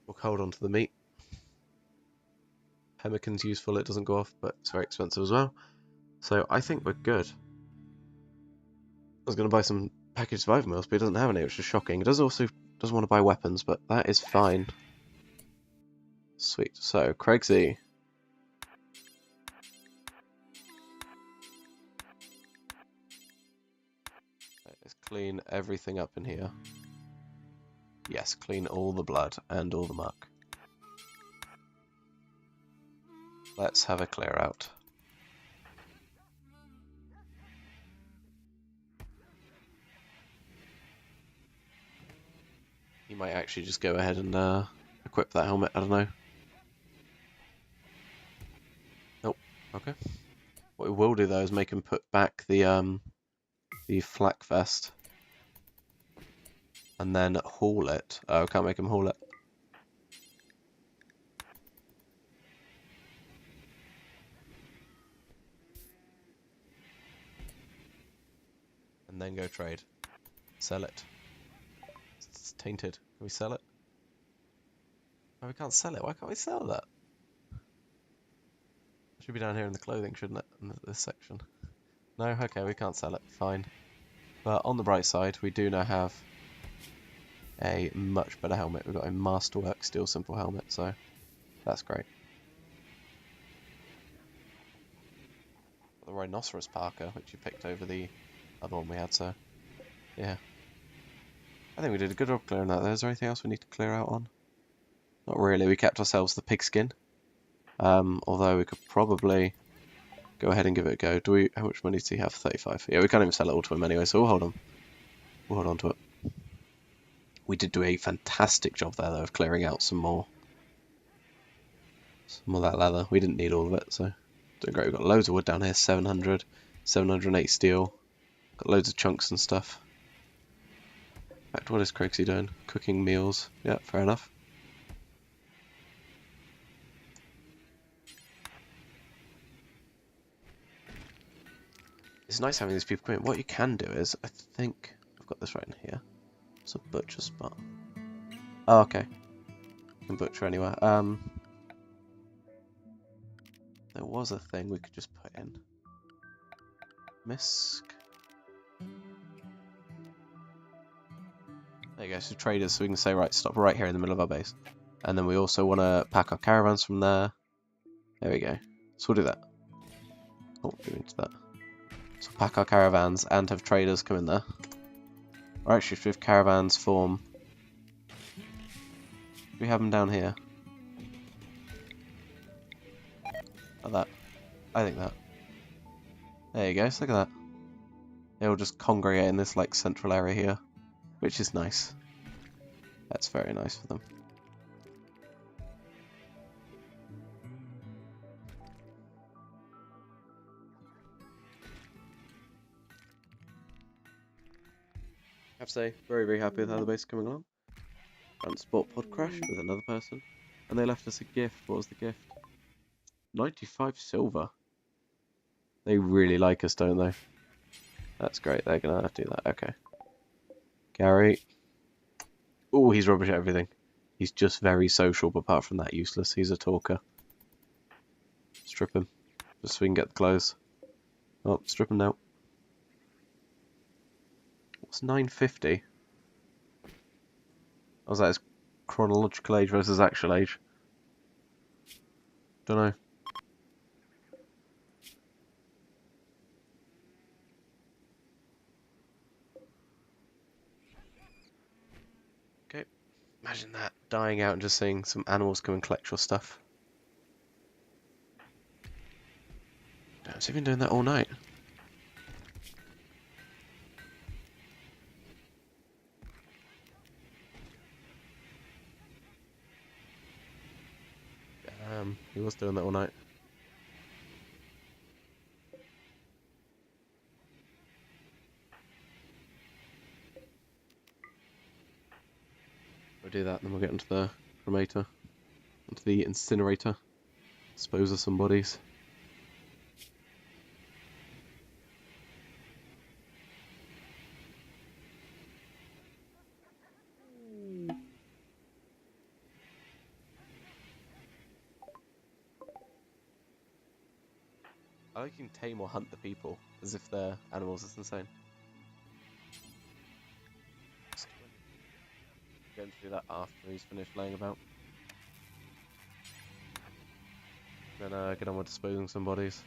Speaker 1: We'll hold on to the meat. Pemmican's useful, it doesn't go off, but it's very expensive as well. So I think we're good. I was going to buy some packaged survival meals, but he doesn't have any, which is shocking. He doesn't want to buy weapons, but that is fine. Sweet. So, Craigsy. Let's clean everything up in here. Yes, clean all the blood and all the muck. Let's have a clear out. You might actually just go ahead and equip that helmet, I don't know. Nope, okay. What we will do though is make him put back the flak vest. And then haul it. Oh, can't make him haul it. And then go trade. Sell it. It's tainted. Can we sell it? Oh, we can't sell it. Why can't we sell that? It should be down here in the clothing, shouldn't it? In this section. No? Okay, we can't sell it. Fine. But on the bright side, we do now have a much better helmet. We've got a masterwork steel simple helmet, so that's great. The rhinoceros parka, which you picked over the other one we had, so yeah. I think we did a good job clearing that. Is there anything else we need to clear out on? Not really. We kept ourselves the pigskin. Although we could probably go ahead and give it a go. Do we? How much money does he have? 35. Yeah, we can't even sell it all to him anyway, so we'll hold on. We'll hold on to it. We did do a fantastic job there, though, of clearing out some more of that leather. We didn't need all of it, so doing great. We've got loads of wood down here. 700, 708 steel. Got loads of chunks and stuff. In fact, what is Craigsy doing? Cooking meals. Yeah, fair enough. It's nice having these people come in. What you can do is, I think I've got this right in here. It's a butcher spot. Oh, okay. You can butcher anywhere. There was a thing we could just put in. Misk. There you go, so traders, so we can say, right, stop right here in the middle of our base. And then we also want to pack our caravans from there. There we go. So we'll do that. Oh, do into that. So pack our caravans and have traders come in there. Or actually, if caravans form... Do we have them down here? Like that. I think that. There you go, so look at that. They all just congregate in this like central area here, which is nice. That's very nice for them. I have to say, very, very happy with how the base is coming along. Transport pod crash with another person. And they left us a gift. What was the gift? 95 silver. They really like us, don't they? That's great. They're going to do that. Okay. Gary. Oh, he's rubbish at everything. He's just very social, but apart from that, useless. He's a talker. Strip him. Just so we can get the clothes. Oh, strip him now. What's 950? Was that his chronological age versus actual age? Don't know. Okay. Imagine that. Dying out and just seeing some animals come and collect your stuff. Damn, has he been doing that all night? He was doing that all night. We'll do that, then we'll get into the cremator, into the incinerator, dispose of some bodies. I like you can tame or hunt the people as if they're animals. It's insane. Going to do that after he's finished laying about. Then get on with disposing some bodies.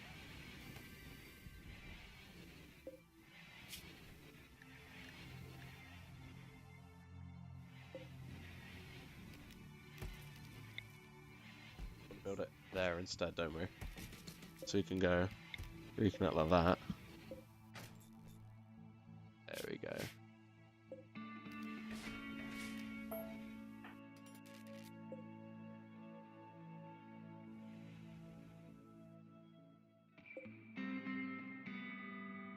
Speaker 1: Build it there instead, don't we? So you can go, you can like that. There we go.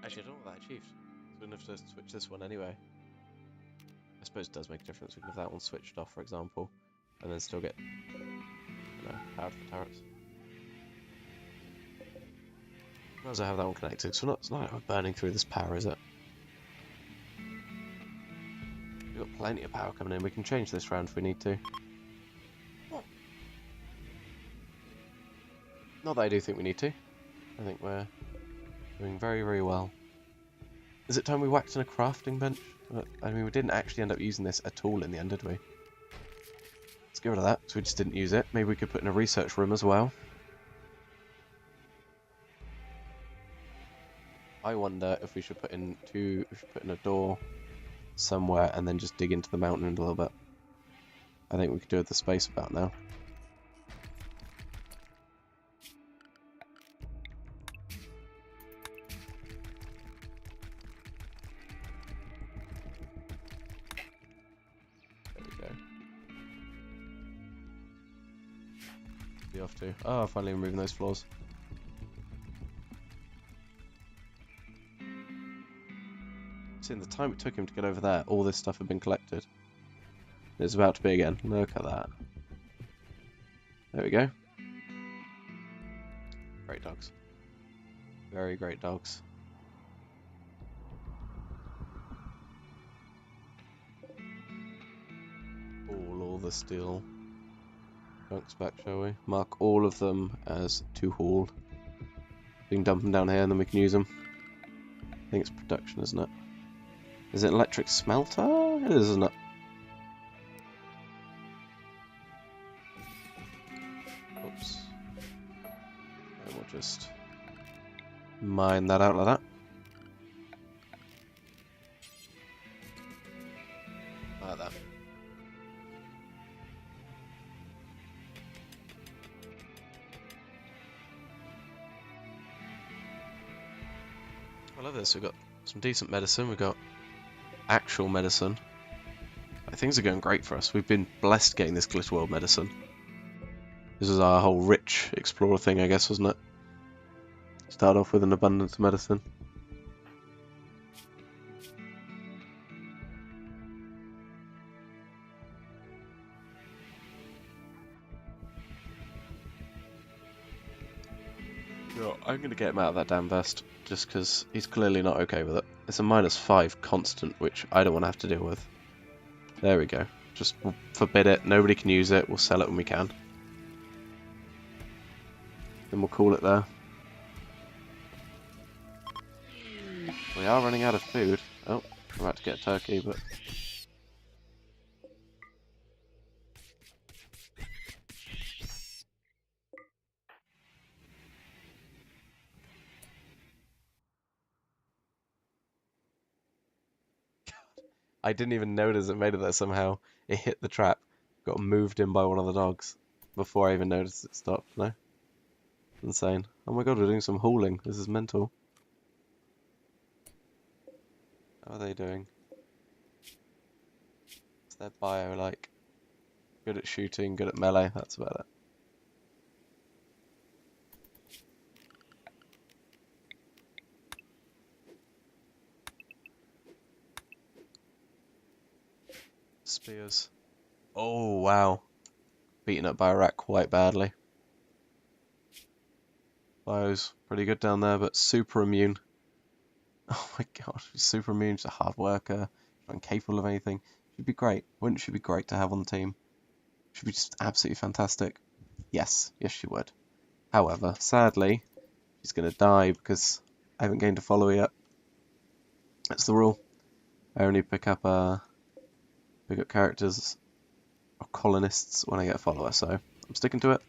Speaker 1: Actually, I don't know what that achieved. So we wouldn't have to switch this one anyway. I suppose it does make a difference. We can have that one switched off, for example, and then still get, you know, powered for turrets. Might as well have that one connected. So it's not like we're burning through this power, is it? We've got plenty of power coming in. We can change this round if we need to. Not that I do think we need to. I think we're doing very, very well. Is it time we whacked in a crafting bench? I mean, we didn't actually end up using this at all in the end, did we? Let's get rid of that, so we just didn't use it. Maybe we could put in a research room as well. I wonder if we should put in a door somewhere and then just dig into the mountain a little bit. I think we could do it with the space about now. There we go. Be off to. Oh, finally removing those floors. In the time it took him to get over there, all this stuff had been collected. It's about to be again. Look at that. There we go. Great dogs. Very great dogs. all the steel chunks back, shall we? Mark all of them as to haul. We can dump them down here and then we can use them. I think it's production, isn't it? Is it electric smelter? It is, isn't it? Oops. And we'll just mine that out like that. Like that. I love this. We've got some decent medicine. We've got actual medicine. Like, things are going great for us. We've been blessed getting this Glitter World medicine. This is our whole rich explorer thing, I guess, wasn't it? Start off with an abundance of medicine. I'm going to get him out of that damn vest, just because he's clearly not okay with it. It's a -5 constant, which I don't want to have to deal with. There we go. Just we'll forbid it, nobody can use it, we'll sell it when we can. Then we'll call it there. We are running out of food. Oh, I'm about to get a turkey, but... I didn't even notice it made it there somehow. It hit the trap, got moved in by one of the dogs before I even noticed it stopped. No? Insane. Oh my god, we're doing some hauling. This is mental. How are they doing? What's their bio like? Good at shooting, good at melee, that's about it. Spears. Oh, wow. Beaten up by a rat quite badly. Bio's pretty good down there, but super immune. Oh my god, super immune, just a hard worker, incapable of anything. She'd be great. Wouldn't she be great to have on the team? She'd be just absolutely fantastic. Yes, yes she would. However, sadly, she's going to die because I haven't gained a follower yet. That's the rule. I only pick up characters or colonists when I get a follower, so I'm sticking to it.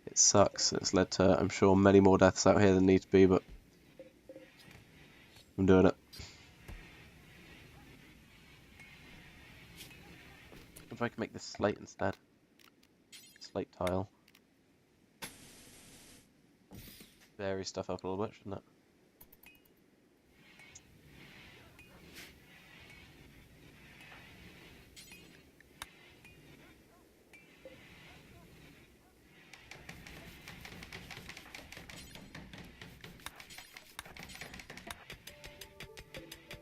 Speaker 1: It sucks. It's led to, I'm sure, many more deaths out here than need to be, but I'm doing it. If I can make this slate instead. Slate tile. Vary stuff up a little bit, shouldn't it?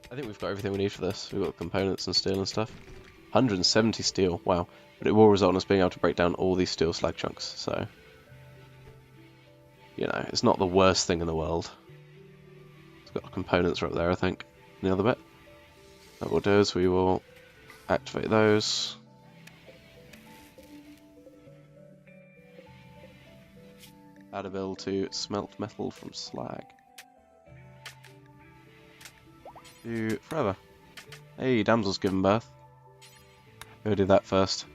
Speaker 1: I think we've got everything we need for this. We've got components and steel and stuff. 170 steel, wow. But it will result in us being able to break down all these steel slag chunks, so... You know, it's not the worst thing in the world. It's got components right there, I think. And the other bit. What we'll do is we will activate those. Add a build to smelt metal from slag. Do forever. Hey, damsel's given birth. Go do that first.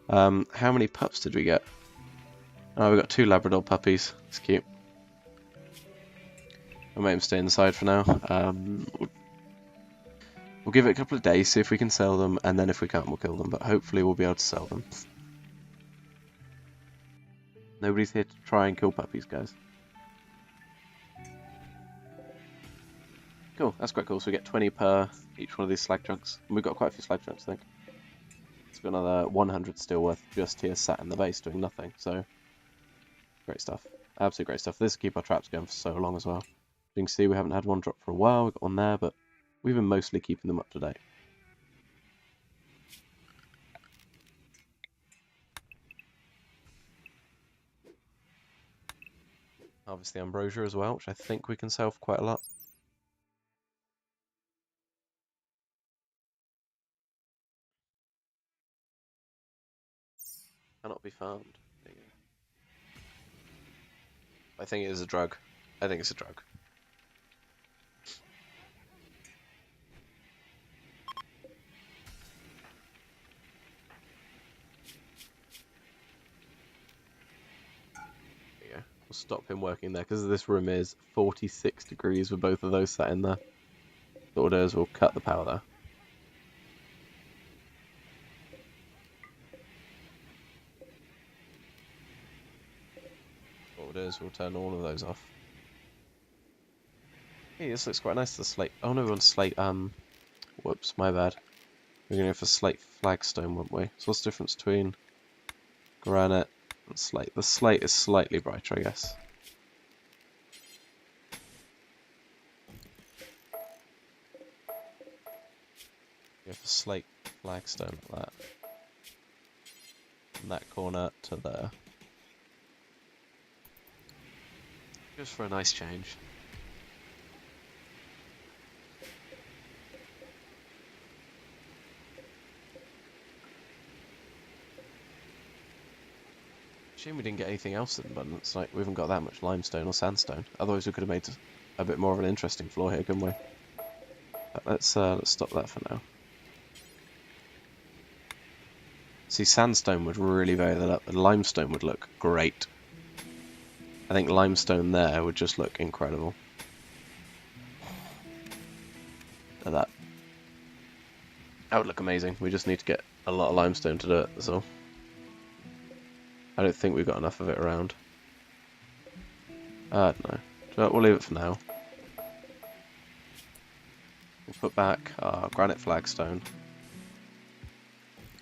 Speaker 1: How many pups did we get? Oh, we got 2 Labrador puppies. It's cute. I'll make them stay inside for now. We'll give it a couple of days, see if we can sell them, and then if we can't, we'll kill them. But hopefully we'll be able to sell them. Nobody's here to try and kill puppies, guys. Cool, that's quite cool. So we get 20 per each one of these slag chunks. And we've got quite a few slag chunks, I think. It's got another 100 steel worth just here sat in the base doing nothing. So, great stuff. Absolutely great stuff. This will keep our traps going for so long as well. You can see we haven't had one drop for a while. We've got one there, but we've been mostly keeping them up to date. Harvest the ambrosia as well, which I think we can sell for quite a lot. Cannot be farmed. There you go. I think it is a drug. I think it's a drug. There you go. We'll stop him working there because this room is 46 degrees with both of those sat in there. So what we'll do is we'll cut the power there. What we'll do is we'll turn all of those off. Hey, this looks quite nice, the slate. Oh no, we want slate, whoops, my bad. We're going to go for slate flagstone, won't we? So what's the difference between granite and slate? The slate is slightly brighter, I guess. Go for slate flagstone like that. From that corner to there. Just for a nice change. Shame we didn't get anything else in abundance. Like, we haven't got that much limestone or sandstone. Otherwise, we could have made a bit more of an interesting floor here, couldn't we? But let's stop that for now. See, sandstone would really vary that up, and limestone would look great. I think limestone there would just look incredible. Look at that. That would look amazing. We just need to get a lot of limestone to do it, that's all. I don't think we've got enough of it around. I don't know. So we'll leave it for now. We'll put back our granite flagstone.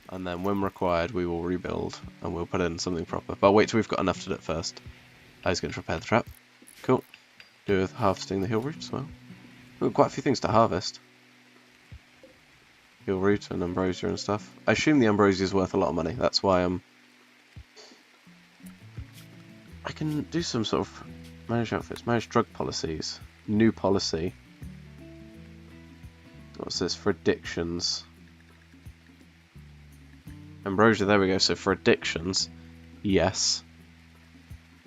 Speaker 1: And then when required we will rebuild and we'll put in something proper. But I'll wait till we've got enough to do it first. I was going to repair the trap. Cool. Do with harvesting the hill root as well. We've got quite a few things to harvest. Hill root and ambrosia and stuff. I assume the ambrosia is worth a lot of money. That's why I can do some sort of manage outfits, manage drug policies, new policy. What's this for addictions? Ambrosia, there we go. So for addictions, yes.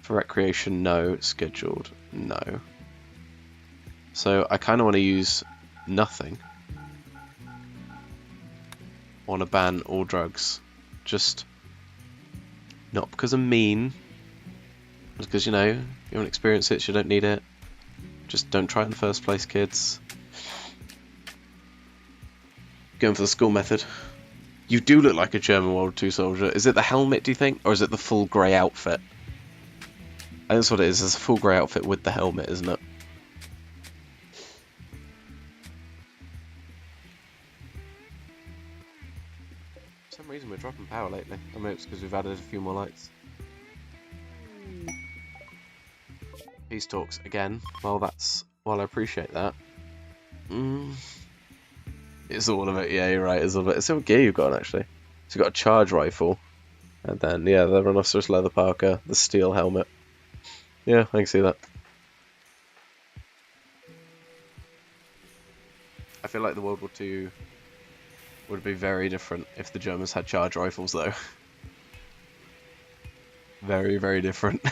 Speaker 1: For recreation, no. Scheduled, no. So I kind of want to use nothing. I want to ban all drugs. Just not because I'm mean. Because, you know, you don't experience it, so you don't need it. Just don't try it in the first place, kids. Going for the school method. You do look like a German World War II soldier. Is it the helmet, do you think? Or is it the full grey outfit? I think that's what it is. It's a full grey outfit with the helmet, isn't it? For some reason we're dropping power lately. I mean, it's because we've added a few more lights. Peace talks again. Well, I appreciate that. It's all of it. Yeah, you're right. It's all of it. It's what gear you've got, actually. So you've got a charge rifle, and then yeah, the rhinoceros leather parka, the steel helmet. Yeah, I can see that. I feel like the World War II would be very different if the Germans had charge rifles, though. Very, very different.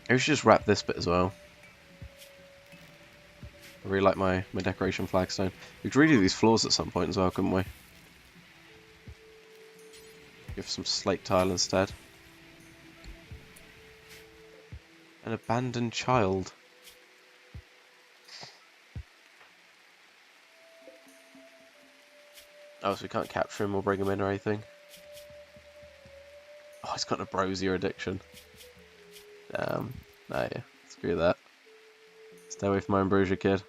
Speaker 1: Maybe we should just wrap this bit as well. I really like my decoration flagstone. We could redo these floors at some point as well, couldn't we? Give some slate tile instead. An abandoned child. Oh, so we can't capture him or bring him in or anything? Oh, he's got an ambrosier addiction. Damn. Nah, yeah. Screw that. Stay away from my ambrosia, kid.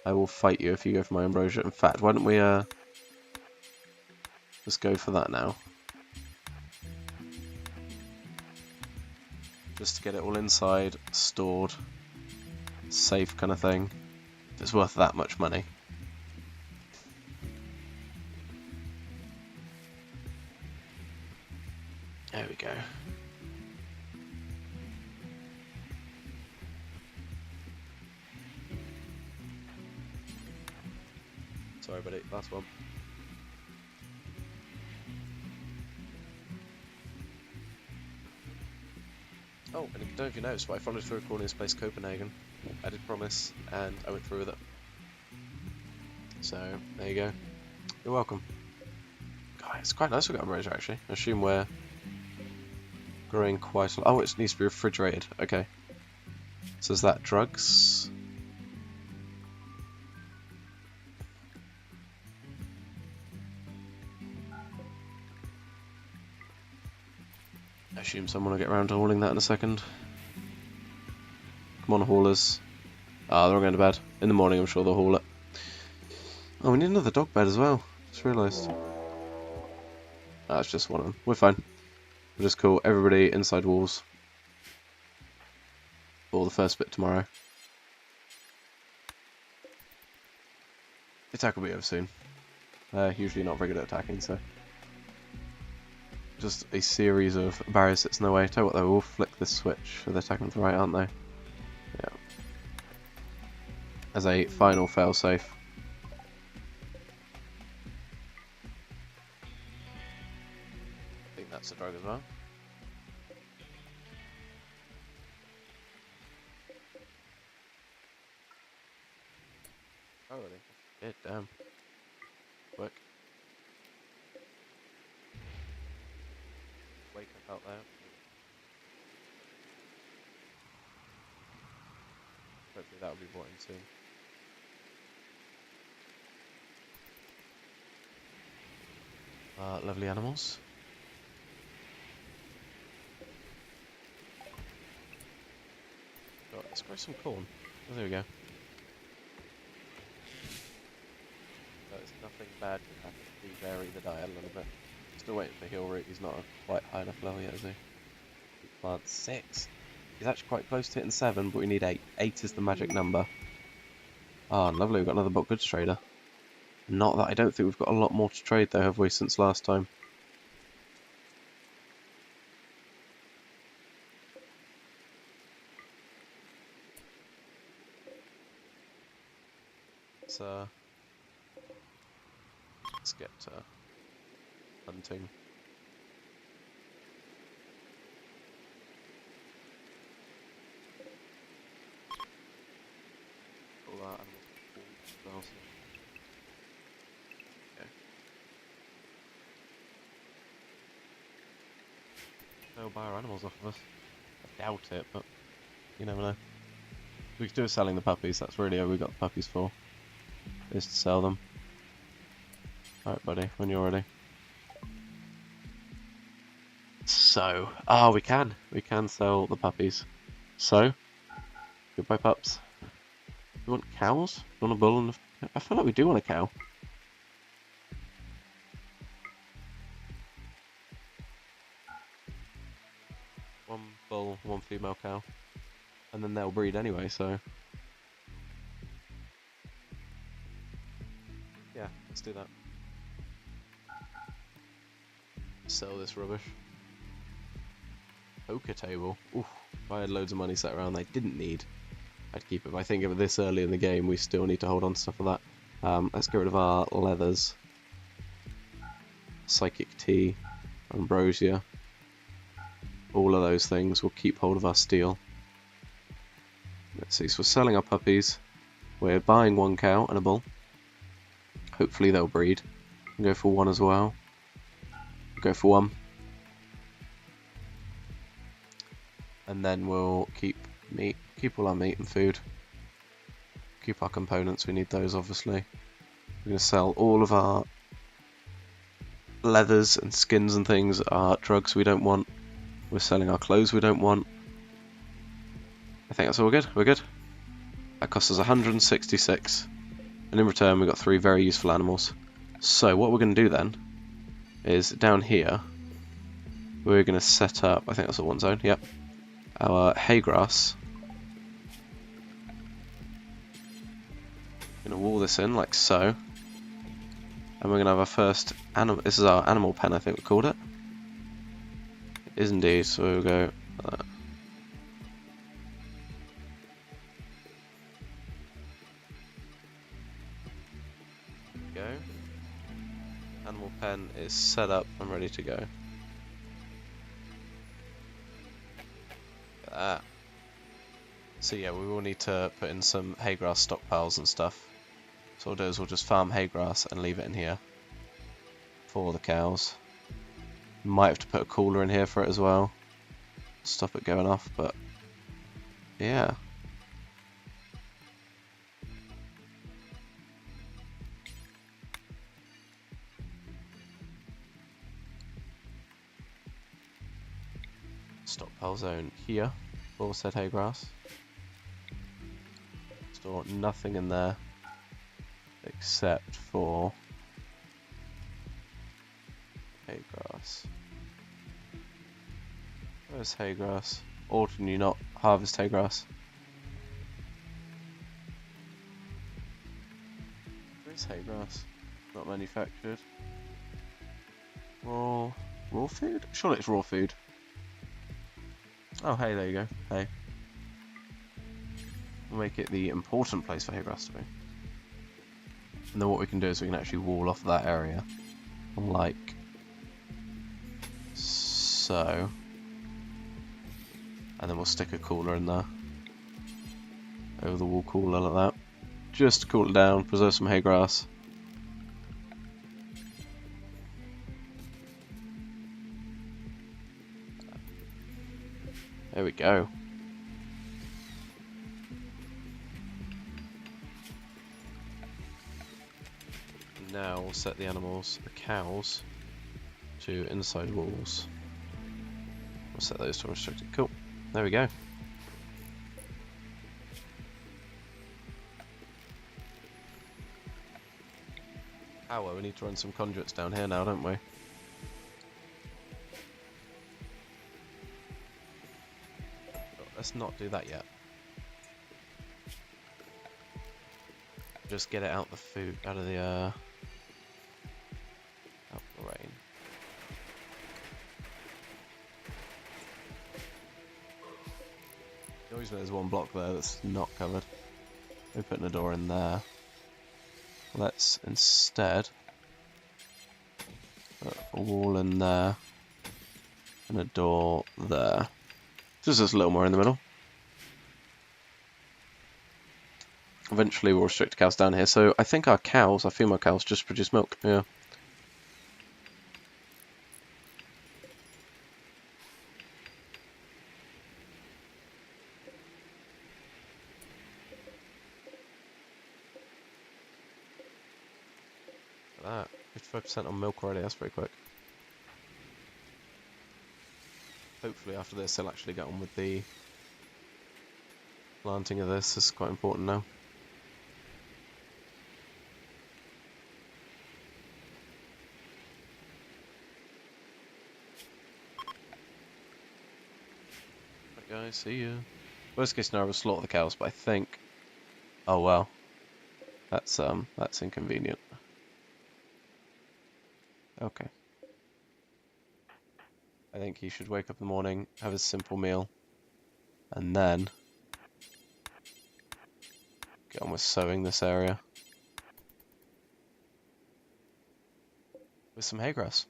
Speaker 1: I will fight you if you go for my ambrosia. In fact, why don't we just go for that now? Just to get it all inside, stored, safe kind of thing. It's worth that much money. There we go. Sorry, buddy. Last one. Oh, and I don't know if you noticed, but I followed through calling this place Copenhagen. I did promise, and I went through with it. So, there you go. You're welcome. God, it's quite nice we've got umbrellas actually. I assume we're growing quite a lot. Oh, it needs to be refrigerated. Okay. So is that drugs? I assume someone will get around to hauling that in a second. Come on, haulers. Ah, they're all going to bed. In the morning, I'm sure they'll haul it. Oh, we need another dog bed as well. Just realised. Ah, it's just one of them. We're fine. We'll just call everybody inside walls. For the first bit tomorrow. The attack will be over soon. Usually not very good at attacking, so. Just a series of barriers sits in the way. Tell you what though, we'll flick this switch for the attacking to the right, aren't they? Yeah. As a final failsafe. I think that's a drug as well. Oh, really? Shit, damn. Quick. Wake up out there. Hopefully that will be brought in soon. Lovely animals. Got, let's grow some corn. Oh, there we go. So it's nothing bad can happen. We vary the diet a little bit. Still waiting for heal root. He's not a quite high enough level yet, is he? Plant 6. He's actually quite close to hitting 7, but we need 8. 8 is the magic number. Ah, lovely. We've got another bulk goods trader. Not that I don't think we've got a lot more to trade though, have we, since last time? Let's get hunting. All that and all else. Okay. They'll buy our animals off of us. I doubt it, but you never know. We could do with selling the puppies. That's really all we got the puppies for. Is to sell them. Alright, buddy, when you're ready. So, we can sell the puppies. So, goodbye pups. You want cows? You want a bull and I feel like we do want a cow. One bull, one female cow. And then they'll breed anyway, so. Yeah, let's do that. Sell this rubbish. Poker table. Oof, if I had loads of money sat around I didn't need, I'd keep it. But I think if this early in the game we still need to hold on to stuff like that. Let's get rid of our leathers. Psychic tea, ambrosia. All of those things. We'll keep hold of our steel. Let's see, so we're selling our puppies. We're buying one cow and a bull. Hopefully they'll breed. We'll go for one as well. We'll go for one. And then we'll keep meat, keep all our meat and food. Keep our components, we need those obviously. We're going to sell all of our leathers and skins and things, our drugs we don't want. We're selling our clothes we don't want. I think that's all good, we're good. That cost us 166. And in return we got 3 very useful animals. So what we're going to do then is down here we're going to set up, I think that's a one zone, yep. Our hay grass. Going to wall this in like so. And we're going to have our first animal. This is our animal pen, I think we called it. It is indeed, so we'll go. Go. Animal pen is set up and ready to go. So yeah, we will need to put in some hay grass stockpiles and stuff. So what we'll do is we'll just farm hay grass and leave it in here for the cows. Might have to put a cooler in here for it as well. Stop it going off, but yeah. Stockpile zone here for said hay grass. Store nothing in there except for hay grass. Where's hay grass? Or can you not harvest hay grass? Where's hay grass? Not manufactured. Raw food? Surely it's raw food. Oh, hey, there you go. Hey. We'll make it the important place for hay grass to be. And then what we can do is we can actually wall off that area. Like so. And then we'll stick a cooler in there. Over the wall cooler like that. Just to cool it down, preserve some hay grass. There we go. Now we'll set the animals, the cows, to inside walls. We'll set those to restricted. Cool. There we go. Oh well, we need to run some conduits down here now, don't we? Let's not do that yet. Just get it out the food, out of the rain. Always there's one block there that's not covered. We're putting a door in there. Let's instead put a wall in there and a door there. Just a little more in the middle. Eventually we'll restrict cows down here. So I think our cows, our female cows, just produce milk. Yeah. Look at that. 55% on milk already. That's pretty quick. Hopefully after this they'll actually get on with the planting of this. This is quite important now. Right guys, see ya. Worst case scenario, we'll slaughter the cows, but I think... Oh well. That's inconvenient. Okay. I think he should wake up in the morning, have a simple meal, and then get on with sowing this area with some hay grass.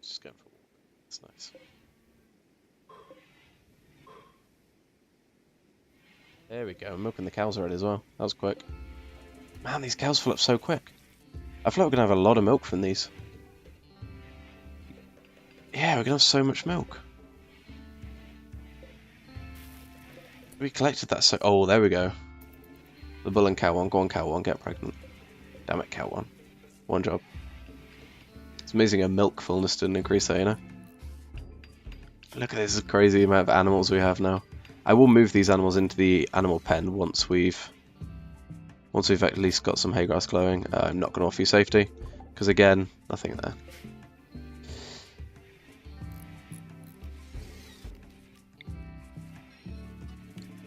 Speaker 1: Just going for a walk. That's nice. There we go. I'm milking the cows already as well. That was quick. Man, these cows fill up so quick. I feel like we're going to have a lot of milk from these. Yeah, we're going to have so much milk. We collected that so... Oh, there we go. The bull and cow one. Go on, cow one. Get pregnant. Damn it, cow one. One job. It's amazing our milk fullness didn't increase there, you know? Look at this crazy amount of animals we have now. I will move these animals into the animal pen once we've at least got some hay grass glowing. I'm not going to offer you safety, because again, nothing there.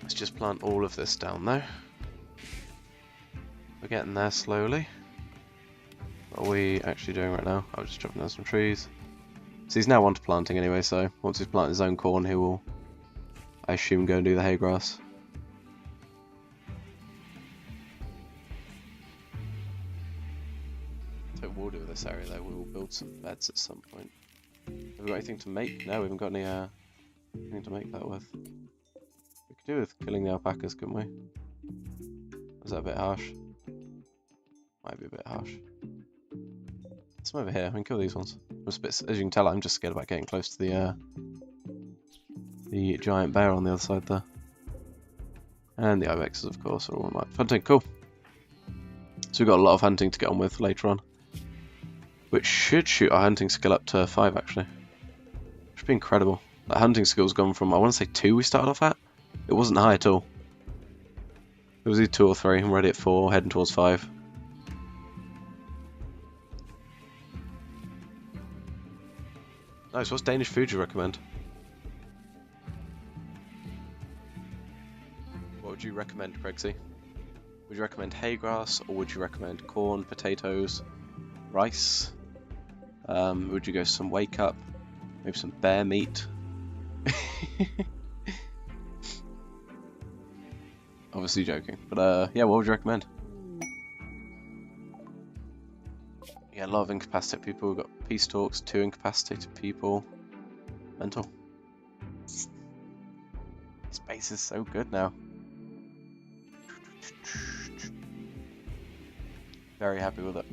Speaker 1: Let's just plant all of this down though. We're getting there slowly. What are we actually doing right now? I'm just chopping down some trees. So he's now on to planting anyway, so once he's planted his own corn, he will, I assume, go and do the hay grass. So what we'll do with this area though, we will build some beds at some point. Have we got anything to make? No, we haven't got any anything to make that with. We could do with killing the alpacas, couldn't we? Was that a bit harsh? Might be a bit harsh. Let's come over here. I can kill these ones. Just a bit, as you can tell, I'm just scared about getting close to the giant bear on the other side there. And the ibexes, of course, are all right. Hunting, cool. So we've got a lot of hunting to get on with later on. Which should shoot our hunting skill up to 5, actually. Which would be incredible. That hunting skill's gone from, I want to say 2 we started off at. It wasn't high at all. It was either 2 or 3. I'm ready at 4, heading towards 5. Nice, what's Danish food you recommend? What would you recommend, Craigsy? Would you recommend hay grass, or would you recommend corn, potatoes, rice? Would you go some wake up? Maybe some bear meat? Obviously joking, but yeah, what would you recommend? Yeah, a lot of incapacitated people. We've got peace talks, 2 incapacitated people. Mental. Space is so good now. Very happy with it.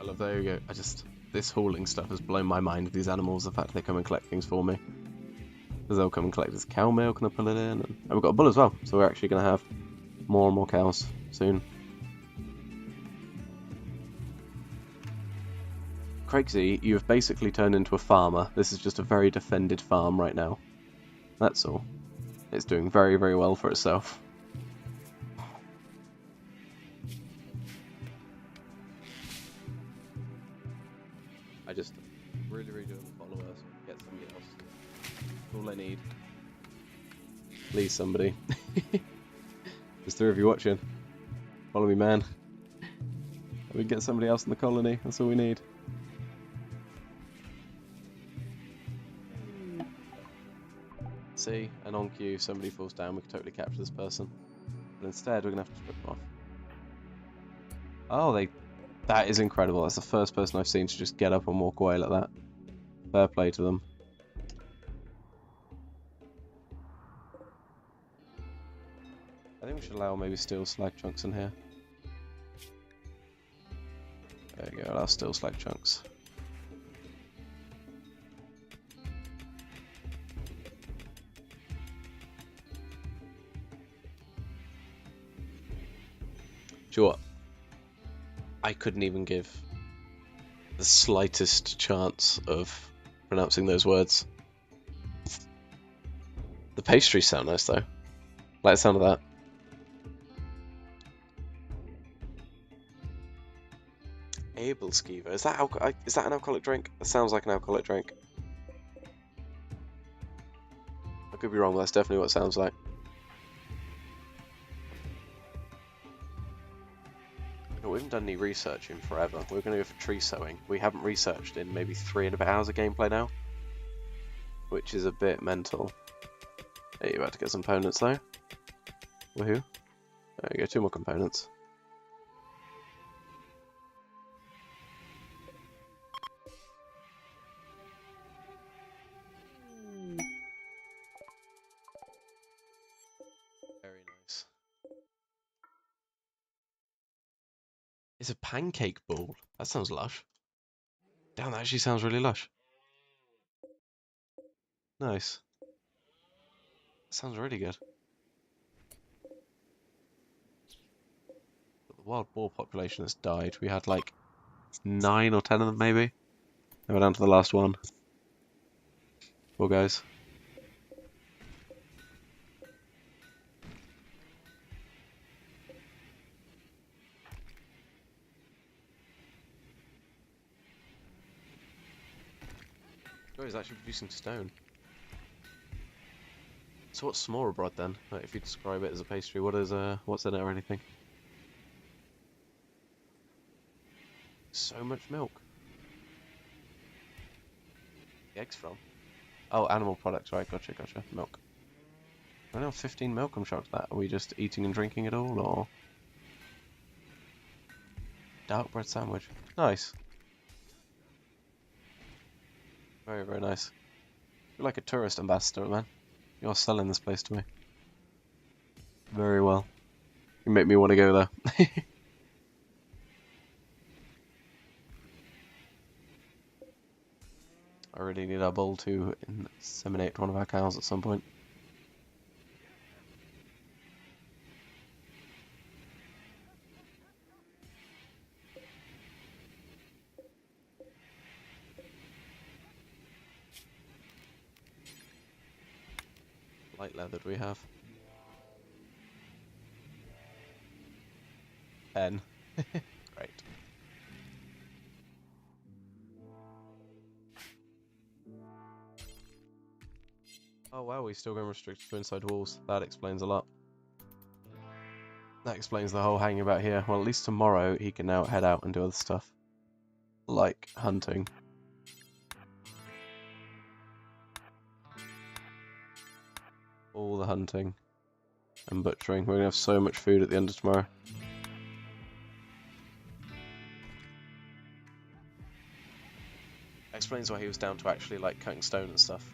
Speaker 1: I love, there you go. This hauling stuff has blown my mind with these animals, the fact they come and collect things for me. Because they'll come and collect this cow milk and I pull it in. And we've got a bull as well, so we're actually going to have more and more cows soon. Craigsy, you have basically turned into a farmer. This is just a very defended farm right now. That's all. It's doing very, very well for itself. I just really do want to follow us, get somebody else. That's all I need. Please, somebody. There's 3 of you watching. Follow me, man. We can get somebody else in the colony. That's all we need. See, and on cue, somebody falls down. We can totally capture this person. But instead, we're gonna have to strip them off. Oh, that is incredible. That's the first person I've seen to just get up and walk away like that. Fair play to them. I think we should allow maybe steel slag chunks in here. There you go, allow steel slag chunks. Do you know what? I couldn't even give the slightest chance of pronouncing those words. The pastries sound nice though. Like the sound of that. Abelskiva. Is that an alcoholic drink? That sounds like an alcoholic drink. I could be wrong, but that's definitely what it sounds like. We haven't done any research in forever. We're going to go for tree sowing. We haven't researched in maybe 3.5 hours of gameplay now, which is a bit mental. Hey, you're about to get some components though. Woohoo. There you go, 2 more components. Very nice. It's a pancake ball. That sounds lush. Damn, that actually sounds really lush. Nice. That sounds really good. But the wild boar population has died. We had like 9 or 10 of them maybe. And we're down to the last one. Poor guys. Oh, he's actually producing stone. So what's smora bread then? Like, if you describe it as a pastry, what's in it or anything? So much milk. The eggs from? Oh, animal products, right, gotcha. Milk. I know 15 milk, I'm shocked at that. Are we just eating and drinking it all, or? Dark bread sandwich. Nice. Very, very nice. You're like a tourist ambassador, man. You're selling this place to me. Very well. You make me want to go there. I really need our bull to inseminate one of our cows at some point. Light leathered we have. 10. Great. Oh wow, we're still going restricted to inside walls. That explains a lot. That explains the whole hanging about here. Well, at least tomorrow he can now head out and do other stuff. Like hunting. All the hunting and butchering. We're going to have so much food at the end of tomorrow. Explains why he was down to actually like cutting stone and stuff.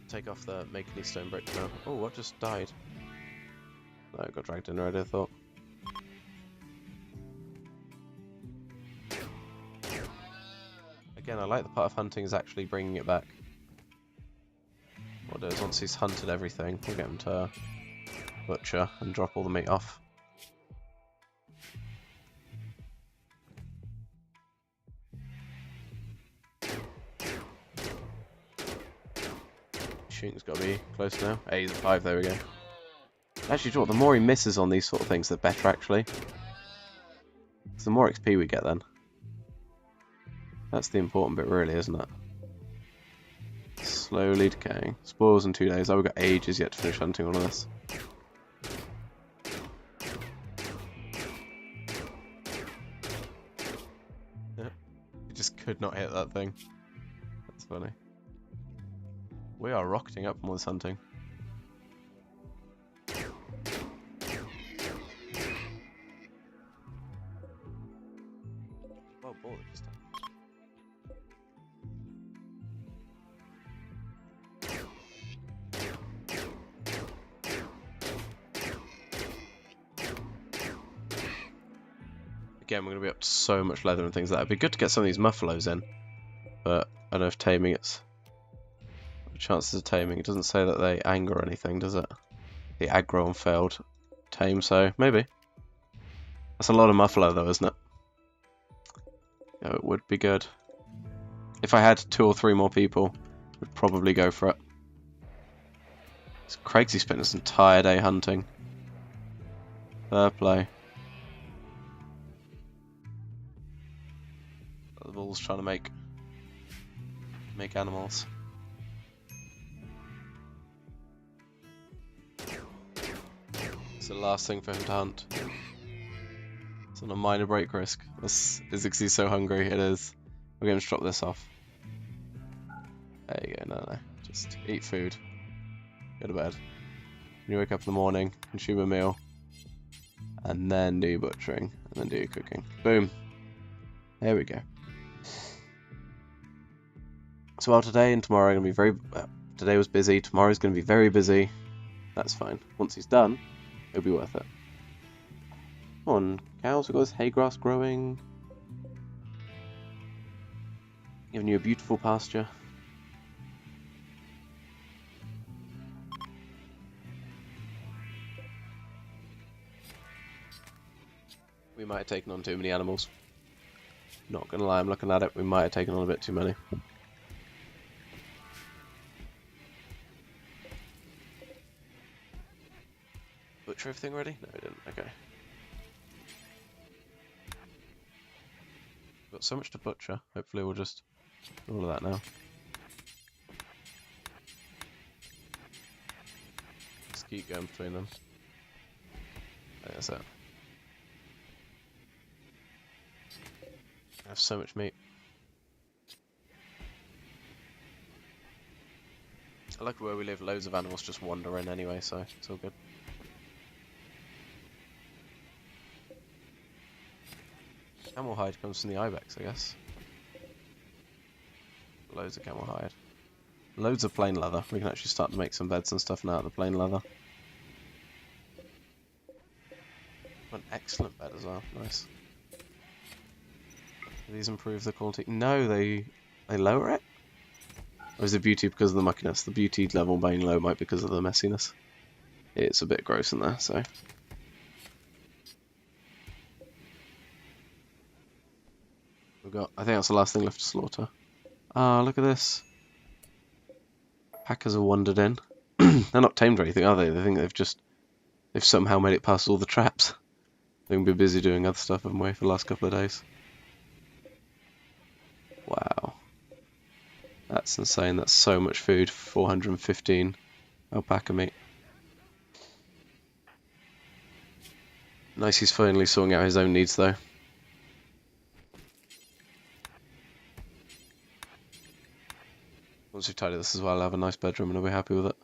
Speaker 1: Take off the make any stone brick now. Oh, what just died? No, it got dragged in already, I thought. Again, I like the part of hunting is actually bringing it back. What it is, once he's hunted everything, we'll get him to butcher and drop all the meat off. Shooting's got to be close now. 8 and 5, there we go. Actually, the more he misses on these sort of things, the better, actually. So the more XP we get then. That's the important bit, really, isn't it? Slowly decaying. Spoils in 2 days. I've got ages yet to finish hunting all of this. Yeah. You just could not hit that thing. That's funny. We are rocketing up from all this hunting. Well, ball it just Again, we're going to be up to so much leather and things like that. It'd be good to get some of these muffalos in, but I don't know if taming it's... The chances of taming, it doesn't say that they anger or anything, does it? The aggro and failed tame, so maybe. That's a lot of muffalo though, isn't it? Yeah, it would be good. If I had 2 or 3 more people, I'd probably go for it. So Craigsy's spent this entire day hunting. Fair play. The bull's trying to make animals. It's the last thing for him to hunt. It's on a minor break risk. Is because he's so hungry, it is. We're going to drop this off. There you go, no. Just eat food. Go to bed. When you wake up in the morning, consume a meal. And then do your butchering. And then do your cooking. Boom. There we go. So while today and tomorrow are going to be very... today was busy, tomorrow's going to be very busy. That's fine. Once he's done, it'll be worth it. Come on, cows, we've got this hay grass growing. Giving you a beautiful pasture. We might have taken on too many animals. Not gonna lie, I'm looking at it, we might have taken on a bit too many. Butcher everything ready? No, we didn't. Okay. got so much to butcher. Hopefully we'll just do all of that now. Just keep going between them. I think that's it. I have so much meat. I like where we live, loads of animals just wander in anyway, so it's all good. Camel hide comes from the ibex, I guess. Loads of camel hide. Loads of plain leather. We can actually start to make some beds and stuff now out of the plain leather. An excellent bed as well. Nice. Do these improve the quality? No, they lower it? Or is the beauty because of the muckiness? The beauty level being low might be because of the messiness. It's a bit gross in there, so... We've got... I think that's the last thing left to slaughter. Ah, look at this. Packers have wandered in. They're not tamed or anything, are they? They think they've somehow made it past all the traps. They're going to be busy doing other stuff, haven't we, for the last couple of days. Wow. That's insane. That's so much food. 415 alpaca meat. Nice he's finally sorting out his own needs, though. Once we've tidied this as well, I'll have a nice bedroom and I'll be happy with it.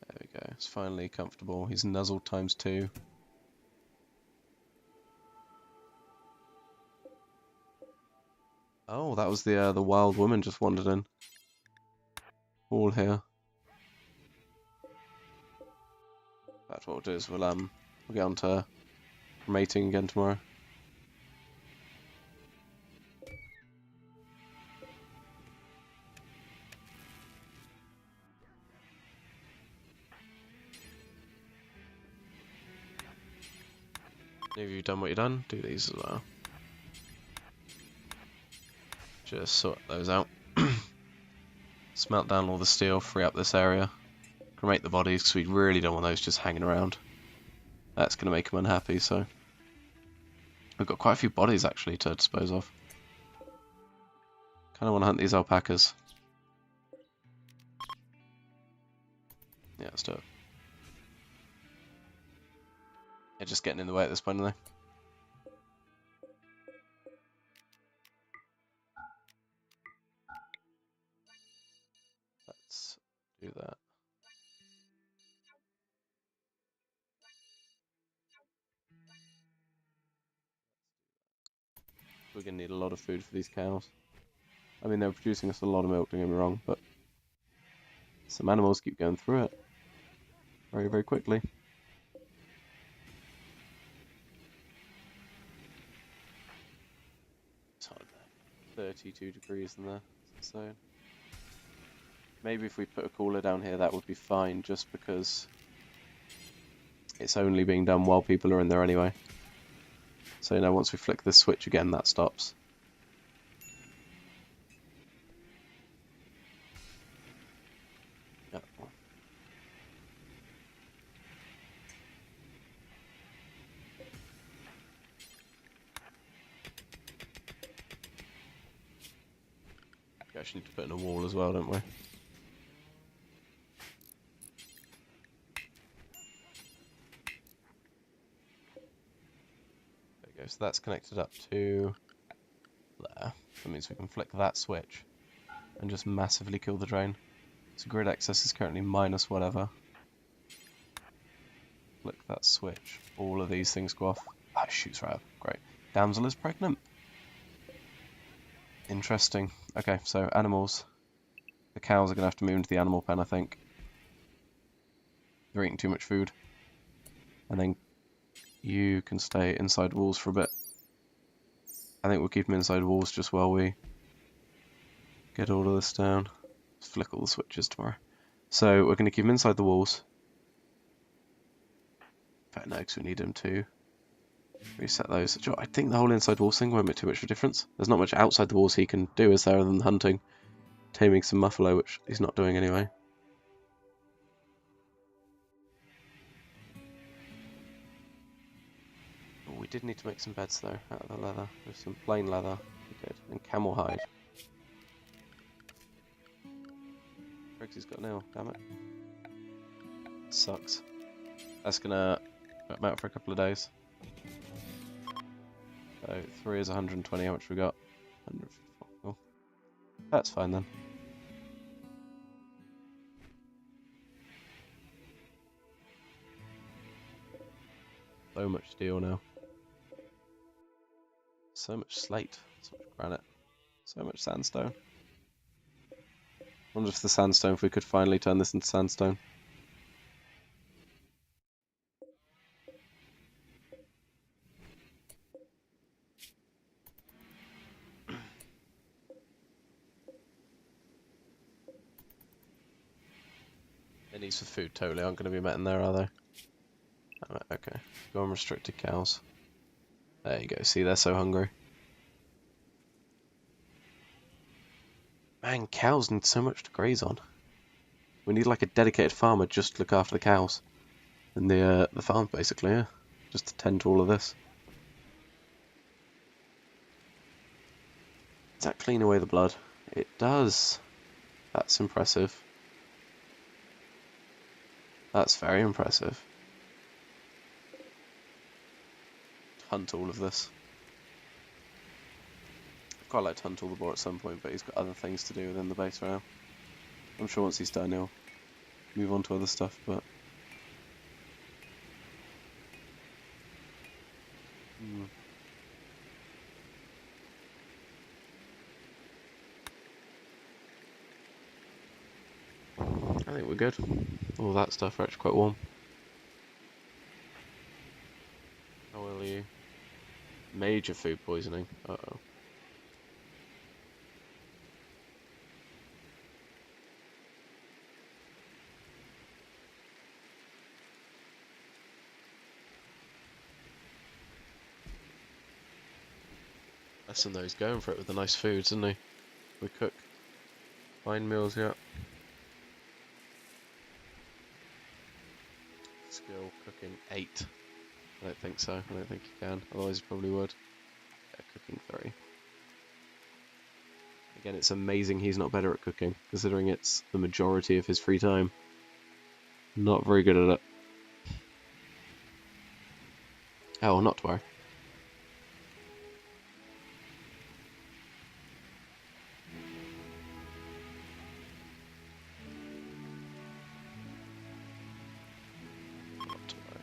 Speaker 1: There we go. It's finally comfortable. He's nuzzled times 2. Oh, that was the wild woman just wandered in. All here. That's what we'll do is we'll get on to mating again tomorrow. If you've done what you've done, do these as well. Just sort those out. Smelt down all the steel, free up this area. Cremate the bodies because we really don't want those just hanging around. That's going to make them unhappy, so... We've got quite a few bodies actually to dispose of. Kind of want to hunt these alpacas. Yeah, let's do it. They're just getting in the way at this point, aren't they? Let's do that. We're going to need a lot of food for these cows. I mean, they're producing us a lot of milk, don't get me wrong, but some animals keep going through it very, very quickly. It's hot there. 32 degrees in there, so maybe if we put a cooler down here that would be fine, just because it's only being done while people are in there anyway. So now once we flick this switch again, that stops. Yep. We actually need to put in a wall as well, don't we? So that's connected up to there. That means we can flick that switch and just massively kill the drain. So grid access is currently minus whatever. Flick that switch. All of these things go off. Ah, it shoots right up. Great. Damsel is pregnant. Interesting. Okay, so animals. The cows are going to have to move into the animal pen, I think. They're eating too much food. And then you can stay inside walls for a bit. I think we'll keep them inside walls just while we get all of this down. Let's flick all the switches tomorrow. So we're going to keep them inside the walls. In fact, no, because we need them to reset those. I think the whole inside walls thing won't make too much of a difference. There's not much outside the walls he can do, is there, other than hunting. Taming some muffalo, which he's not doing anyway. did need to make some beds though, out of the leather. With some plain leather. We did. And camel hide. Briggsy's got nil, damn it. Sucks. That's gonna put him out for a couple of days. So 3 is 120, how much we got? 154. Cool. That's fine then. So much steel now. So much slate. So much granite. So much sandstone. Wonder if the sandstone, if we could finally turn this into sandstone. Their needs for food totally aren't going to be met in there, are they? Oh, okay. Go on restricted cows. There you go. See, they're so hungry. Man, cows need so much to graze on. We need like a dedicated farmer just to look after the cows. And the farm, basically, yeah. Just to tend to all of this. Does that clean away the blood? It does. That's impressive. That's very impressive. Hunt all of this. I'd quite like to hunt all the boar at some point, but he's got other things to do within the base right now. I'm sure once he's done he'll move on to other stuff, but... I think we're good. All that stuff are actually quite warm. How well are you? Major food poisoning. Uh-oh. Listen though, he's going for it with the nice foods, isn't he? We cook. Fine meals, yeah. Skill cooking 8. I don't think so. I don't think he can. Otherwise he probably would. Yeah, cooking 3. Again, it's amazing he's not better at cooking, considering it's the majority of his free time. Not very good at it. Oh, well, not to worry. Not to worry.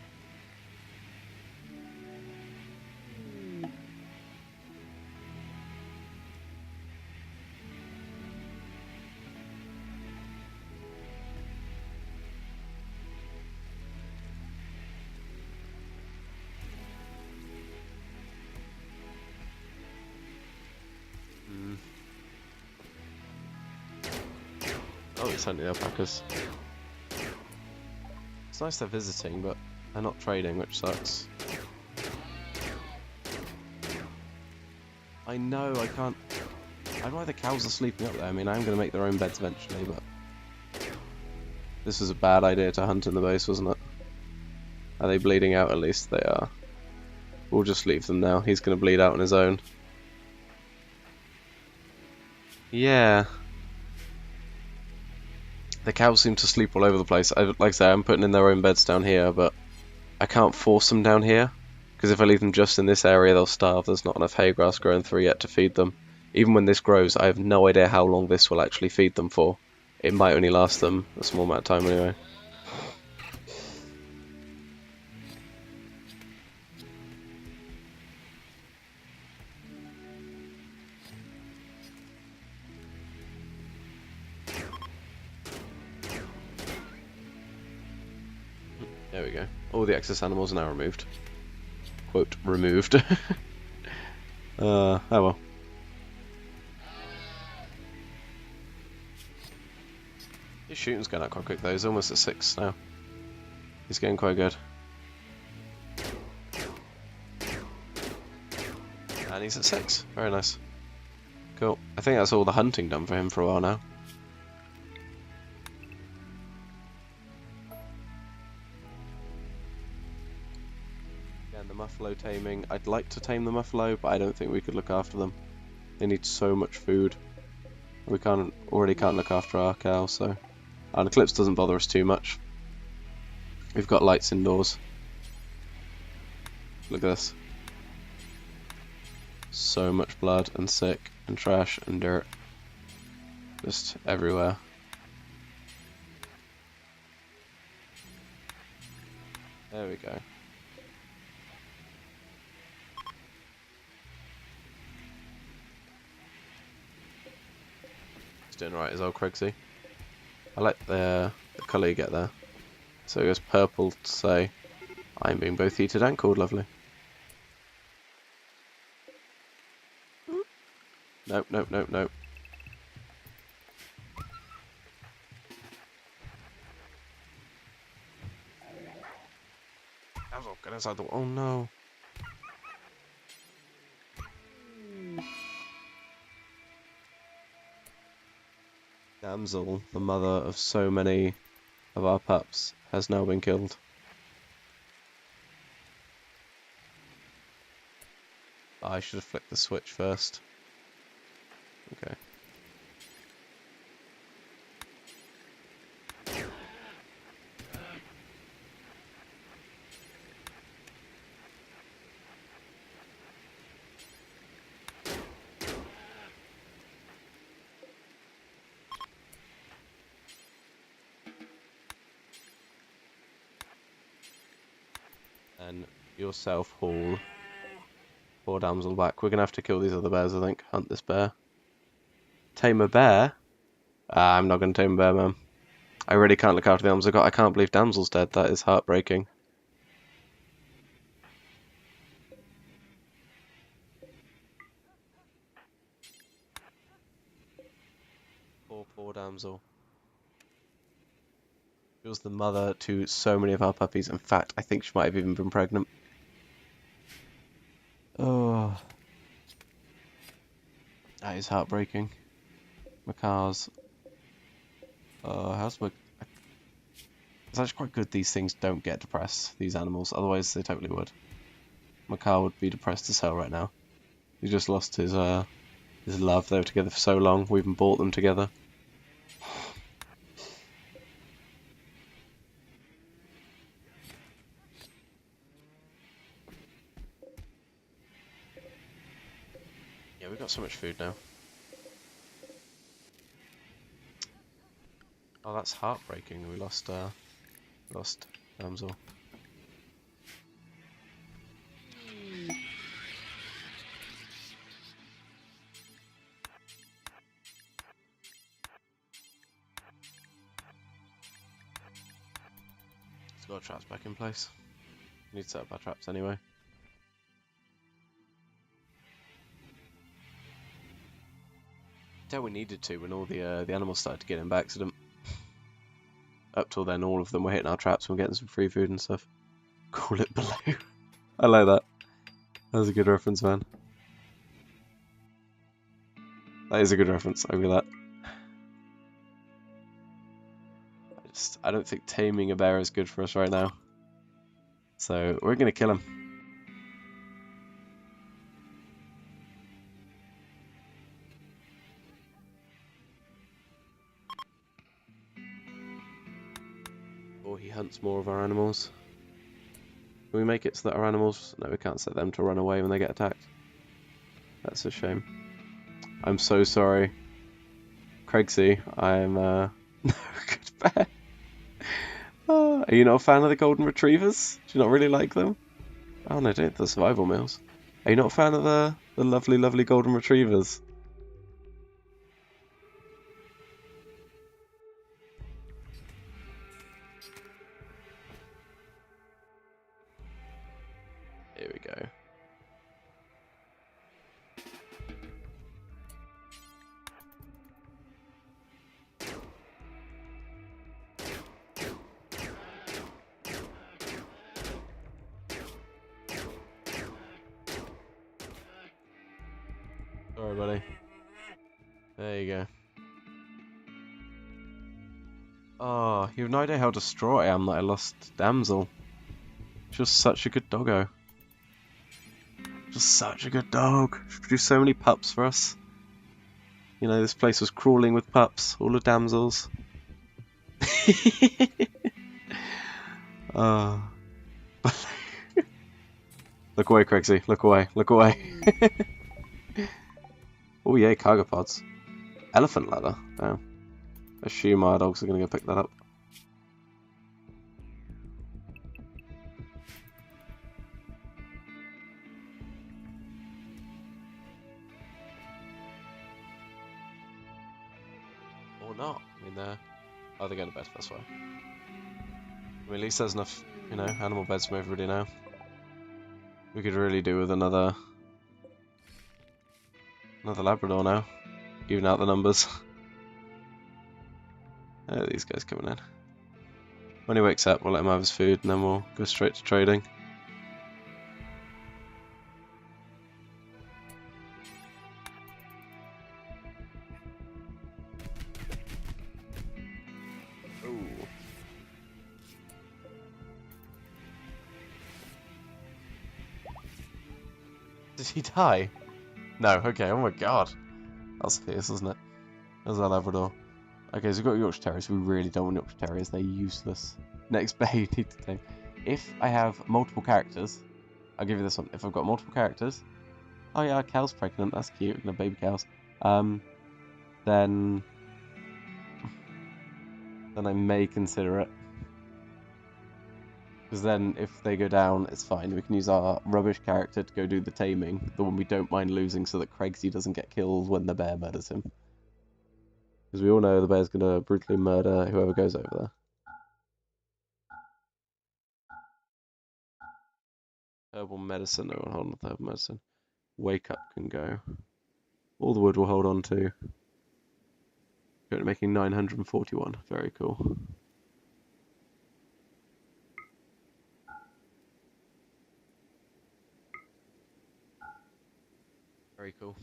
Speaker 1: Oh, it's hunting alpacas. It's nice they're visiting, but they're not trading, which sucks. I know, I can't... I don't know why the cows are sleeping up there. I mean, I'm going to make their own beds eventually, but... This was a bad idea to hunt in the base, wasn't it? Are they bleeding out? At least they are. We'll just leave them now. He's going to bleed out on his own. Yeah. The cows seem to sleep all over the place. Like I say, I'm putting in their own beds down here, but I can't force them down here. Because if I leave them just in this area, they'll starve. There's not enough hay grass growing through yet to feed them. Even when this grows, I have no idea how long this will actually feed them for. It might only last them a small amount of time anyway. There we go. All the excess animals are now removed. Quote, removed. Oh well. His shooting's going out quite quick though, he's almost at 6 now. He's getting quite good. And he's at 6, very nice. Cool. I think that's all the hunting done for him for a while now. And the muffalo taming. I'd like to tame the muffalo, but I don't think we could look after them. They need so much food. We already can't look after our cow, so... And Eclipse doesn't bother us too much. We've got lights indoors. Look at this. So much blood and sick and trash and dirt. Just everywhere. There we go. He's doing right as old Craigsy. I like the colour you get there. So it goes purple to say, I'm being both heated and cooled, lovely. Nope, nope, nope, nope. Damsel, get inside the... Oh no. Damsel, the mother of so many of our pups, has now been killed. I should have flicked the switch first. Okay. And yourself haul poor damsel back. We're gonna have to kill these other bears, I think. Hunt this bear. Tame a bear? I'm not gonna tame a bear, man. I really can't look after the animals I got. I can't believe damsel's dead. That is heartbreaking. Poor damsel. She was the mother to so many of our puppies. In fact, I think she might have even been pregnant. Oh, that is heartbreaking. Macaws. How's Mac... It's actually quite good these things don't get depressed, these animals. Otherwise, they totally would. Macaw would be depressed as hell right now. He just lost his love. They were together for so long. We even bought them together. Yeah, we've got so much food now. Oh, that's heartbreaking. We lost damsel. Let's got our traps back in place. We need to set up our traps anyway. Until we needed to when all the animals started to get in by accident. Up till then, all of them were hitting our traps and we're getting some free food and stuff. Call it below. I like that. That was a good reference, man. That is a good reference. I'll give that. I don't think taming a bear is good for us right now. So we're gonna kill him. Or he hunts more of our animals. Can we make it so that our animals... No, we can't set them to run away when they get attacked. That's a shame. I'm so sorry. Craigsy, I'm no good bear. Oh, are you not a fan of the golden retrievers? Do you not really like them? Oh no, don't the survival meals. Are you not a fan of the lovely, lovely golden retrievers? Here we go. Sorry, buddy. There you go. Oh, you have no idea how distraught I am that I lost Damsel. She was such a good doggo. Just such a good dog. She produced so many pups for us. You know, this place was crawling with pups, all the damsels. Oh. Look away, Craigsy. Look away. Look away. Oh, yay, cargo pods. Elephant leather. Damn. I assume our dogs are going to go pick that up. Or not. I mean, they're going to bed, that's why. I mean, at least there's enough, you know, animal beds for everybody now. We could really do with another Labrador now. Even out the numbers. These guys coming in. When he wakes up, we'll let him have his food, and then we'll go straight to trading. Ooh. Did he die? No, okay, oh my god. That was fierce, wasn't it? That was our Labrador. Okay, so we've got Yorkshire Terriers. We really don't want Yorkshire Terriers. They're useless. Next bay you need to take. If I have multiple characters, I'll give you this one. If I've got multiple characters, oh yeah, our cow's pregnant. That's cute. No baby cows. Then I may consider it. Because then, if they go down, it's fine. We can use our rubbish character to go do the taming, the one we don't mind losing, so that Craigsy doesn't get killed when the bear murders him. Because we all know the bear's going to brutally murder whoever goes over there. Herbal medicine, no one hold on to herbal medicine. Wake up can go. All the wood will hold on to. Go to making 941. Very cool. Very cool.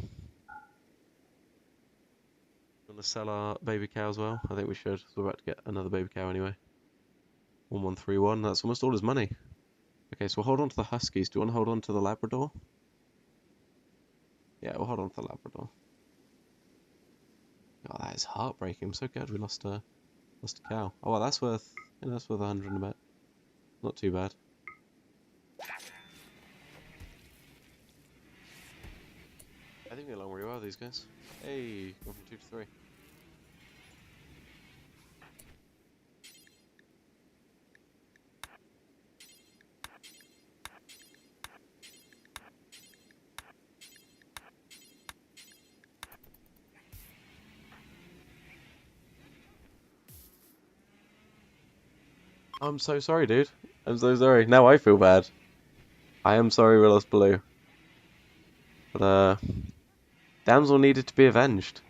Speaker 1: Want to sell our baby cow as well? I think we should. So we're about to get another baby cow anyway. 1131. That's almost all his money. Okay, so we'll hold on to the Huskies. Do you want to hold on to the Labrador? Yeah, we'll hold on to the Labrador. Oh, that is heartbreaking. I'm so glad we lost a cow. Oh well, that's worth, you know, that's worth 100 and a bit. Not too bad. I think we're along really well, these guys. Hey, gone from 2 to 3. I'm so sorry, dude. I'm so sorry. Now I feel bad. I am sorry we lost Blue. But, Damsel needed to be avenged.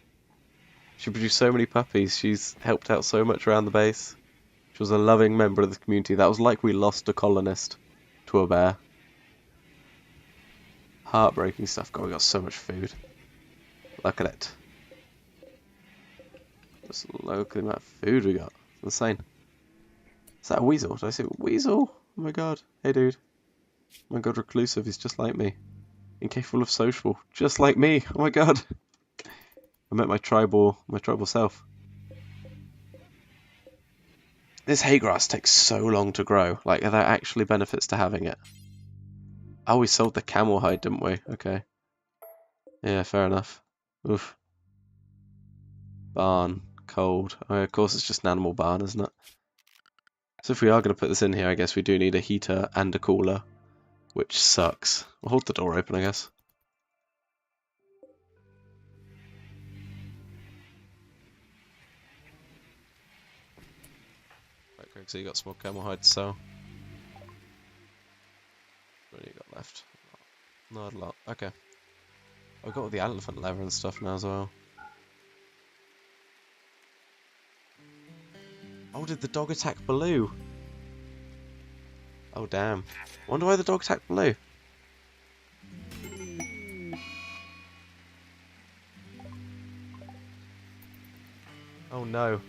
Speaker 1: She produced so many puppies. She's helped out so much around the base. She was a loving member of the community. That was like we lost a colonist to a bear. Heartbreaking stuff. God, we got so much food. Look at it. Just look at the amount of food we got. It's insane. Is that a weasel? Did I say weasel? Oh my god. Hey dude. Oh my god, reclusive. He's just like me. Incapable of social. Just like me. Oh my god. I met my tribal self. This hay grass takes so long to grow. Like, are there actually benefits to having it? Oh, we sold the camel hide, didn't we? Okay. Yeah, fair enough. Oof. Barn. Cold. Oh, of course, it's just an animal barn, isn't it? So if we are going to put this in here, I guess we do need a heater and a cooler. Which sucks. We'll hold the door open, I guess. Right, Craig, so you got some more camel hide to sell. What do you got left? Not a lot. Okay. I've got all the elephant leather and stuff now as well. Oh, did the dog attack Baloo? Oh, damn. Wonder why the dog attacked Baloo. Oh, no.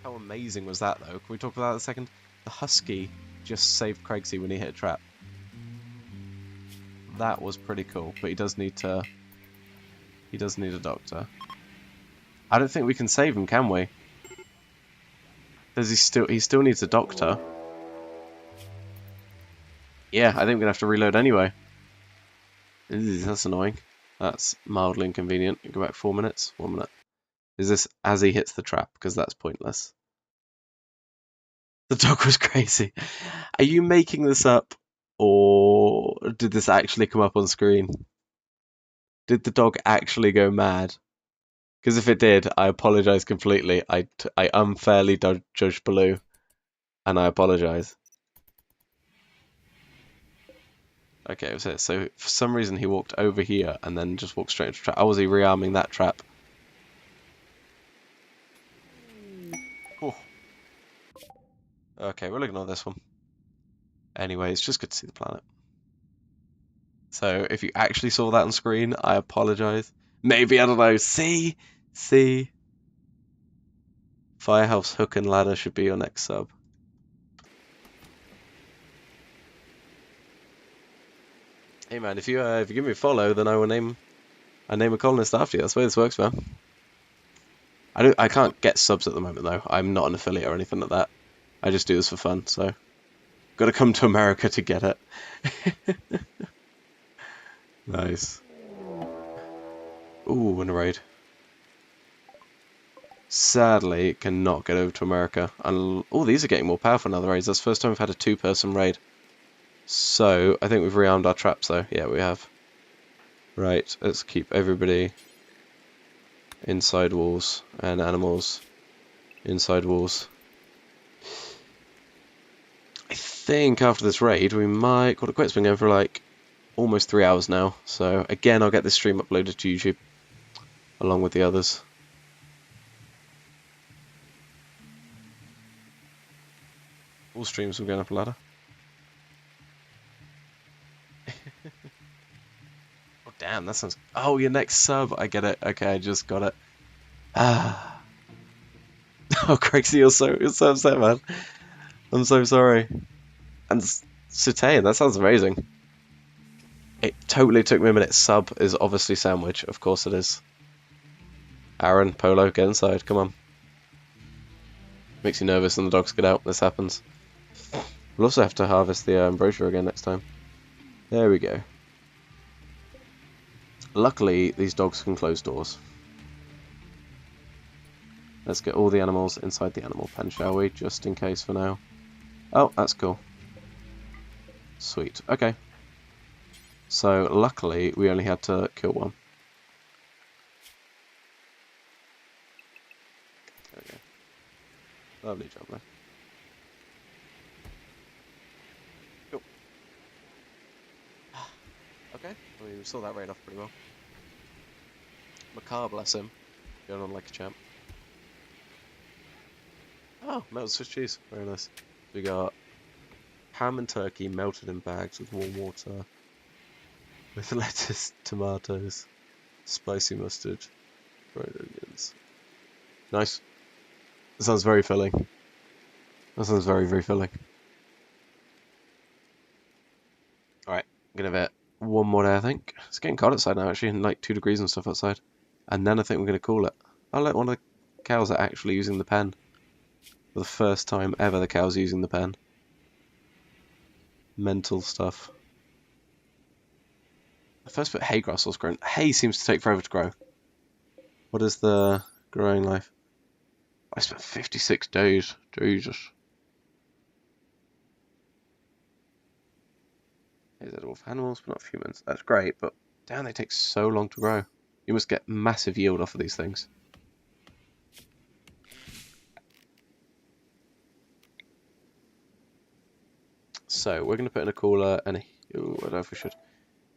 Speaker 1: How amazing was that, though? Can we talk about that a second? The husky just saved Craigsy when he hit a trap. That was pretty cool, but he does need to... He does need a doctor. I don't think we can save him, can we? Does he still needs a doctor? Yeah, I think we're gonna have to reload anyway. Ooh, that's annoying. That's mildly inconvenient. Go back 4 minutes. 1 minute. Is this as he hits the trap? Because that's pointless. The dog was crazy. Are you making this up, or did this actually come up on screen? Did the dog actually go mad? Because if it did, I apologise completely. I unfairly judged Baloo, and I apologise. Okay, it was it. So for some reason he walked over here and then just walked straight into the trap. Oh, was he rearming that trap? Oh. Okay, we'll ignore this one. Anyway, it's just good to see the planet. So if you actually saw that on screen, I apologise. Maybe, I don't know. See? Firehouse Hook and Ladder should be your next sub. Hey man, if you give me a follow, then I will name a colonist after you. That's the way this works, man. I can't get subs at the moment though. I'm not an affiliate or anything like that. I just do this for fun, so got to come to America to get it. Nice. Ooh, in a raid. Sadly, it cannot get over to America. And oh, these are getting more powerful now. The raids. That's the first time we've had a 2-person raid. So I think we've rearmed our traps, though. Yeah, we have. Right, let's keep everybody inside walls and animals inside walls. I think after this raid we might call it quits. Been going for like almost 3 hours now. So again, I'll get this stream uploaded to YouTube along with the others. All streams will go up a ladder. Oh damn, that sounds... Oh, your next sub. I get it. Okay, I just got it. Ah. Oh, Craigsy, you're so upset, man. I'm so sorry. And Citain, that sounds amazing. It totally took me a minute. Sub is obviously sandwich. Of course it is. Aaron, Polo, get inside. Come on. Makes you nervous and the dogs get out. This happens. We'll also have to harvest the ambrosia again next time. There we go. Luckily, these dogs can close doors. Let's get all the animals inside the animal pen, shall we? Just in case for now. Oh, that's cool. Sweet. Okay. So, luckily, we only had to kill one. There we go. Lovely job there. Cool. Okay, we saw that raid off pretty well. Macabre, bless him. Going on like a champ. Oh, melted Swiss cheese. Very nice. We got ham and turkey melted in bags with warm water. With lettuce, tomatoes, spicy mustard, fried onions. Nice. That sounds very filling. That sounds very, very filling. Alright, I'm gonna have it one more day, I think. It's getting cold outside now, actually, and like 2 degrees and stuff outside. And then I think we're gonna call it. I'll let one of the cows are actually using the pen. For the first time ever, the cows using the pen. Mental stuff. I first put hay grass was grown. Hay seems to take forever to grow. What is the growing life? I spent 56 days. Jesus. Is it all for animals, but not for humans? That's great, but damn, they take so long to grow. You must get massive yield off of these things. So, we're going to put in a cooler and... Ooh, I don't know if we should.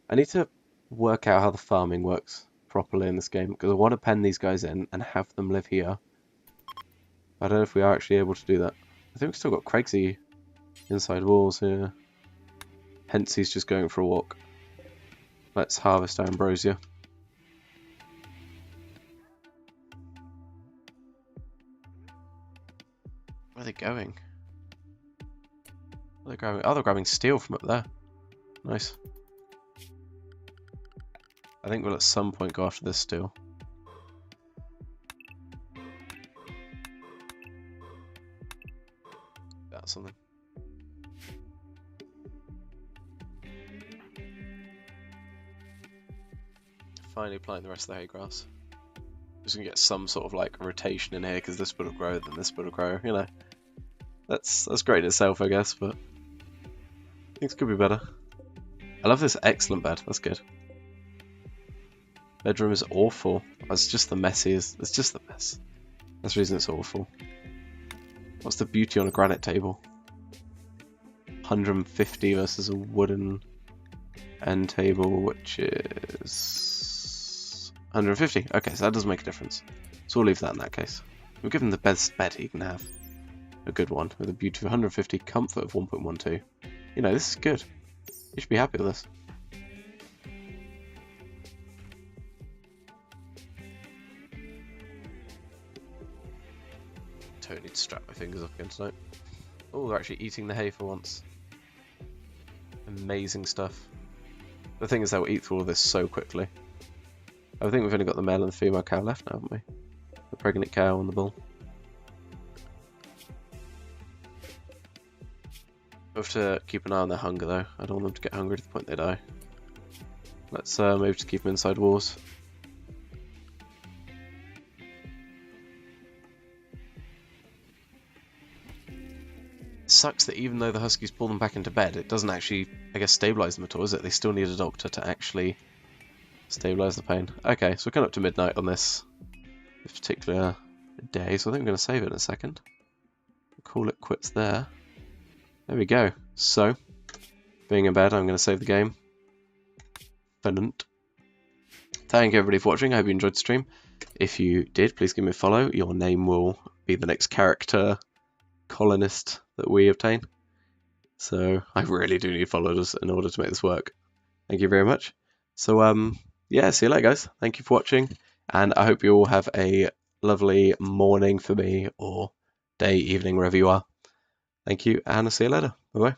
Speaker 1: I need to work out how the farming works properly in this game, because I want to pen these guys in and have them live here. I don't know if we are actually able to do that. I think we've still got Craigsy inside walls here. Hence he's just going for a walk. Let's harvest our ambrosia. Where are they going? What are they grabbing? Oh, they're grabbing steel from up there. Nice. I think we'll at some point go after this steel. That's something. Finally planting the rest of the hay grass. Just gonna get some sort of like rotation in here because this would have grown, then this would have grown. You know, that's great in itself, I guess, but things could be better. I love this excellent bed. That's good. Bedroom is awful. It's just the messiest. It's just the mess. That's the reason it's awful. What's the beauty on a granite table? 150 versus a wooden end table, which is 150. Okay, so that does make a difference. So we'll leave that in that case. We'll give him the best bed he can have. A good one with a beauty of 150, comfort of 1.12. You know, this is good. You should be happy with this. Totally need to strap my fingers up again tonight. Oh, they're actually eating the hay for once. Amazing stuff. The thing is, they'll eat through all of this so quickly. I think we've only got the male and the female cow left now, haven't we? The pregnant cow and the bull. We have to keep an eye on their hunger though. I don't want them to get hungry to the point they die. Let's maybe just keep them inside walls. It sucks that even though the huskies pull them back into bed, it doesn't actually, I guess, stabilise them at all, is it? They still need a doctor to actually stabilise the pain. Okay, so we're coming up to midnight on this particular day, so I think I'm going to save it in a second. Call it quits there. There we go. So, being in bed, I'm going to save the game. Thank you everybody for watching. I hope you enjoyed the stream. If you did, please give me a follow. Your name will be the next character colonist that we obtain. So I really do need followers in order to make this work. Thank you very much. So yeah, see you later guys. Thank you for watching, and I hope you all have a lovely morning for me, or day, evening, wherever you are. Thank you, and I'll see you later. Bye bye.